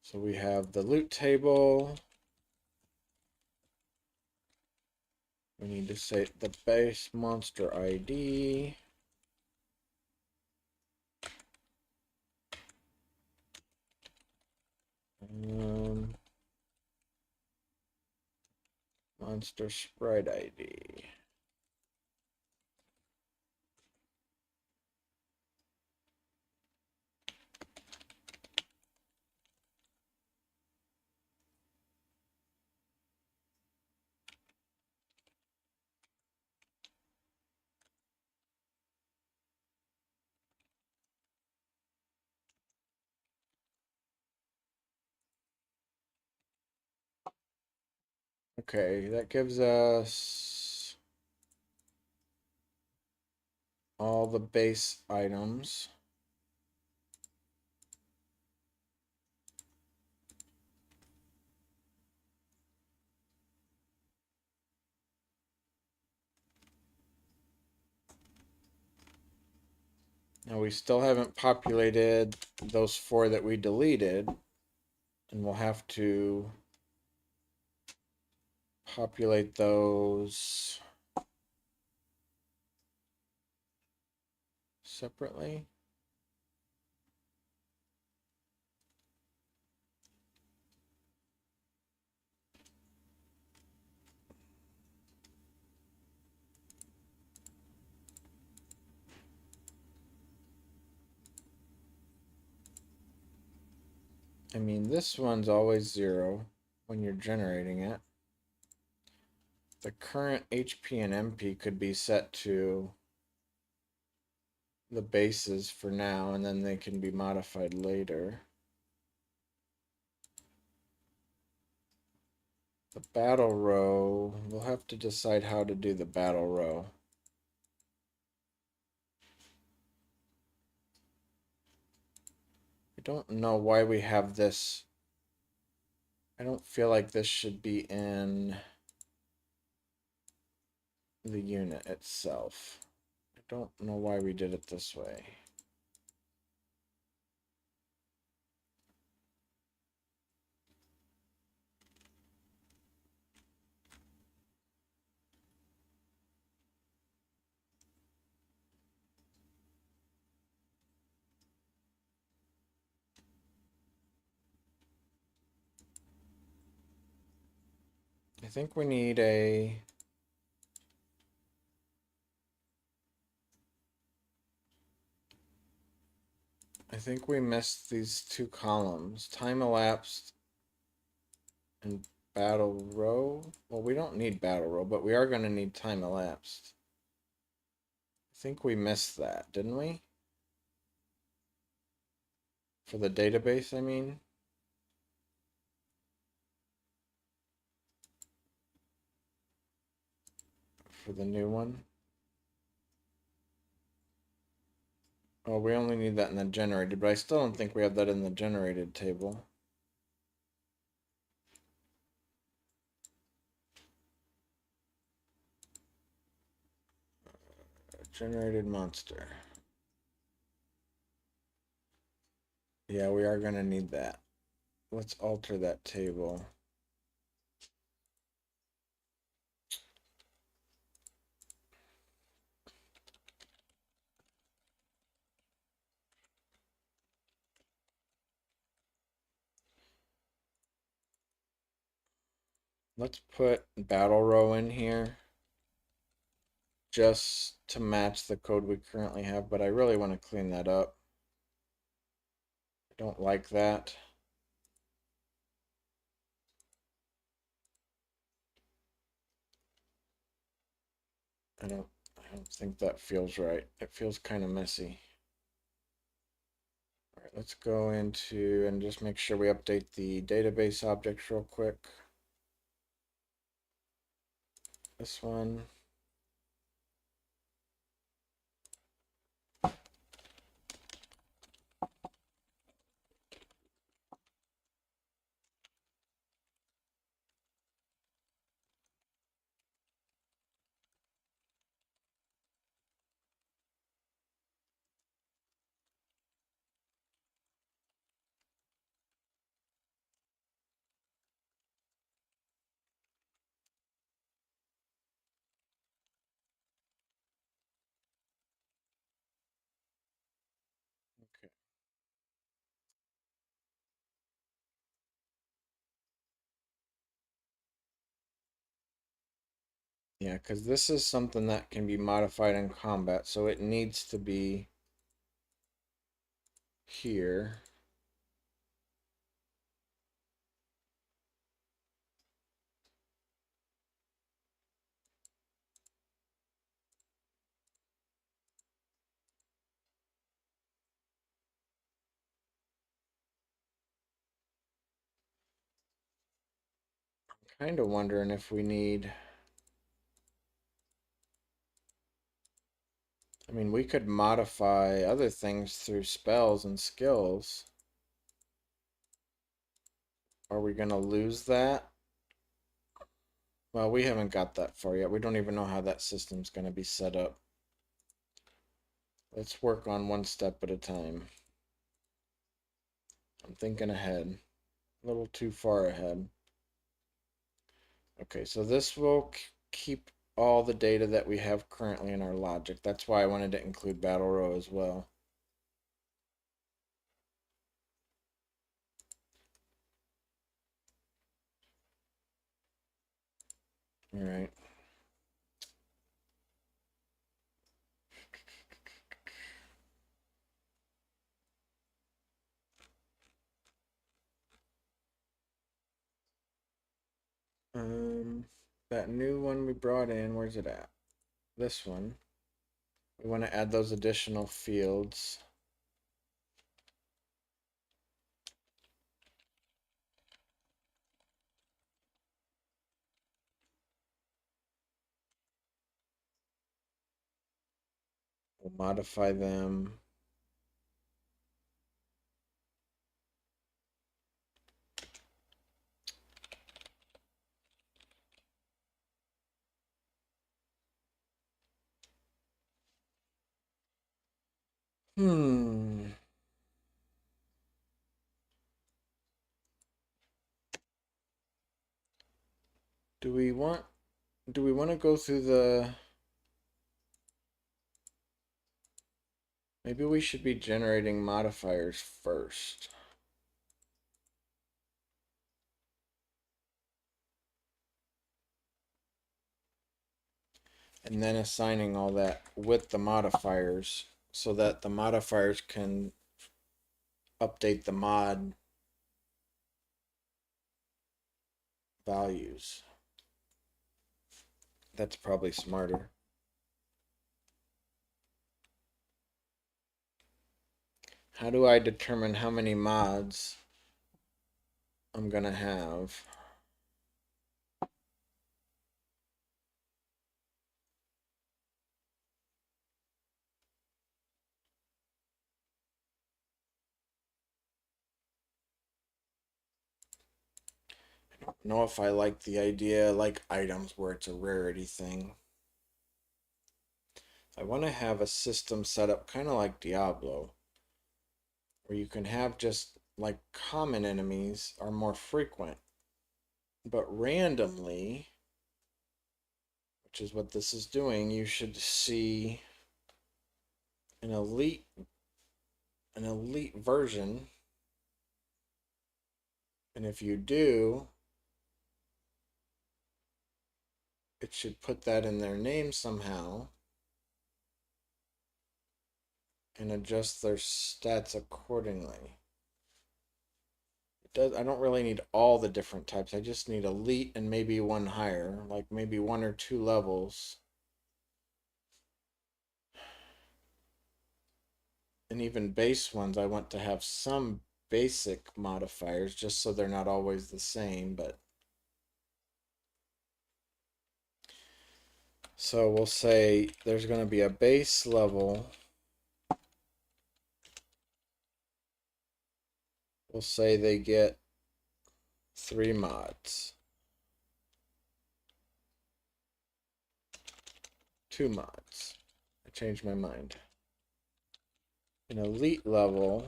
So we have the loot table. We need to say the base monster ID. Monster sprite ID. Okay, that gives us all the base items. Now we still haven't populated those four that we deleted, and we'll have to populate those separately. I mean, this one's always 0 when you're generating it. The current HP and MP could be set to the bases for now, and then they can be modified later. The battle row, we'll have to decide how to do the battle row. I don't know why we have this. I don't feel like this should be in the unit itself. I don't know why we did it this way. I think we need a... I think we missed these two columns. Time elapsed and battle row. Well, we don't need battle row, but we are going to need time elapsed. I think we missed that, didn't we? For the database, I mean. For the new one. Oh, we only need that in the generated, but I still don't think we have that in the generated table. Generated monster. Yeah, we are going to need that. Let's alter that table. Let's put battle row in here just to match the code we currently have, but I really want to clean that up. I don't like that. I don't think that feels right. It feels kind of messy. All right, let's go into and just make sure we update the database objects real quick. This one. Okay. Yeah, because this is something that can be modified in combat, so it needs to be here. Kind of wondering if we need... I mean, we could modify other things through spells and skills. Are we going to lose that? Well, we haven't got that far yet. We don't even know how that system's going to be set up. Let's work on one step at a time. I'm thinking ahead. A little too far ahead. Okay, so this will keep all the data that we have currently in our logic. That's why I wanted to include battle row as well. All right. That new one we brought in, where's it at? This one. We want to add those additional fields. We'll modify them. Hmm. Do we want to go through the... Maybe we should be generating modifiers first. and then assigning all that with the modifiers so that the modifiers can update the mod values. That's probably smarter. How do I determine how many mods I'm gonna have? I don't know if I like the idea like items where it's a rarity thing. I want to have a system set up kind of like Diablo, where you can have just like common enemies are more frequent, but randomly, which is what this is doing, you should see an elite version, and if you do, it should put that in their name somehow and adjust their stats accordingly. It does. I don't really need all the different types. I just need elite and maybe one higher, like maybe 1 or 2 levels. And even base ones, I want to have some basic modifiers just so they're not always the same, but so we'll say there's going to be a base level. We'll say they get 3 mods. 2 mods. I changed my mind. An elite level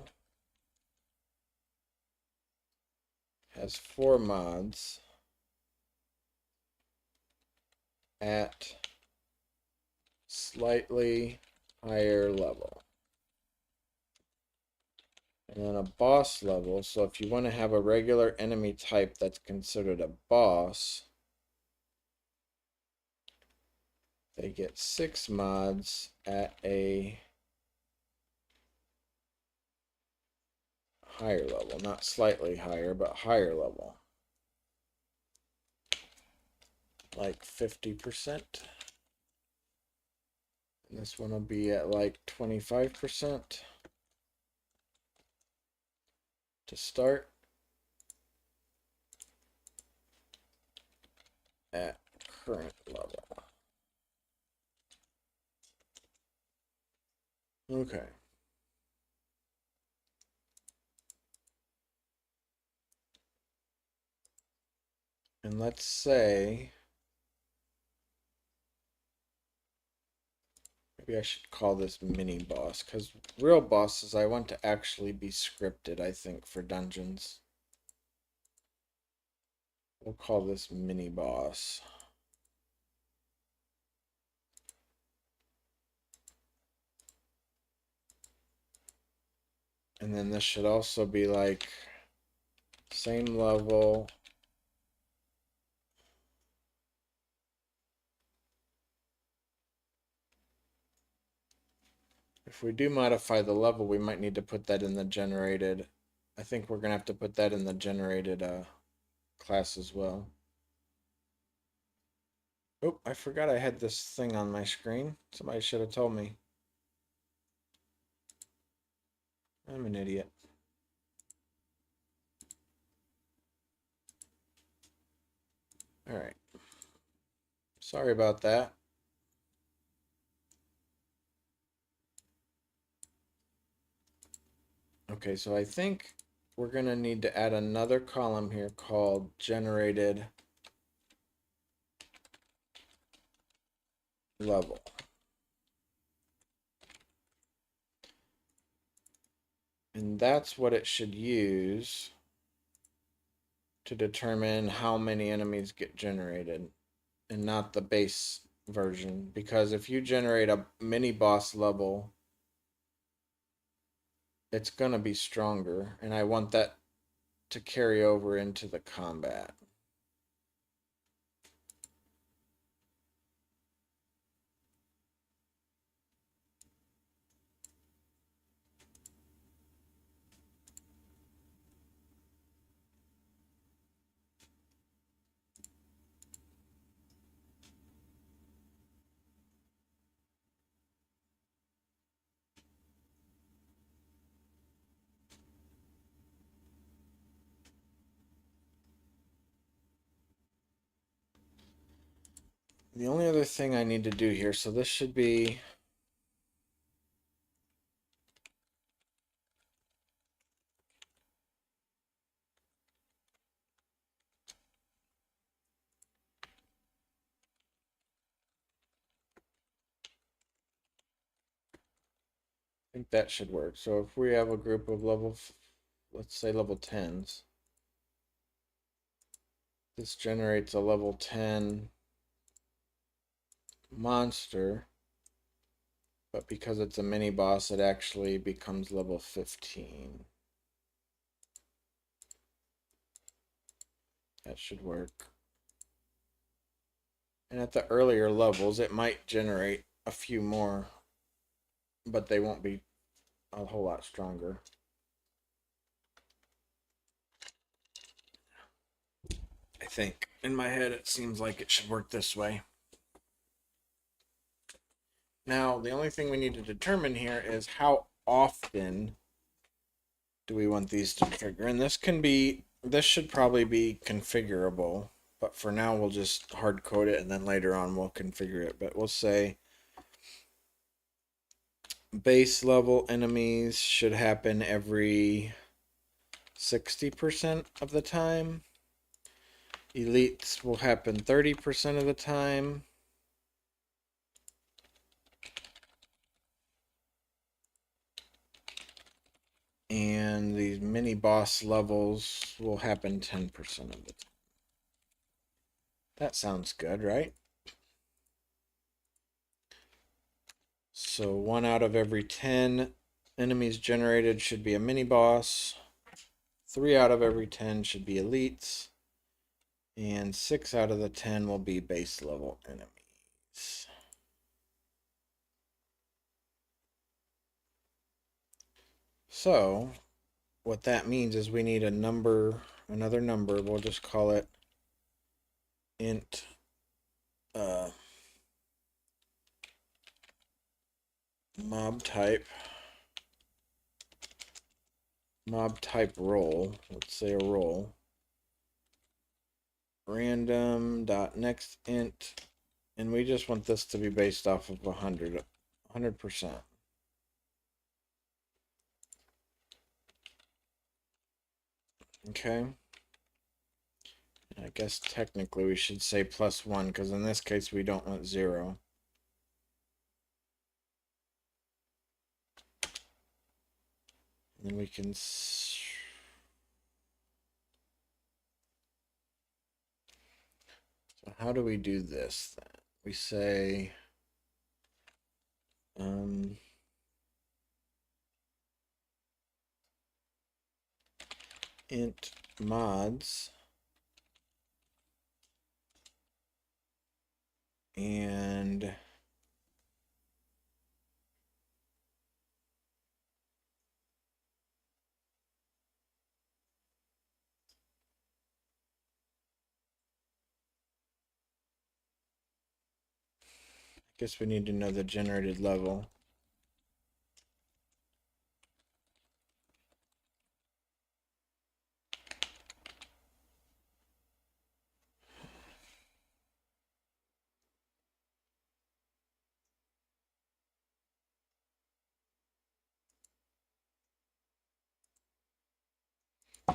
has 4 mods at slightly higher level. And then a boss level, so if you want to have a regular enemy type that's considered a boss, they get 6 mods at a higher level. Not slightly higher, but higher level. Like 50%. And this one will be at like 25% to start. At current level. Okay. And let's say, maybe I should call this mini boss, because real bosses I want to actually be scripted, I think, for dungeons. We'll call this mini boss. And then this should also be like same level. If we do modify the level, we might need to put that in the generated. I think we're going to have to put that in the generated class as well. Oh, I forgot I had this thing on my screen. Somebody should have told me. I'm an idiot. All right. Sorry about that. Okay, so I think we're going to need to add another column here called generated level. And that's what it should use to determine how many enemies get generated and not the base version. Because if you generate a mini boss level, it's going to be stronger. And I want that to carry over into the combat. The only other thing I need to do here, so this should be I think that should work. So if we have a group of let's say level 10s, this generates a level 10 monster, but because it's a mini boss, it actually becomes level 15. That should work. And at the earlier levels, it might generate a few more, but they won't be a whole lot stronger. I think. In my head, it seems like it should work this way. Now, the only thing we need to determine here is how often do we want these to trigger. And this should probably be configurable, but for now we'll just hard code it and then later on we'll configure it. But we'll say base level enemies should happen every 60% of the time. Elites will happen 30% of the time. And these mini boss levels will happen 10% of the time. That sounds good, right? So 1 out of every 10 enemies generated should be a mini boss. 3 out of every 10 should be elites. And 6 out of the 10 will be base level enemies. So what that means is we need another number. We'll just call it int mob type role. Let's say a role. Random dot next int, and we just want this to be based off of 100%. Okay. I guess technically we should say +1 because in this case we don't want 0. And then we can so how do we do this then? We say int mods and I guess we need to know the generated level.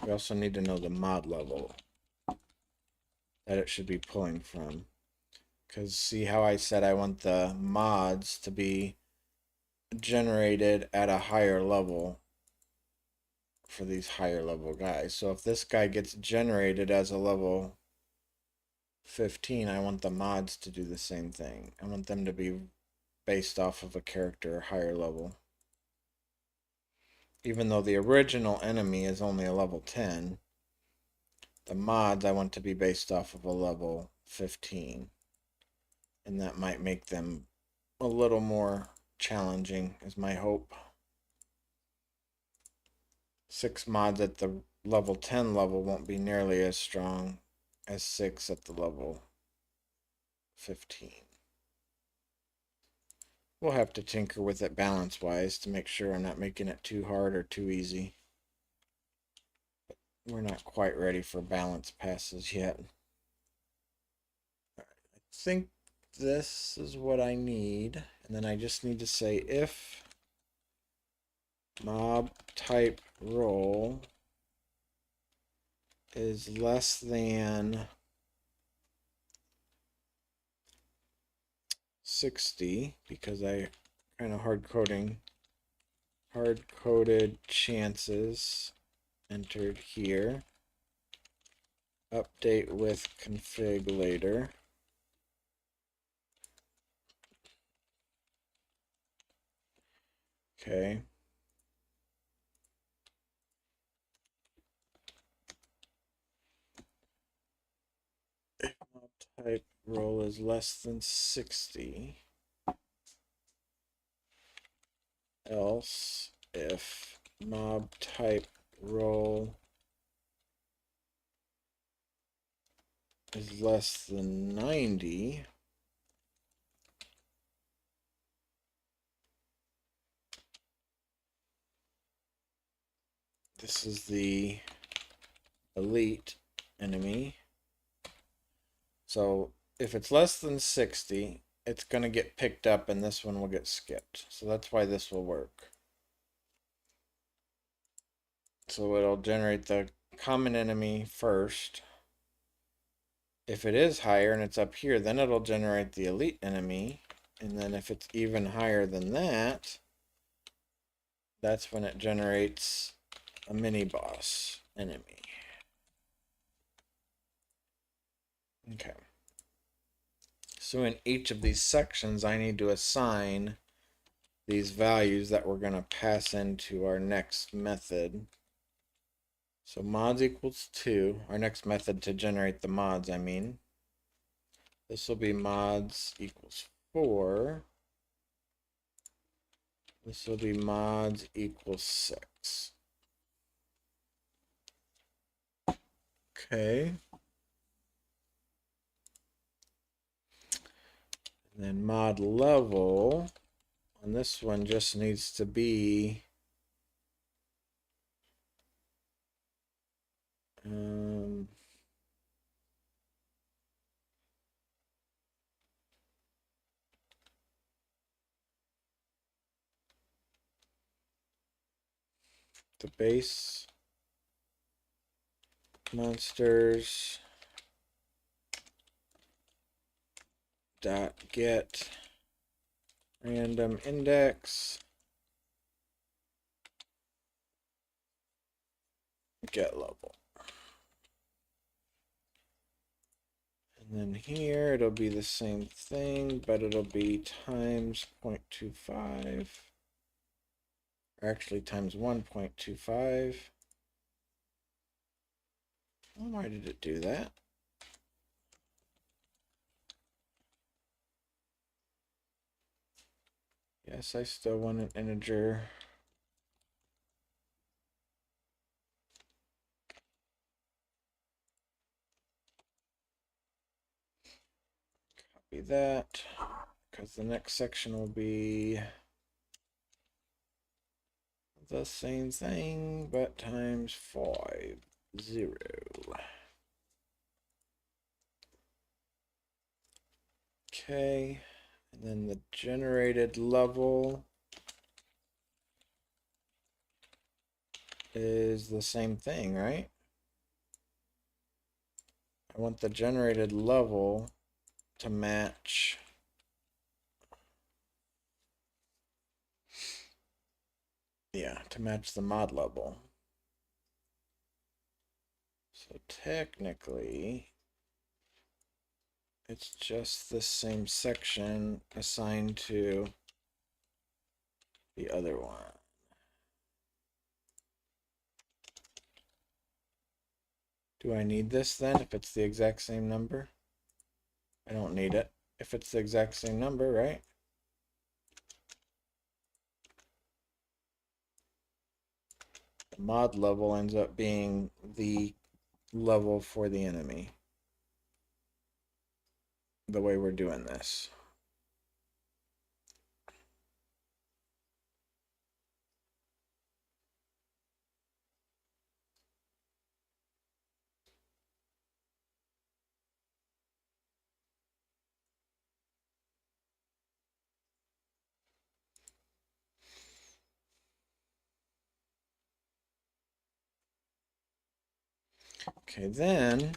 We also need to know the mod level that it should be pulling from. Because see how I said I want the mods to be generated at a higher level for these higher level guys. So if this guy gets generated as a level 15, I want the mods to do the same thing. I want them to be based off of a character higher level. Even though the original enemy is only a level 10, the mods I want to be based off of a level 15. And that might make them a little more challenging, is my hope. 6 mods at the level 10 level won't be nearly as strong as 6 at the level 15. We'll have to tinker with it balance-wise to make sure I'm not making it too hard or too easy. But we're not quite ready for balance passes yet. I think this is what I need. And then I just need to say if mob type role is less than 60, because I kind of hard-coded chances entered here. Update with config later. Okay. If mob type role is less than 60, else if mob type role is less than 90, this is the elite enemy. So if it's less than 60, it's going to get picked up and this one will get skipped. So that's why this will work. So it'll generate the common enemy first. If it is higher and it's up here, then it'll generate the elite enemy. And then if it's even higher than that, that's when it generates a mini boss enemy. Okay. So in each of these sections, I need to assign these values that we're going to pass into our next method. So mods equals 2, our next method to generate the mods, I mean. This will be mods equals 4. This will be mods equals 6. Okay. And then mod level on this one just needs to be the base monsters dot get random index get level. And then here it'll be the same thing, but it'll be times 0.25, or actually times 1.25. Why did it do that? Yes, I still want an integer. Copy that, because the next section will be the same thing, but times 5, 0. Okay, and then the generated level is the same thing, right? I want the generated level to match to match the mod level. So technically it's just the same section assigned to the other one. Do I need this then if it's the exact same number? I don't need it if it's the exact same number, right? The mod level ends up being the level for the enemy, the way we're doing this. Okay, then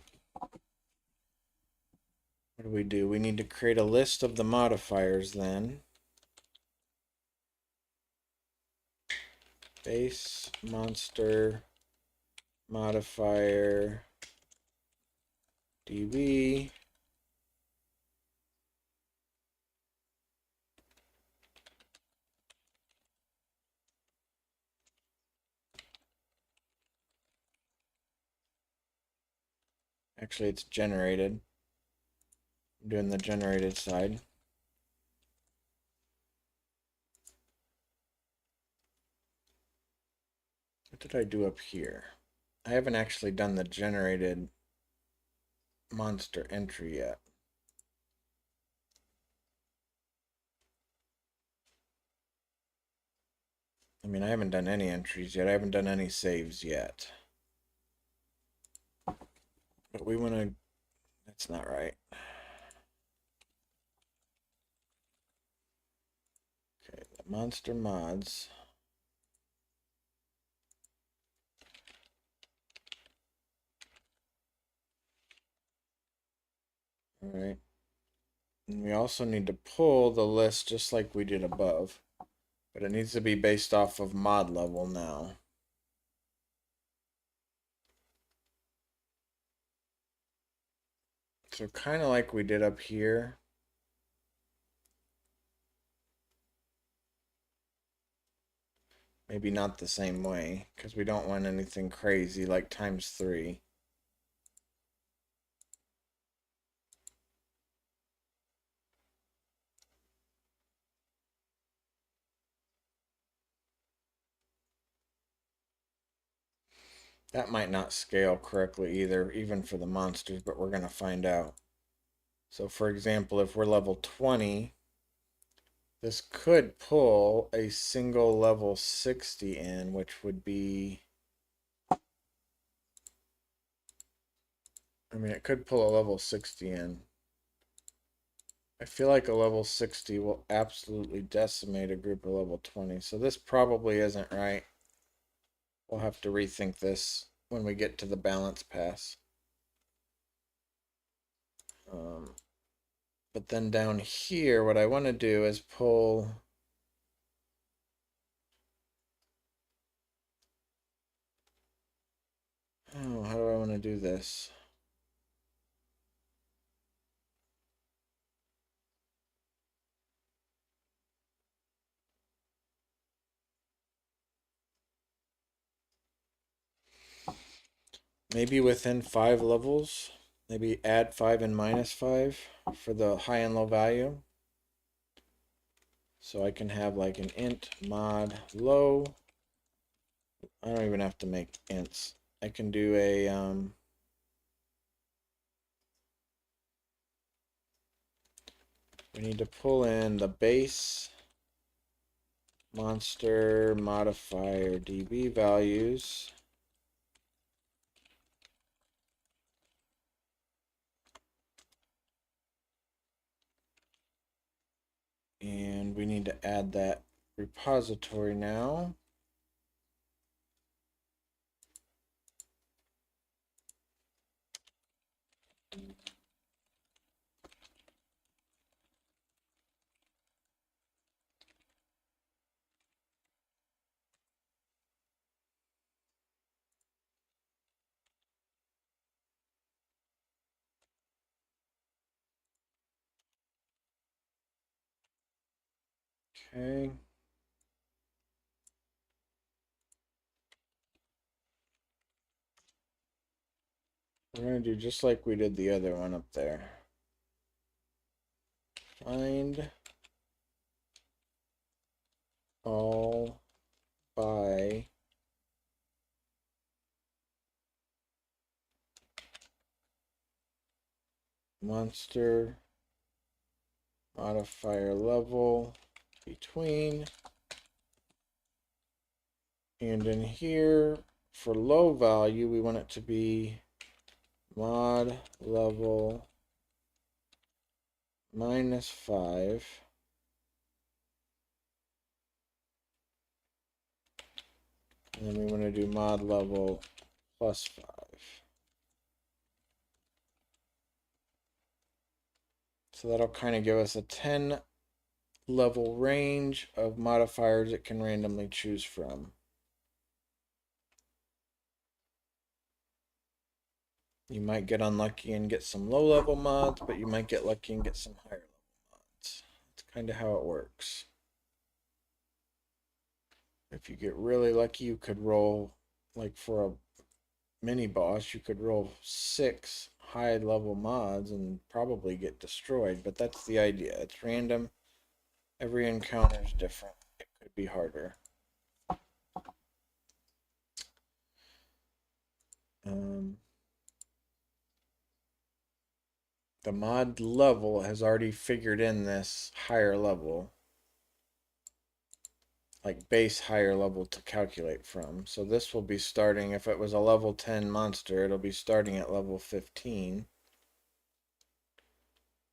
what do? We need to create a list of the modifiers then. Base monster modifier db. Actually, it's generated. I'm doing the generated side. What did I do up here? I haven't actually done the generated monster entry yet. I mean, I haven't done any entries yet. I haven't done any saves yet. But we want to... That's not right. Okay, the monster mods. All right. And we also need to pull the list just like we did above. But it needs to be based off of mod level now. So kind of like we did up here. Maybe not the same way, because we don't want anything crazy like ×3. That might not scale correctly either, even for the monsters, but we're going to find out. So for example, if we're level 20, this could pull a single level 60 in, which would be... I mean, it could pull a level 60 in. I feel like a level 60 will absolutely decimate a group of level 20, so this probably isn't right. We'll have to rethink this when we get to the balance pass. But then down here, what I want to do is pull... Oh, how do I want to do this? Maybe within 5 levels. Maybe add 5 and -5 for the high and low value. So I can have like an int mod low. I don't even have to make ints. I can do a we need to pull in the base monster modifier db values. And we need to add that repository now. Okay. We're going to do just like we did the other one up there. Find all by monster modifier level between. And in here, for low value, we want it to be mod level -5. And then we want to do mod level +5. So that'll kind of give us a 10 level range of modifiers it can randomly choose from. You might get unlucky and get some low level mods, but you might get lucky and get some higher level mods. That's kind of how it works. If you get really lucky, you could roll, like for a mini boss, you could roll 6 high level mods and probably get destroyed, but that's the idea. It's random. Every encounter is different. It could be harder. The mod level has already figured in this higher level, like base higher level to calculate from. So this will be starting, if it was a level 10 monster, it'll be starting at level 15.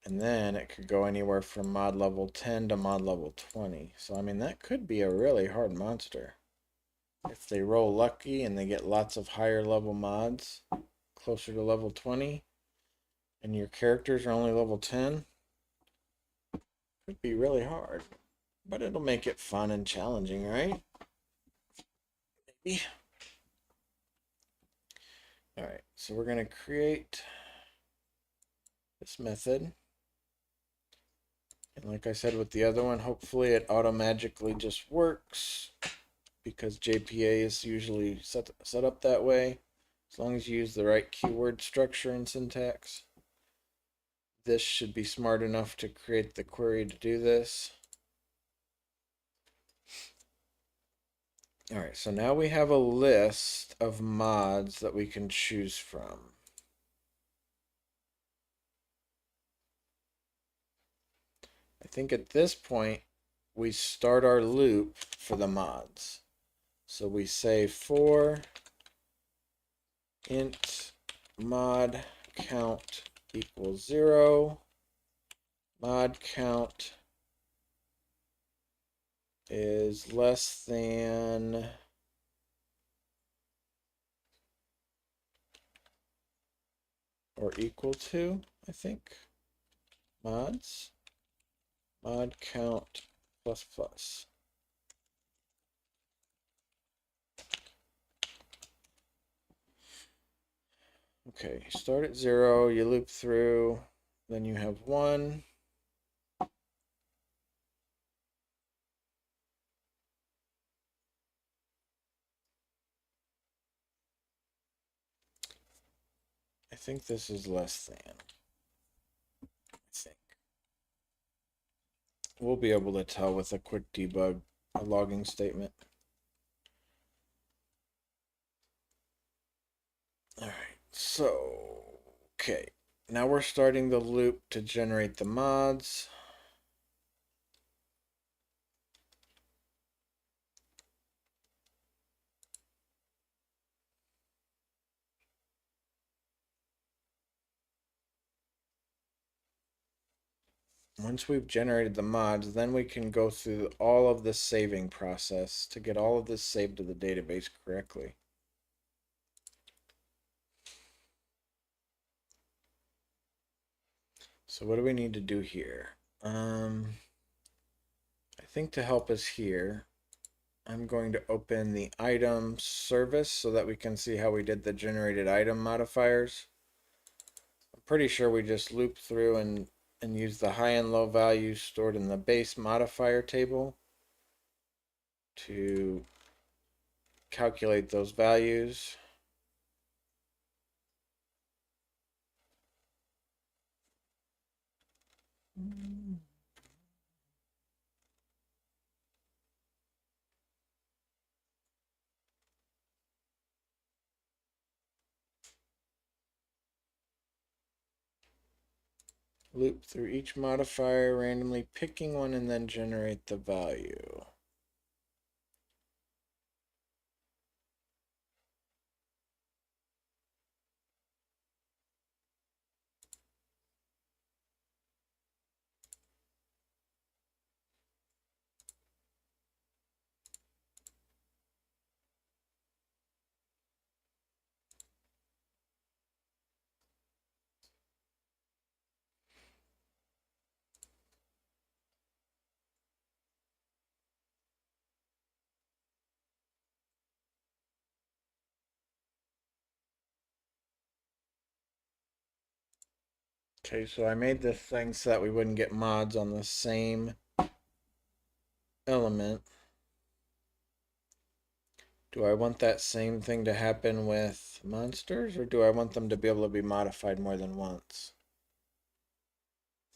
And then it could go anywhere from mod level 10 to mod level 20. So, I mean, that could be a really hard monster. If they roll lucky and they get lots of higher level mods, closer to level 20, and your characters are only level 10, it could be really hard. But it'll make it fun and challenging, right? Maybe. Alright, so we're going to create this method. And like I said with the other one, hopefully it automagically just works because JPA is usually set up that way. As long as you use the right keyword structure and syntax. This should be smart enough to create the query to do this. Alright, so now we have a list of mods that we can choose from. I think at this point, we start our loop for the mods. So we say for int mod count equals 0. Mod count is less than or equal to, I think, mods. Mod count plus plus. Okay, start at 0, you loop through, then you have 1. I think this is less than. I think. We'll be able to tell with a quick debug, a logging statement. Alright, so, okay. Now we're starting the loop to generate the mods. Once we've generated the mods, then we can go through all of the saving process to get all of this saved to the database correctly. So what do we need to do here? I think to help us here, I'm going to open the item service so that we can see how we did the generated item modifiers. I'm pretty sure we just looped through and use the high and low values stored in the base modifier table to calculate those values. Loop through each modifier, randomly picking one, and then generate the value. Okay, so I made this thing so that we wouldn't get mods on the same element. Do I want that same thing to happen with monsters, or do I want them to be able to be modified more than once?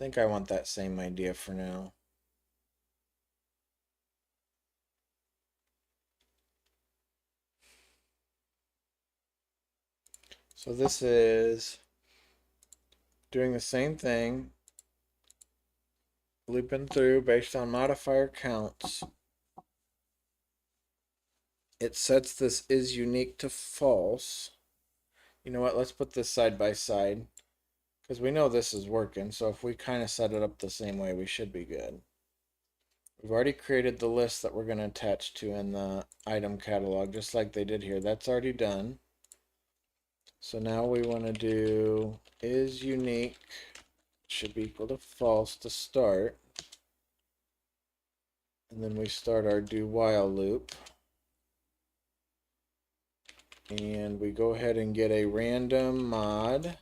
I think I want that same idea for now. So this is doing the same thing, looping through based on modifier counts. It sets this is unique to false. You know what? Let's put this side by side because we know this is working. So if we kind of set it up the same way, we should be good. We've already created the list that we're going to attach to in the item catalog, just like they did here. That's already done. So now we want to do is unique should be equal to false to start. And then we start our do while loop. And we go ahead and get a random mod.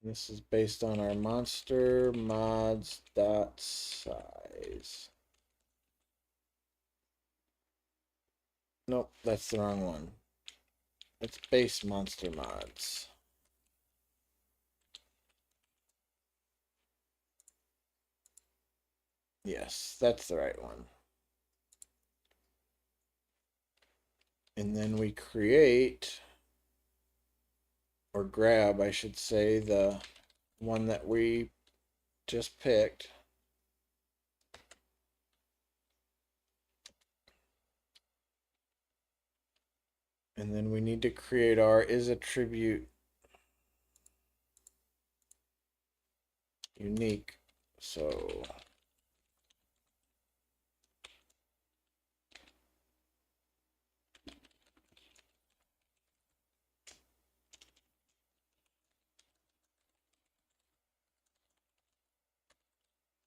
This is based on our monster mods dot size. Nope, that's the wrong one. It's base monster mods. Yes, that's the right one. And then we create, or grab, I should say, the one that we just picked. And then we need to create our is attribute unique. So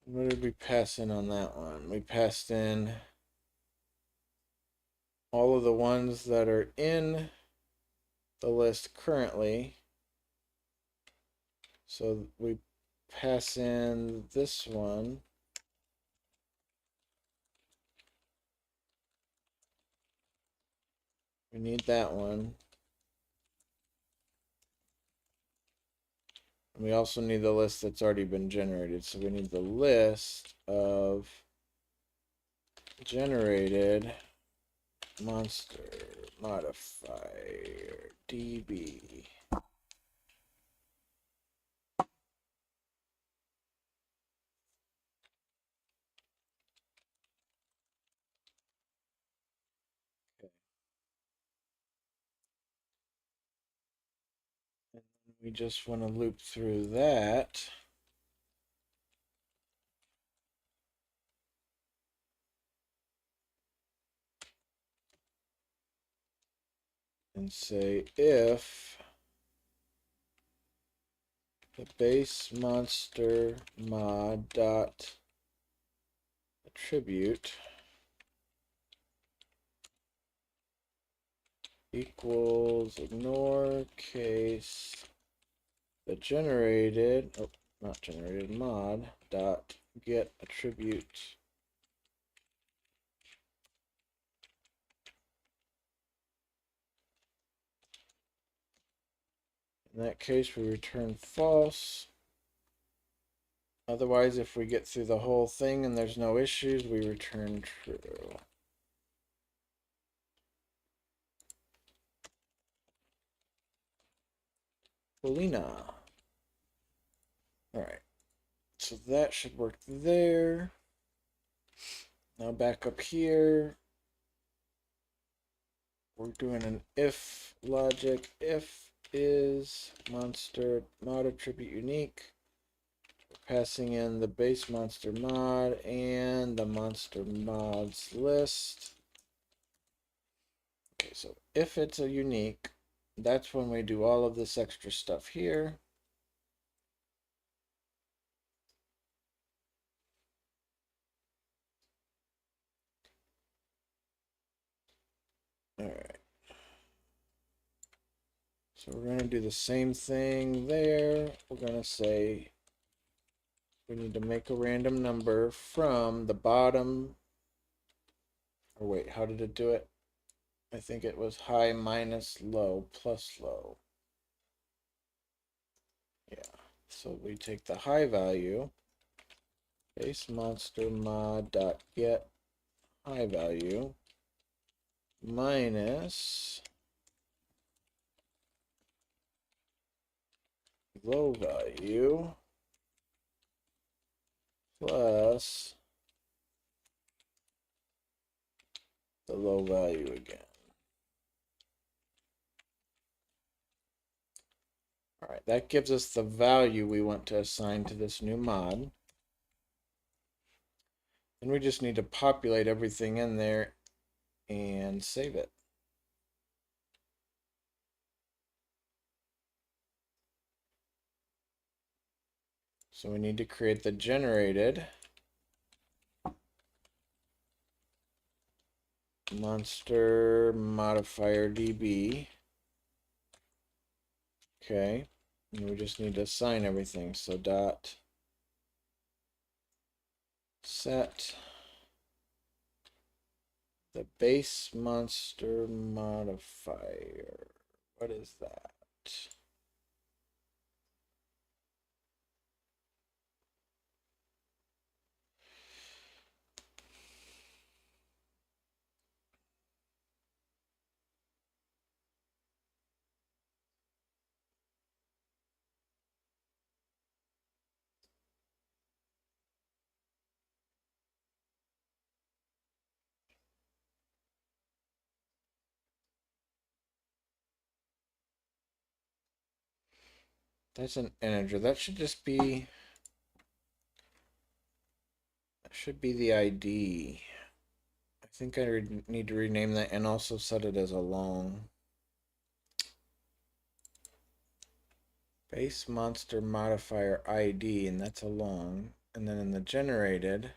what did we pass in on that one? We passed in all of the ones that are in the list currently. So we pass in this one. We need that one. And we also need the list that's already been generated. So we need the list of generated monster modifier DB. We just want to loop through that. And say if the base monster mod dot attribute equals ignore case the generated, oh, not generated, mod dot get attribute. In that case, we return false. Otherwise, if we get through the whole thing and there's no issues, we return true. Polina. All right. So that should work there. Now back up here, we're doing an if logic. If is monster mod attribute unique. We're passing in the base monster mod and the monster mods list. Okay, so if it's a unique, that's when we do all of this extra stuff here. So we're going to do the same thing there. We're going to say we need to make a random number from the bottom. Or wait, how did it do it? I think it was high minus low plus low. Yeah. So we take the high value, base monster mod dot get high value minus low value plus the low value again. All right, that gives us the value we want to assign to this new mod. And we just need to populate everything in there and save it. So we need to create the generated monster modifier DB. Okay, and we just need to assign everything. So dot set the base monster modifier. What is that? That's an integer. That should just be, that should be the ID. I think I need to rename that and also set it as a long. Base monster modifier ID, and that's a long. And then in the generated,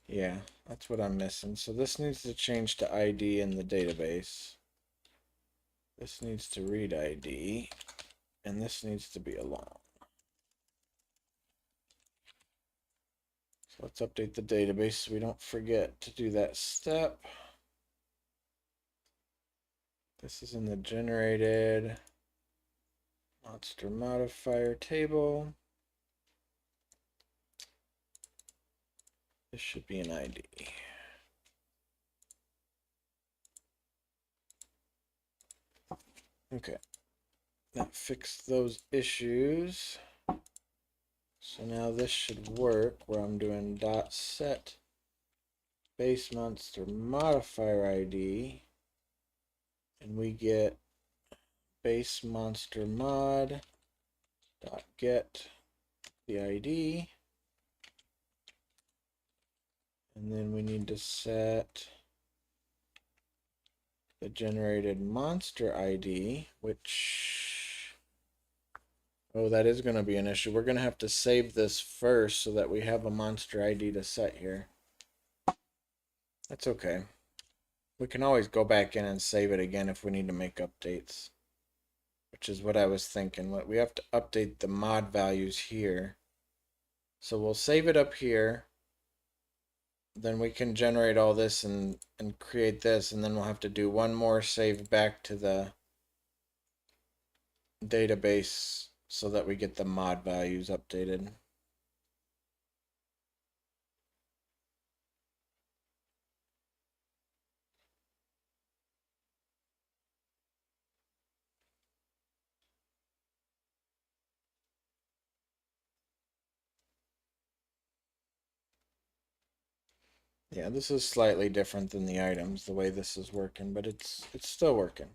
yeah, that's what I'm missing. So this needs to change to ID in the database. This needs to read ID, and this needs to be a long. So let's update the database so we don't forget to do that step. This is in the generated monster modifier table. This should be an ID. Okay, that fixed those issues. So now this should work where I'm doing dot set base monster modifier ID, and we get base monster mod dot get the ID, and then we need to set the generated monster ID, which, oh, that is going to be an issue. We're going to have to save this first so that we have a monster ID to set here. That's okay. We can always go back in and save it again if we need to make updates, which is what I was thinking. We have to update the mod values here. So we'll save it up here. Then we can generate all this and create this, and then we'll have to do one more save back to the database so that we get the mod values updated. Yeah, this is slightly different than the items, the way this is working, but it's still working.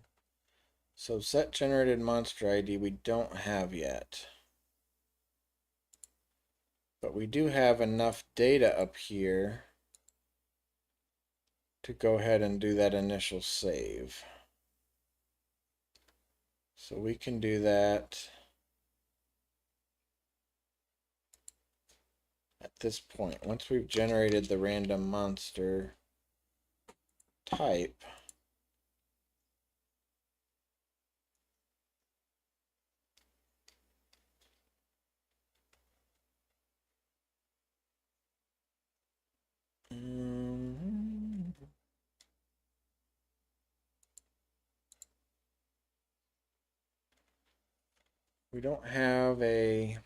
So set generated monster ID we don't have yet. But we do have enough data up here to go ahead and do that initial save. So we can do that at this point. Once we've generated the random monster type, we don't have a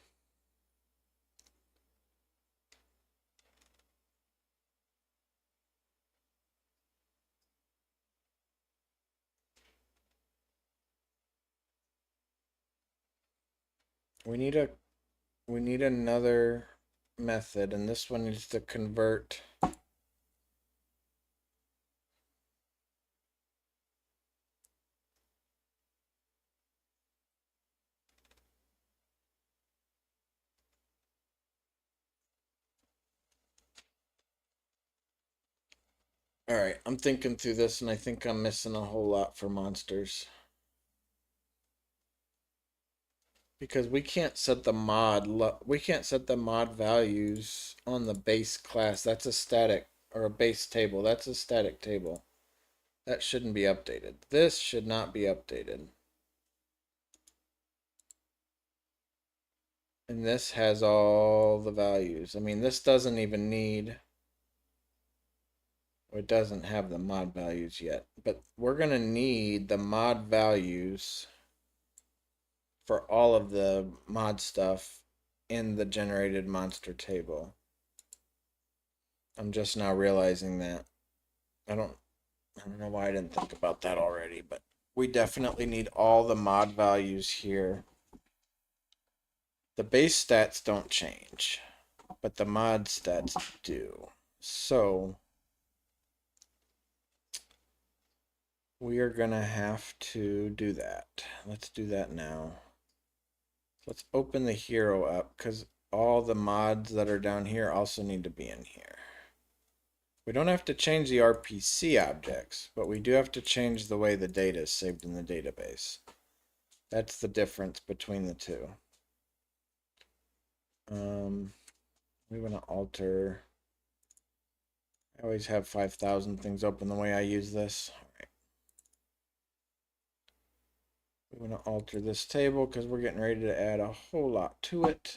we need another method, and this one needs to convert all right, I'm thinking through this and I think I'm missing a whole lot for monsters. Because we can't set the mod values on the base class. That's a static or a base table. That's a static table. That shouldn't be updated. This should not be updated. And this has all the values. I mean, this doesn't even need, or it doesn't have the mod values yet, but we're going to need the mod values for all of the mod stuff in the generated monster table. I'm just now realizing that. I don't know why I didn't think about that already, but we definitely need all the mod values here. The base stats don't change, but the mod stats do. So we are going to have to do that. Let's do that now. Let's open the hero up because all the mods that are down here also need to be in here. We don't have to change the RPC objects, but we do have to change the way the data is saved in the database. That's the difference between the two. We want to alter. I always have 5,000 things open the way I use this. All right. We want to alter this table because we're getting ready to add a whole lot to it.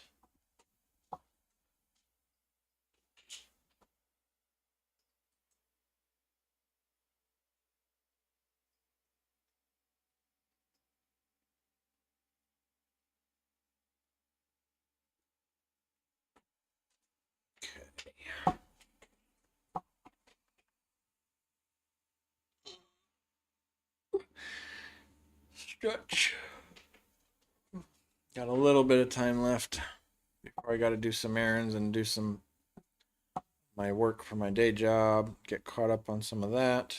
Stretch. Got a little bit of time left before I got to do some errands and do some my work for my day job, get caught up on some of that.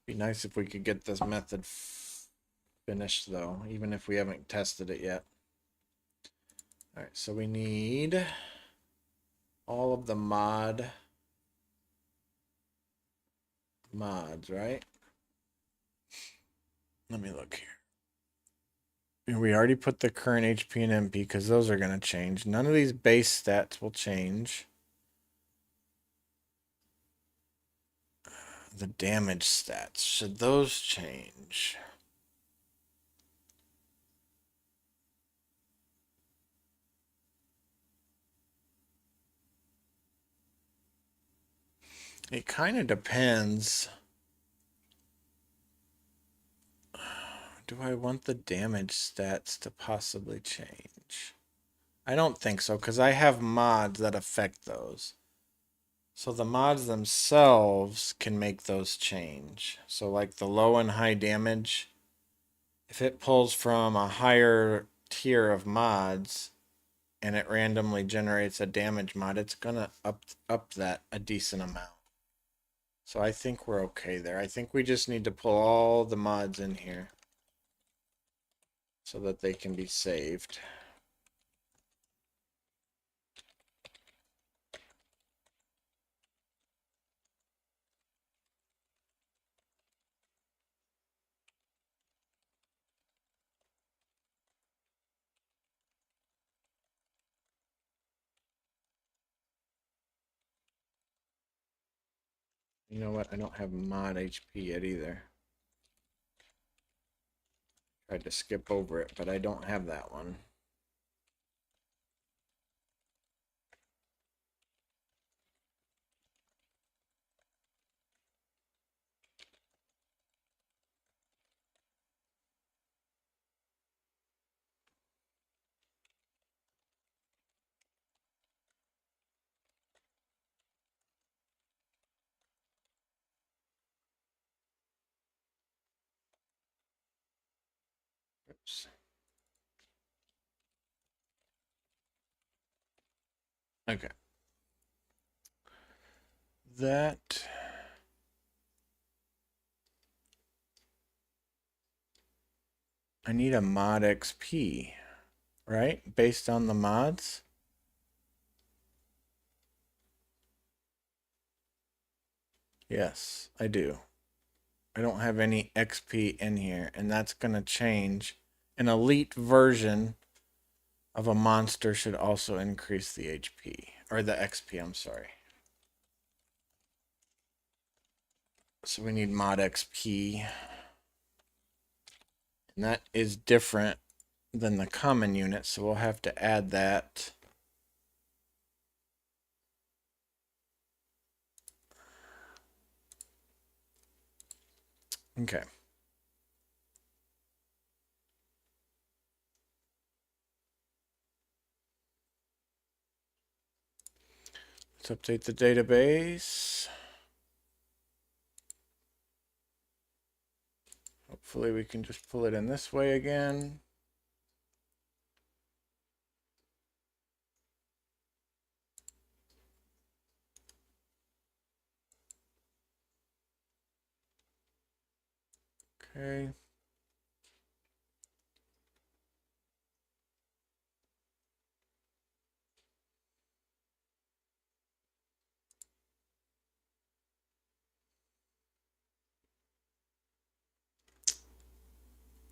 Be nice if we could get this method finished though, even if we haven't tested it yet. All right, so we need all of the mods, right? Let me look here. We already put the current HP and MP because those are going to change. None of these base stats will change. The damage stats, should those change? It kind of depends. Do I want the damage stats to possibly change? I don't think so, because I have mods that affect those. So the mods themselves can make those change. So like the low and high damage, if it pulls from a higher tier of mods and it randomly generates a damage mod, it's gonna up that a decent amount. So I think we're okay there. I think we just need to pull all the mods in here so that they can be saved. You know what? I don't have mod HP yet either. Tried to skip over it, but I don't have that one. Oops. Okay. That I need a mod XP, right? Based on the mods. Yes, I do. I don't have any XP in here, and that's going to change. An elite version of a monster should also increase the HP, or the XP, I'm sorry. So we need mod XP. And that is different than the common unit, so we'll have to add that. Okay. Let's update the database. Hopefully we can just pull it in this way again. Okay.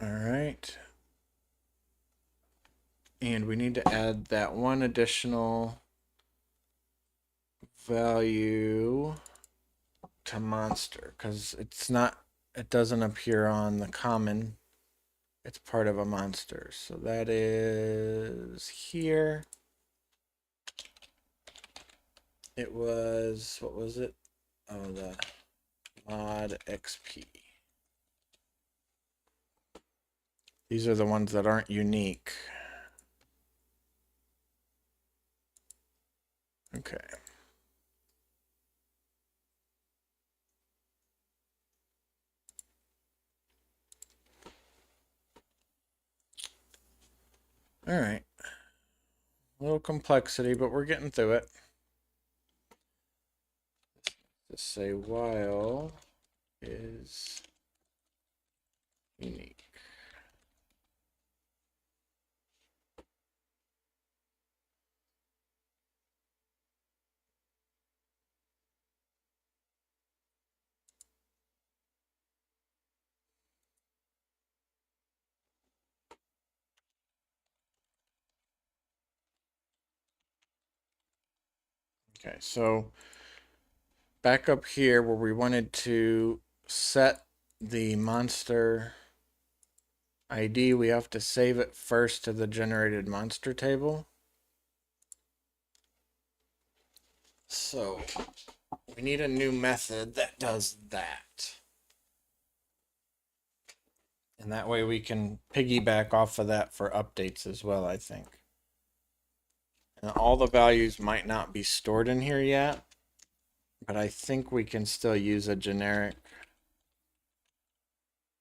All right. And we need to add that one additional value to monster because it doesn't appear on the common. It's part of a monster. So that is here. It was, what was it? Oh, the mod XP. These are the ones that aren't unique. Okay. All right. A little complexity, but we're getting through it. Just say while is unique. Okay, so back up here where we wanted to set the monster ID, we have to save it first to the generated monster table. So we need a new method that does that. And that way we can piggyback off of that for updates as well, I think. And all the values might not be stored in here yet, but I think we can still use a generic.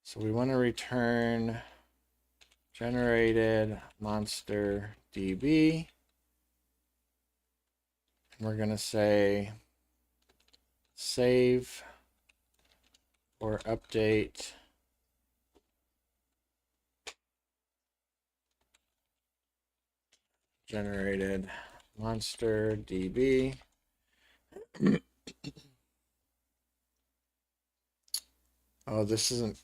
So we want to return generated monster DB. And we're going to say save or update generated monster DB. Oh, this isn't,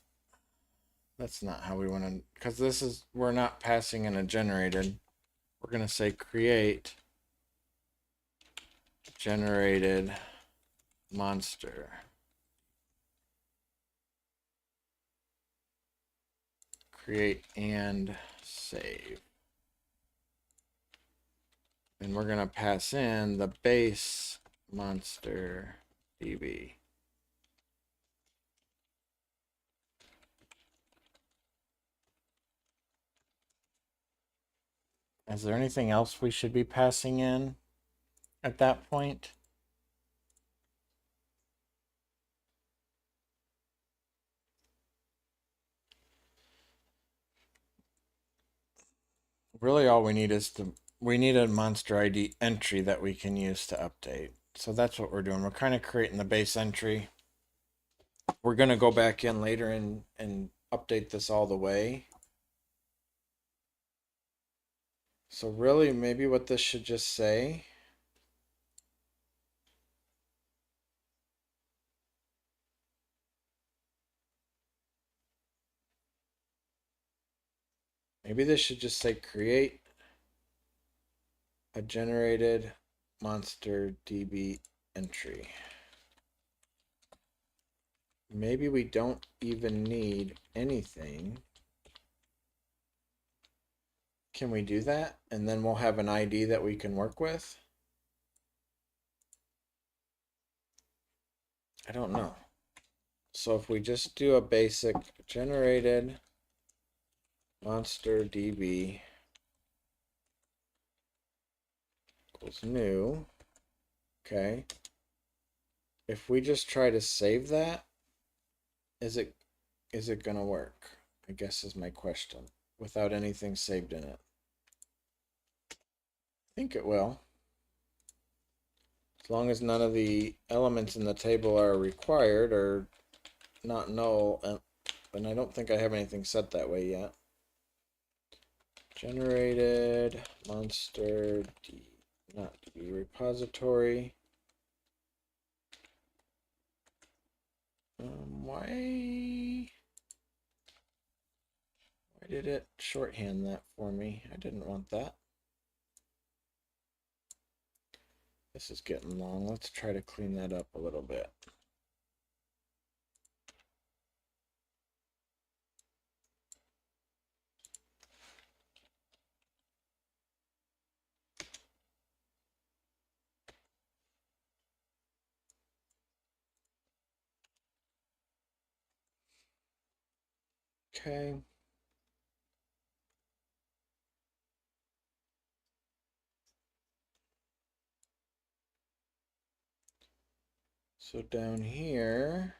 that's not how we want to, because this is, we're not passing in a generated. We're going to say create generated monster. create and save. And we're going to pass in the base monster DB. Is there anything else we should be passing in at that point? Really all we need is we need a monster ID entry that we can use to update. So that's what we're doing. We're kind of creating the base entry. We're going to go back in later and update this all the way. So really maybe what this should just say maybe this should just say create a generated monster DB entry. Maybe we don't even need anything. Can we do that? And then we'll have an ID that we can work with? I don't know. So if we just do a basic generated monster DB equals new, okay. If we just try to save that, is it gonna work? I guess is my question. Without anything saved in it. I think it will. As long as none of the elements in the table are required or not null, and I don't think I have anything set that way yet. Generated monster not DB repository. Why did it shorthand that for me? I didn't want that. This is getting long. Let's try to clean that up a little bit. Okay. So down here,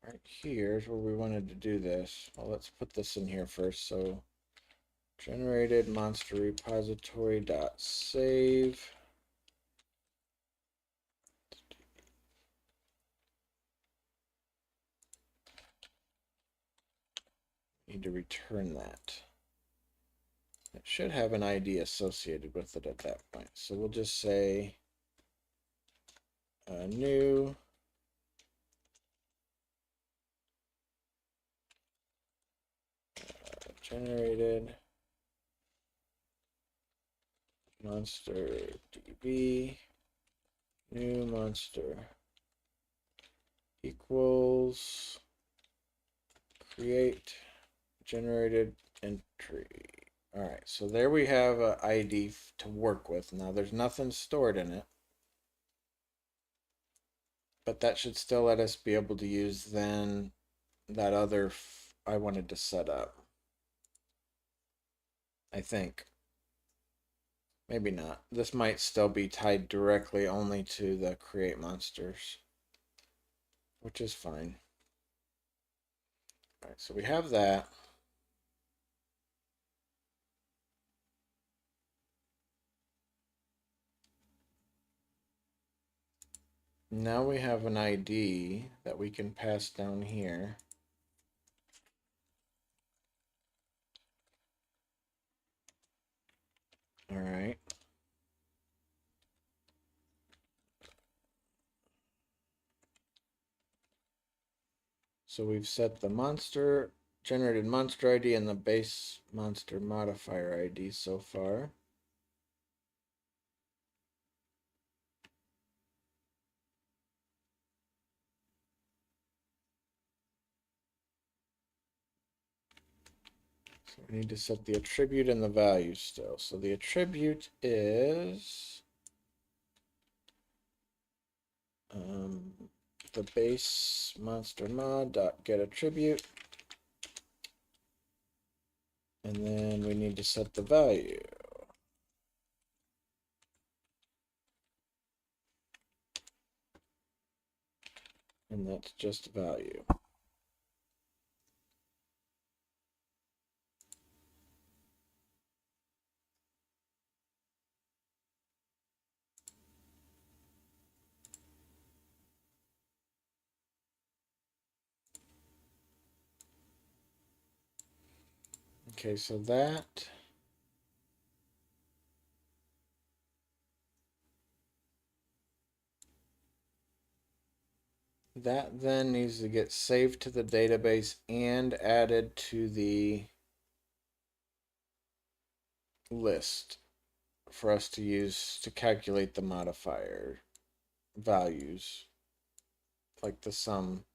right here is where we wanted to do this. Well, let's put this in here first. So generated monster repository dot save. Need to return that. It should have an ID associated with it at that point. So we'll just say new generated monster DB new monster equals create generated entry. All right, so there we have an ID to work with. Now there's nothing stored in it, but that should still let us be able to use then that other I wanted to set up. I think. Maybe not. This might still be tied directly only to the create monsters, which is fine. All right, so we have that. Now we have an ID that we can pass down here. All right. So we've set the monster generated monster ID and the base monster modifier ID so far. So we need to set the attribute and the value still. So the attribute is the base monster mod dot get attribute, and then we need to set the value. And that's just value. Okay, so that then needs to get saved to the database and added to the list for us to use to calculate the modifier values, like the sum.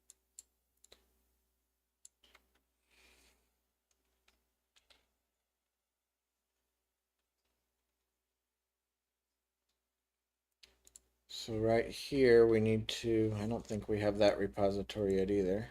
So right here we need to, I don't think we have that repository yet either.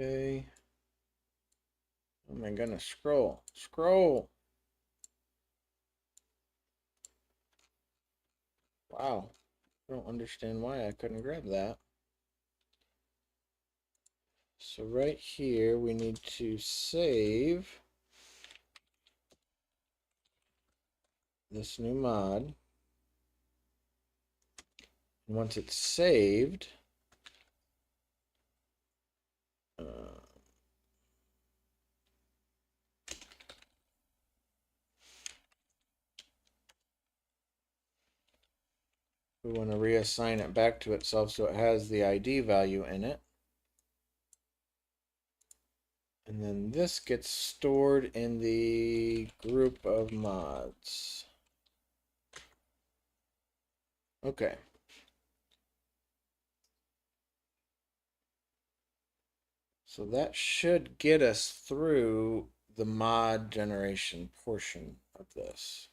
Okay. Oh my goodness, scroll. Wow. I don't understand why I couldn't grab that. So right here, we need to save this new mod. And once it's saved, we want to reassign it back to itself so it has the ID value in it. And then this gets stored in the group of mods. Okay. So that should get us through the mod generation portion of this.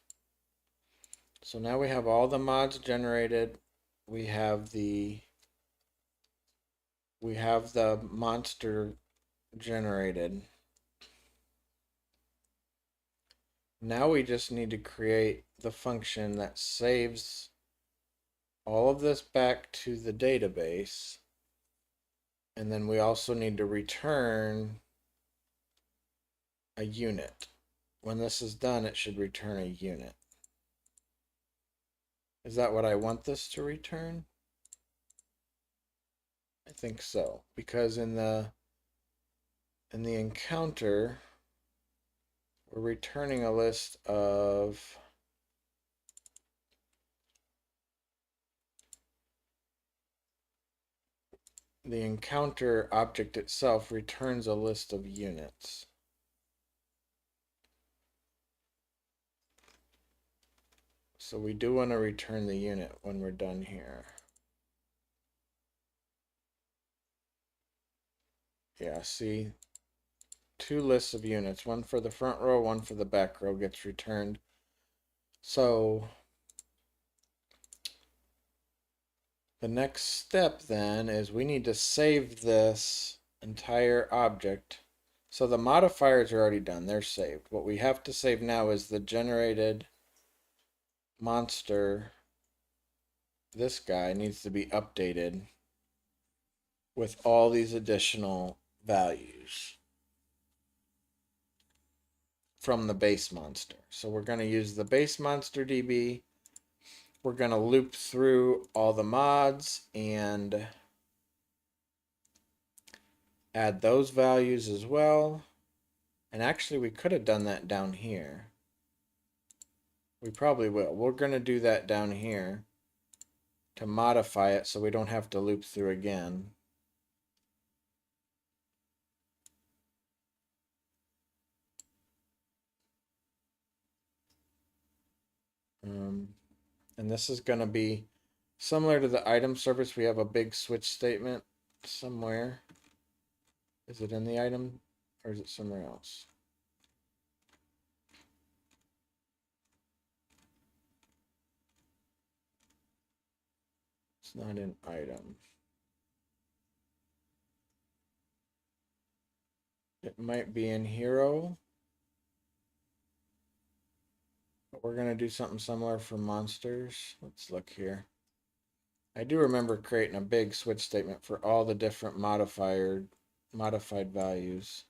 So now we have all the mods generated. We have the monster generated. Now we just need to create the function that saves all of this back to the database. And then we also need to return a unit. When this is done, it should return a unit. Is that what I want this to return? I think so, because in the encounter, we're returning a list of the encounter object itself returns a list of units. So we do want to return the unit when we're done here. Yeah, see, two lists of units, one for the front row, one for the back row gets returned. So the next step then is we need to save this entire object. So the modifiers are already done, they're saved. What we have to save now is the generated monster. This guy needs to be updated with all these additional values from the base monster. So we're going to use the base monster DB. We're going to loop through all the mods and add those values as well. And actually, we could have done that down here. We probably will. We're going to do that down here to modify it so we don't have to loop through again. And this is going to be similar to the item service. We have a big switch statement somewhere. Is it in the item or is it somewhere else? It's not in item. It might be in hero. But we're going to do something similar for monsters. Let's look here. I do remember creating a big switch statement for all the different modified values.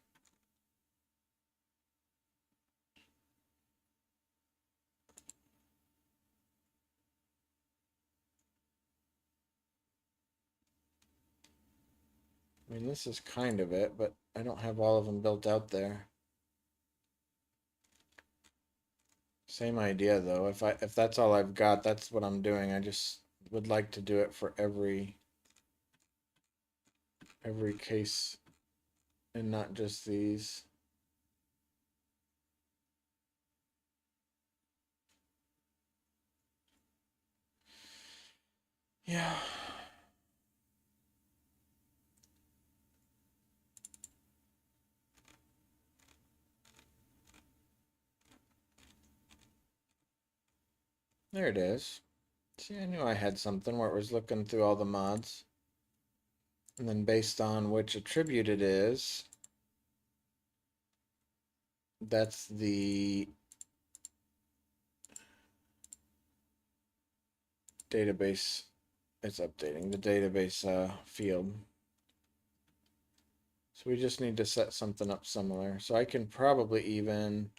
I mean, this is kind of it, but I don't have all of them built out there. Same idea though. If that's all I've got, that's what I'm doing. I just would like to do it for every case and not just these. Yeah. There it is. See, I knew I had something where it was looking through all the mods. And then based on which attribute it is, that's the database. It's updating the database field. So we just need to set something up similar. So I can probably even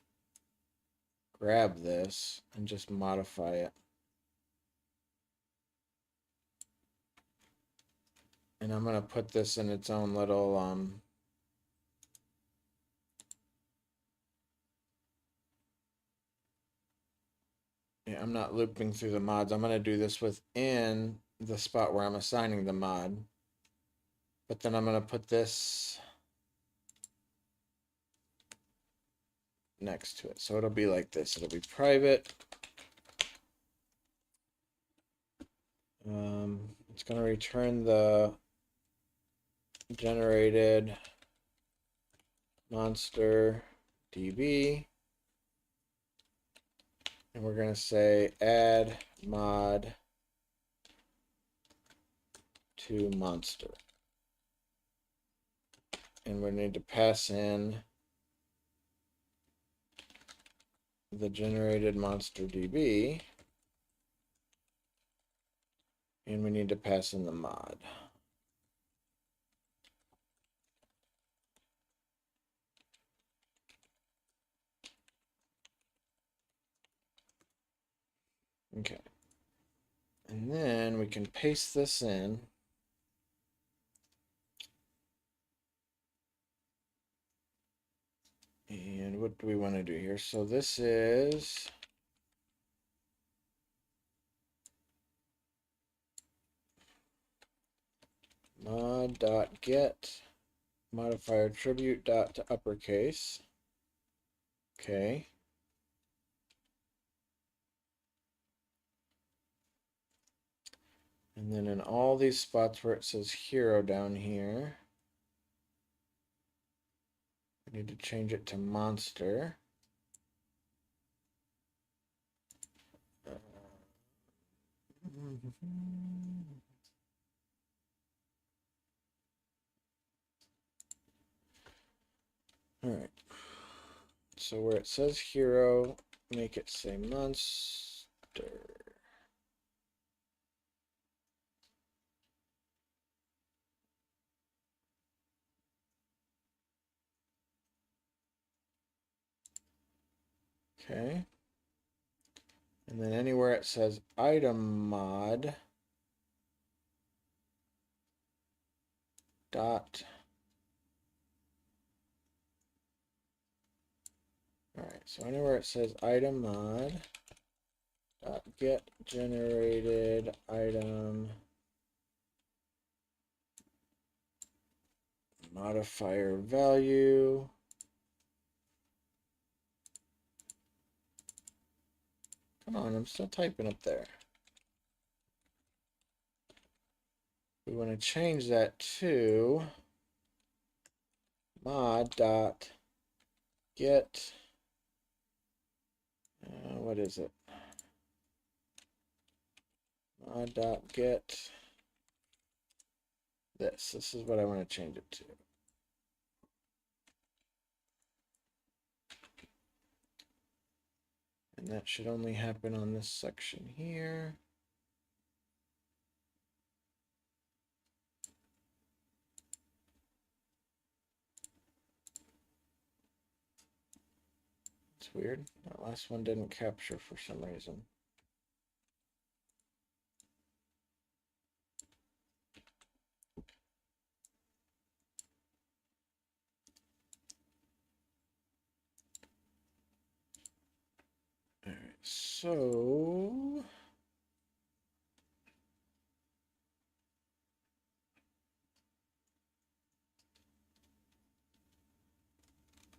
grab this and just modify it. And I'm going to put this in its own little yeah, I'm not looping through the mods. I'm going to do this within the spot where I'm assigning the mod. But then I'm going to put this next to it. So it'll be like this. It'll be private. It's going to return the generated monster DB. And we're going to say add mod to monster. And we need to pass in the generated monster DB. And we need to pass in the mod. Okay. And then we can paste this in. And what do we want to do here? So this is mod.get modifier attribute dot to uppercase. Okay. And then in all these spots where it says hero down here, we need to change it to monster. All right. So where it says hero, make it say monster. Okay. And then anywhere it says item mod dot Alright, so anywhere it says item mod dot get generated item modifier value. Come on, I'm still typing up there. We want to change that to mod dot get what is it? Mod dot get this. This is what I want to change it to. And that should only happen on this section here. It's weird. That last one didn't capture for some reason. All right, so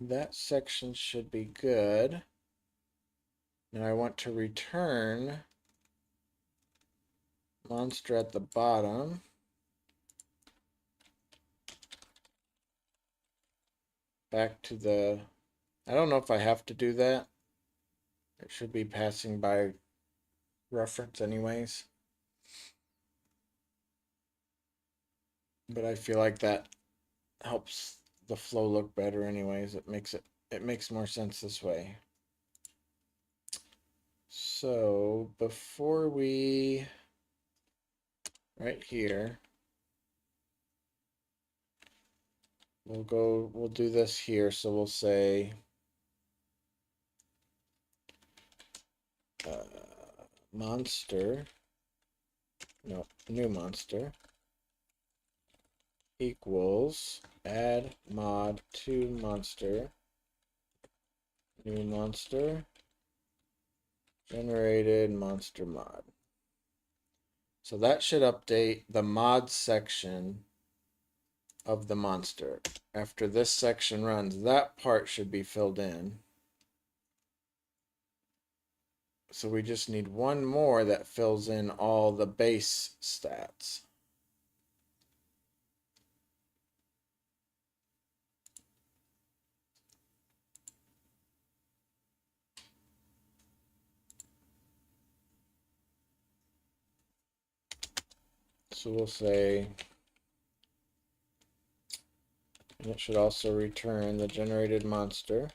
that section should be good. Now I want to return monster at the bottom. Back to the, I don't know if I have to do that. It should be passing by reference anyways. But I feel like that helps the flow look better anyways. It makes more sense this way. So before we, right here, we'll do this here. So we'll say monster, no, new monster equals add mod to monster, new monster, generated monster mod. So that should update the mod section of the monster. After this section runs, that part should be filled in. So we just need one more that fills in all the base stats. So we'll say, and it should also return the generated monster.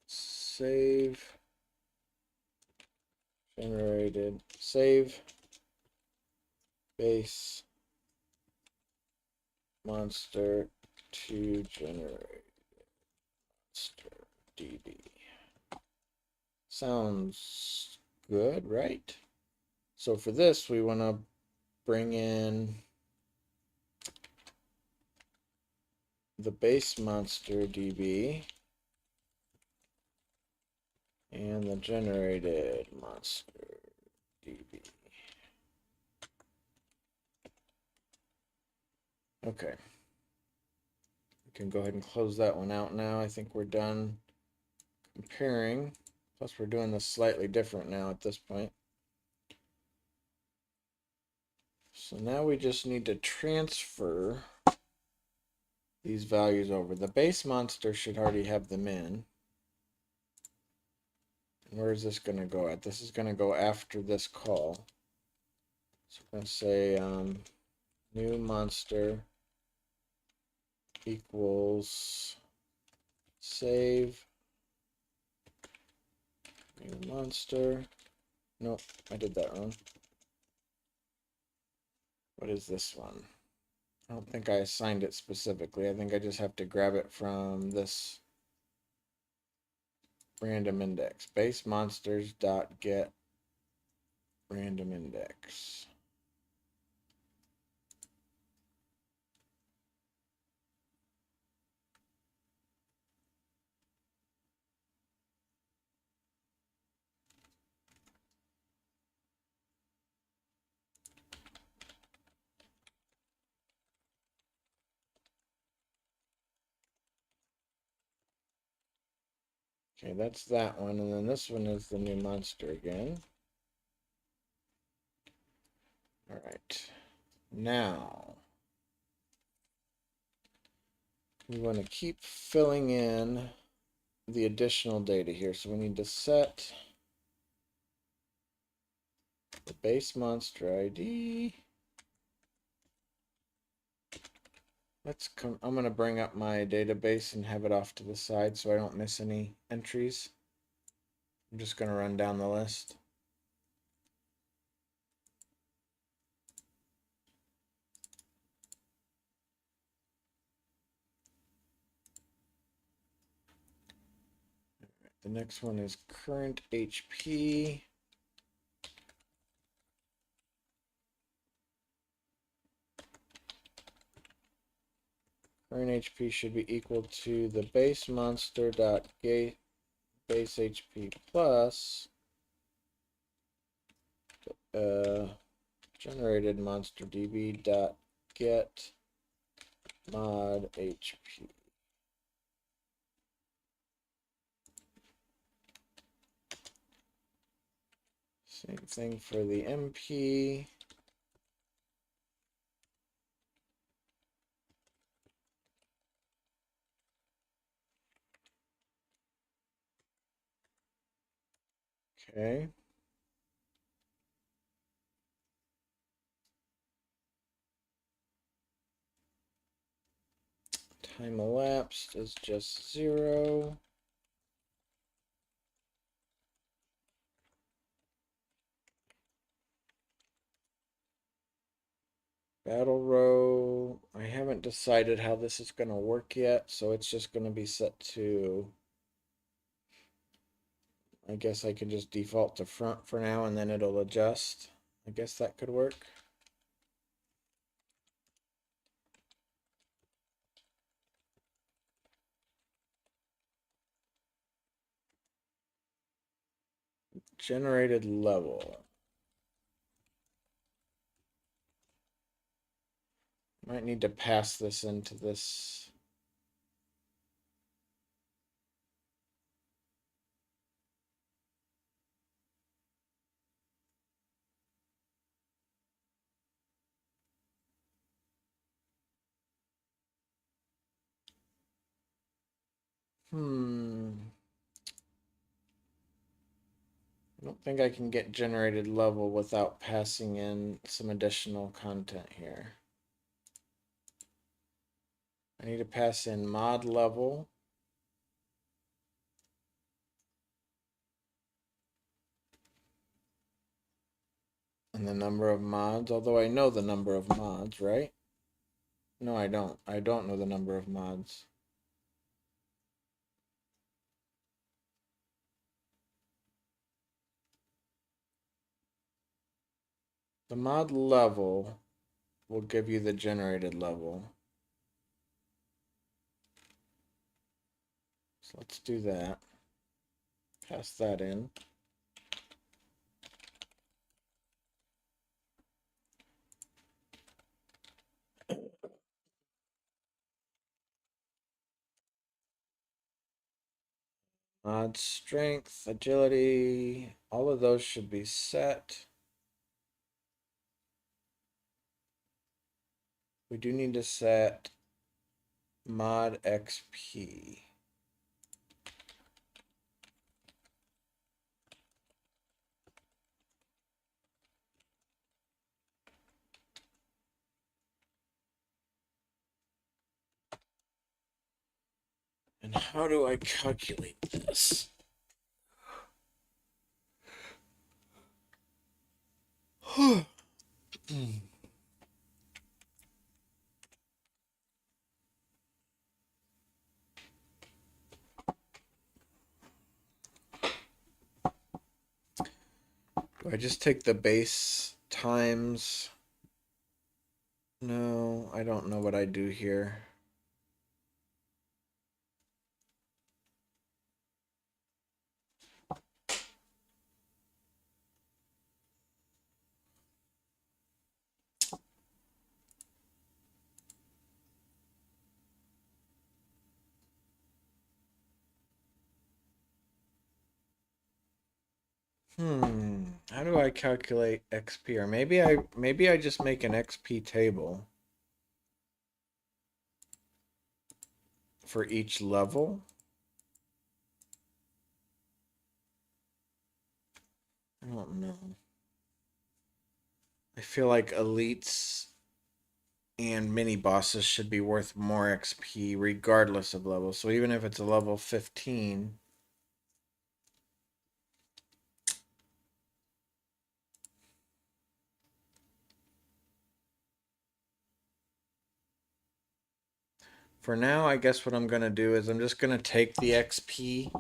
Save, generated, save, base, monster to generate, monster DB. Sounds good, right? So for this, we want to bring in the base monster DB and the generated monster DB. Okay. We can go ahead and close that one out now. I think we're done comparing. Plus, we're doing this slightly different now at this point. So now we just need to transfer these values over. The base monster should already have them in. And where is this going to go at? This is going to go after this call. So we're going to say new monster equals save new monster. Nope, I did that wrong. What is this one? I don't think I assigned it specifically. I think I just have to grab it from this random index. Base monsters dot get random index. Okay, that's that one, and then this one is the new monster again. All right, now we want to keep filling in the additional data here. So we need to set the base monster ID. I'm going to bring up my database and have it off to the side so I don't miss any entries. I'm just going to run down the list. The next one is current HP. Current HP should be equal to the base monster dot base HP plus generated monster DB dot get mod HP. Same thing for the MP. Okay. Time elapsed is just 0. Battle row, I haven't decided how this is going to work yet, so it's just going to be set to, I guess I can just default to front for now and then it'll adjust. I guess that could work. Generated level. Might need to pass this into this. I don't think I can get generated level without passing in some additional content here. I need to pass in mod level. And the number of mods, although I know the number of mods, right? No, I don't. I don't know the number of mods. The mod level will give you the generated level. So let's do that. Pass that in. Mod strength, agility, all of those should be set. We do need to set mod XP. And how do I calculate this? Do I just take the base times? No, I don't know what I do here. How do I calculate XP? Or maybe I just make an XP table for each level. I don't know. I feel like elites and mini bosses should be worth more XP regardless of level. So even if it's a level 15, for now, I guess what I'm going to do is I'm just going to take the XP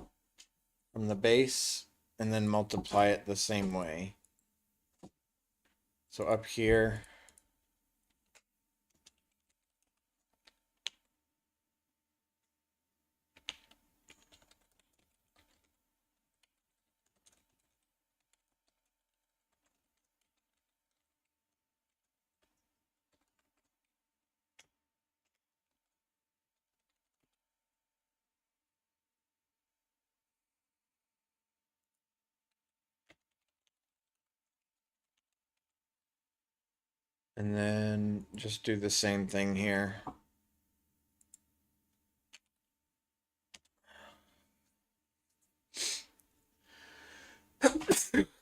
from the base and then multiply it the same way. So up here, and then just do the same thing here.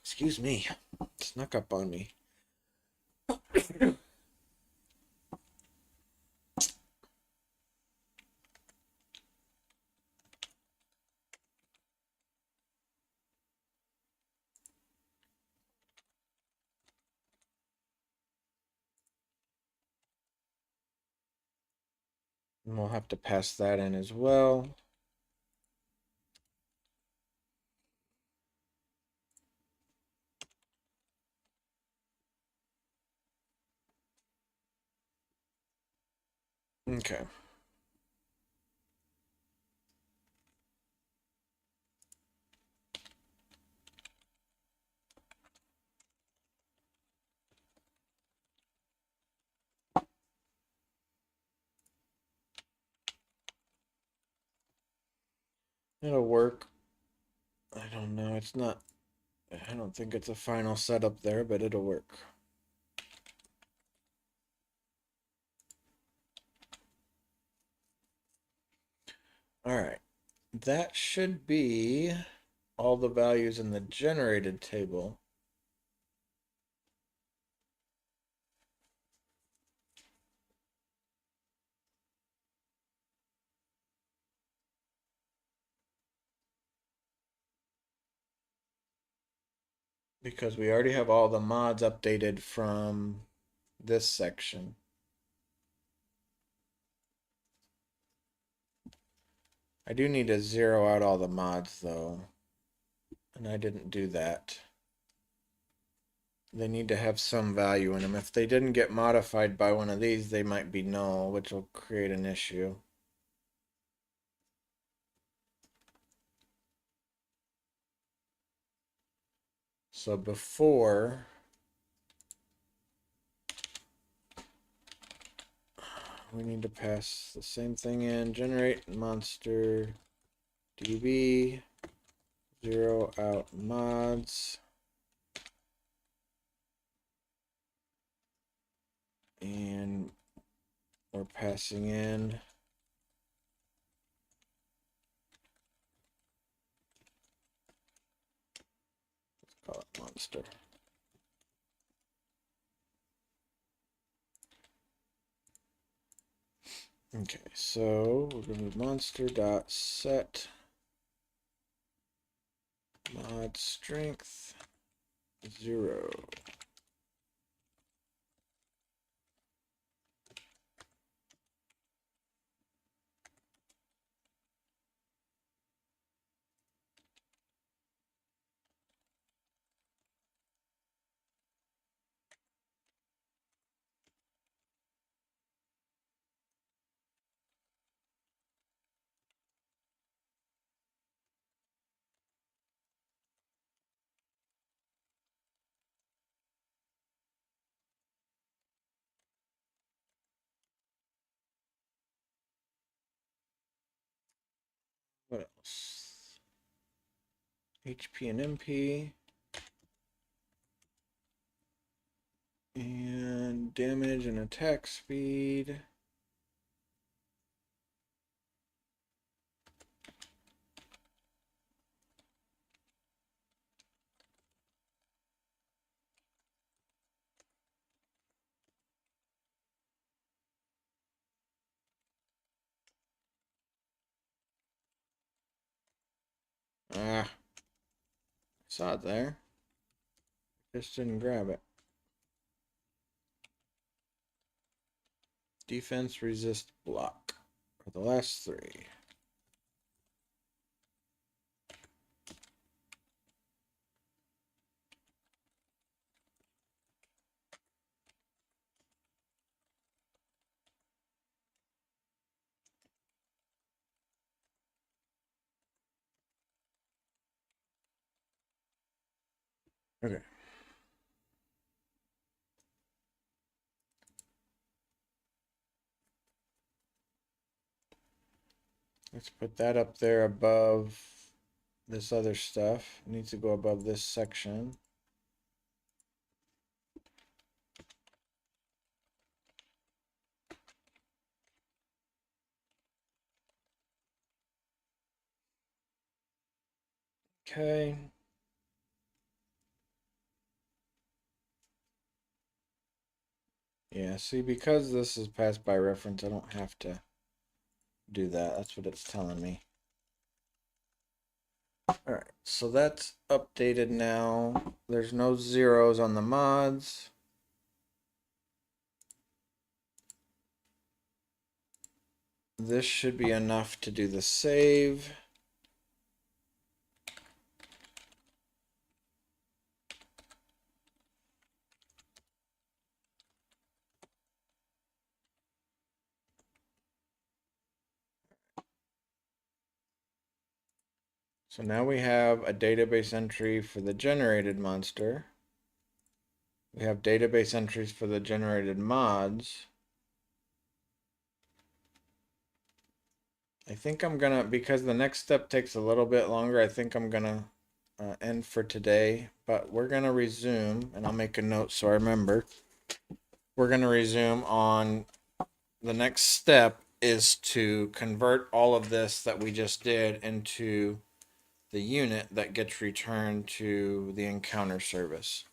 Excuse me, snuck up on me. And we'll have to pass that in as well. Okay. It'll work. I don't know. It's not. I don't think it's a final setup there, but it'll work. All right. That should be all the values in the generated table. Because we already have all the mods updated from this section. I do need to zero out all the mods though, and I didn't do that. They need to have some value in them. If they didn't get modified by one of these, they might be null, which will create an issue. So before we need to pass the same thing in, generate monster db, zero out mods, and we're passing in call it monster. Okay, so we're going to do monster dot set mod strength 0. What else? HP and MP. And damage and attack speed. Ah, saw it there. Just didn't grab it. Defense, resist, block. For the last three. Okay. Let's put that up there above this other stuff. It needs to go above this section. Okay. Yeah, see, because this is passed by reference, I don't have to do that. That's what it's telling me. Alright, so that's updated now. There's no zeros on the mods. This should be enough to do the save. So now we have a database entry for the generated monster. We have database entries for the generated mods. I think I'm gonna, because the next step takes a little bit longer, I think I'm gonna end for today, but we're gonna resume, and I'll make a note so I remember. We're gonna resume on the next step is to convert all of this that we just did into the unit that gets returned to the encounter service.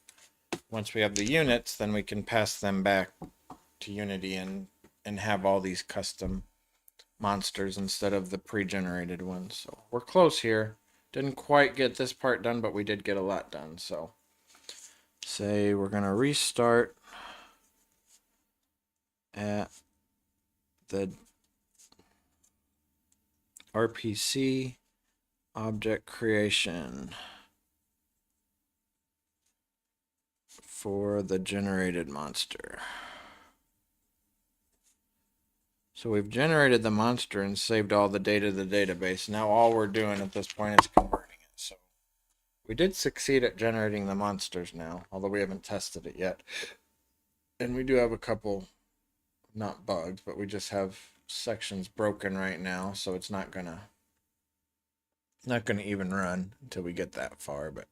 Once we have the units, then we can pass them back to Unity and have all these custom monsters instead of the pre-generated ones. So we're close here. Didn't quite get this part done, but we did get a lot done. So say we're gonna restart at the RPC object creation for the generated monster. So we've generated the monster and saved all the data to the database. Now all we're doing at this point is converting it. So we did succeed at generating the monsters now, although we haven't tested it yet. And we do have a couple, not bugs, but we just have sections broken right now, so it's not gonna even run until we get that far. But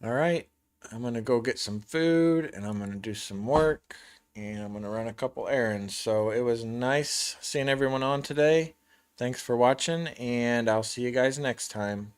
all right, I'm gonna go get some food and I'm gonna do some work and I'm gonna run a couple errands. So it was nice seeing everyone on today. Thanks for watching, and I'll see you guys next time.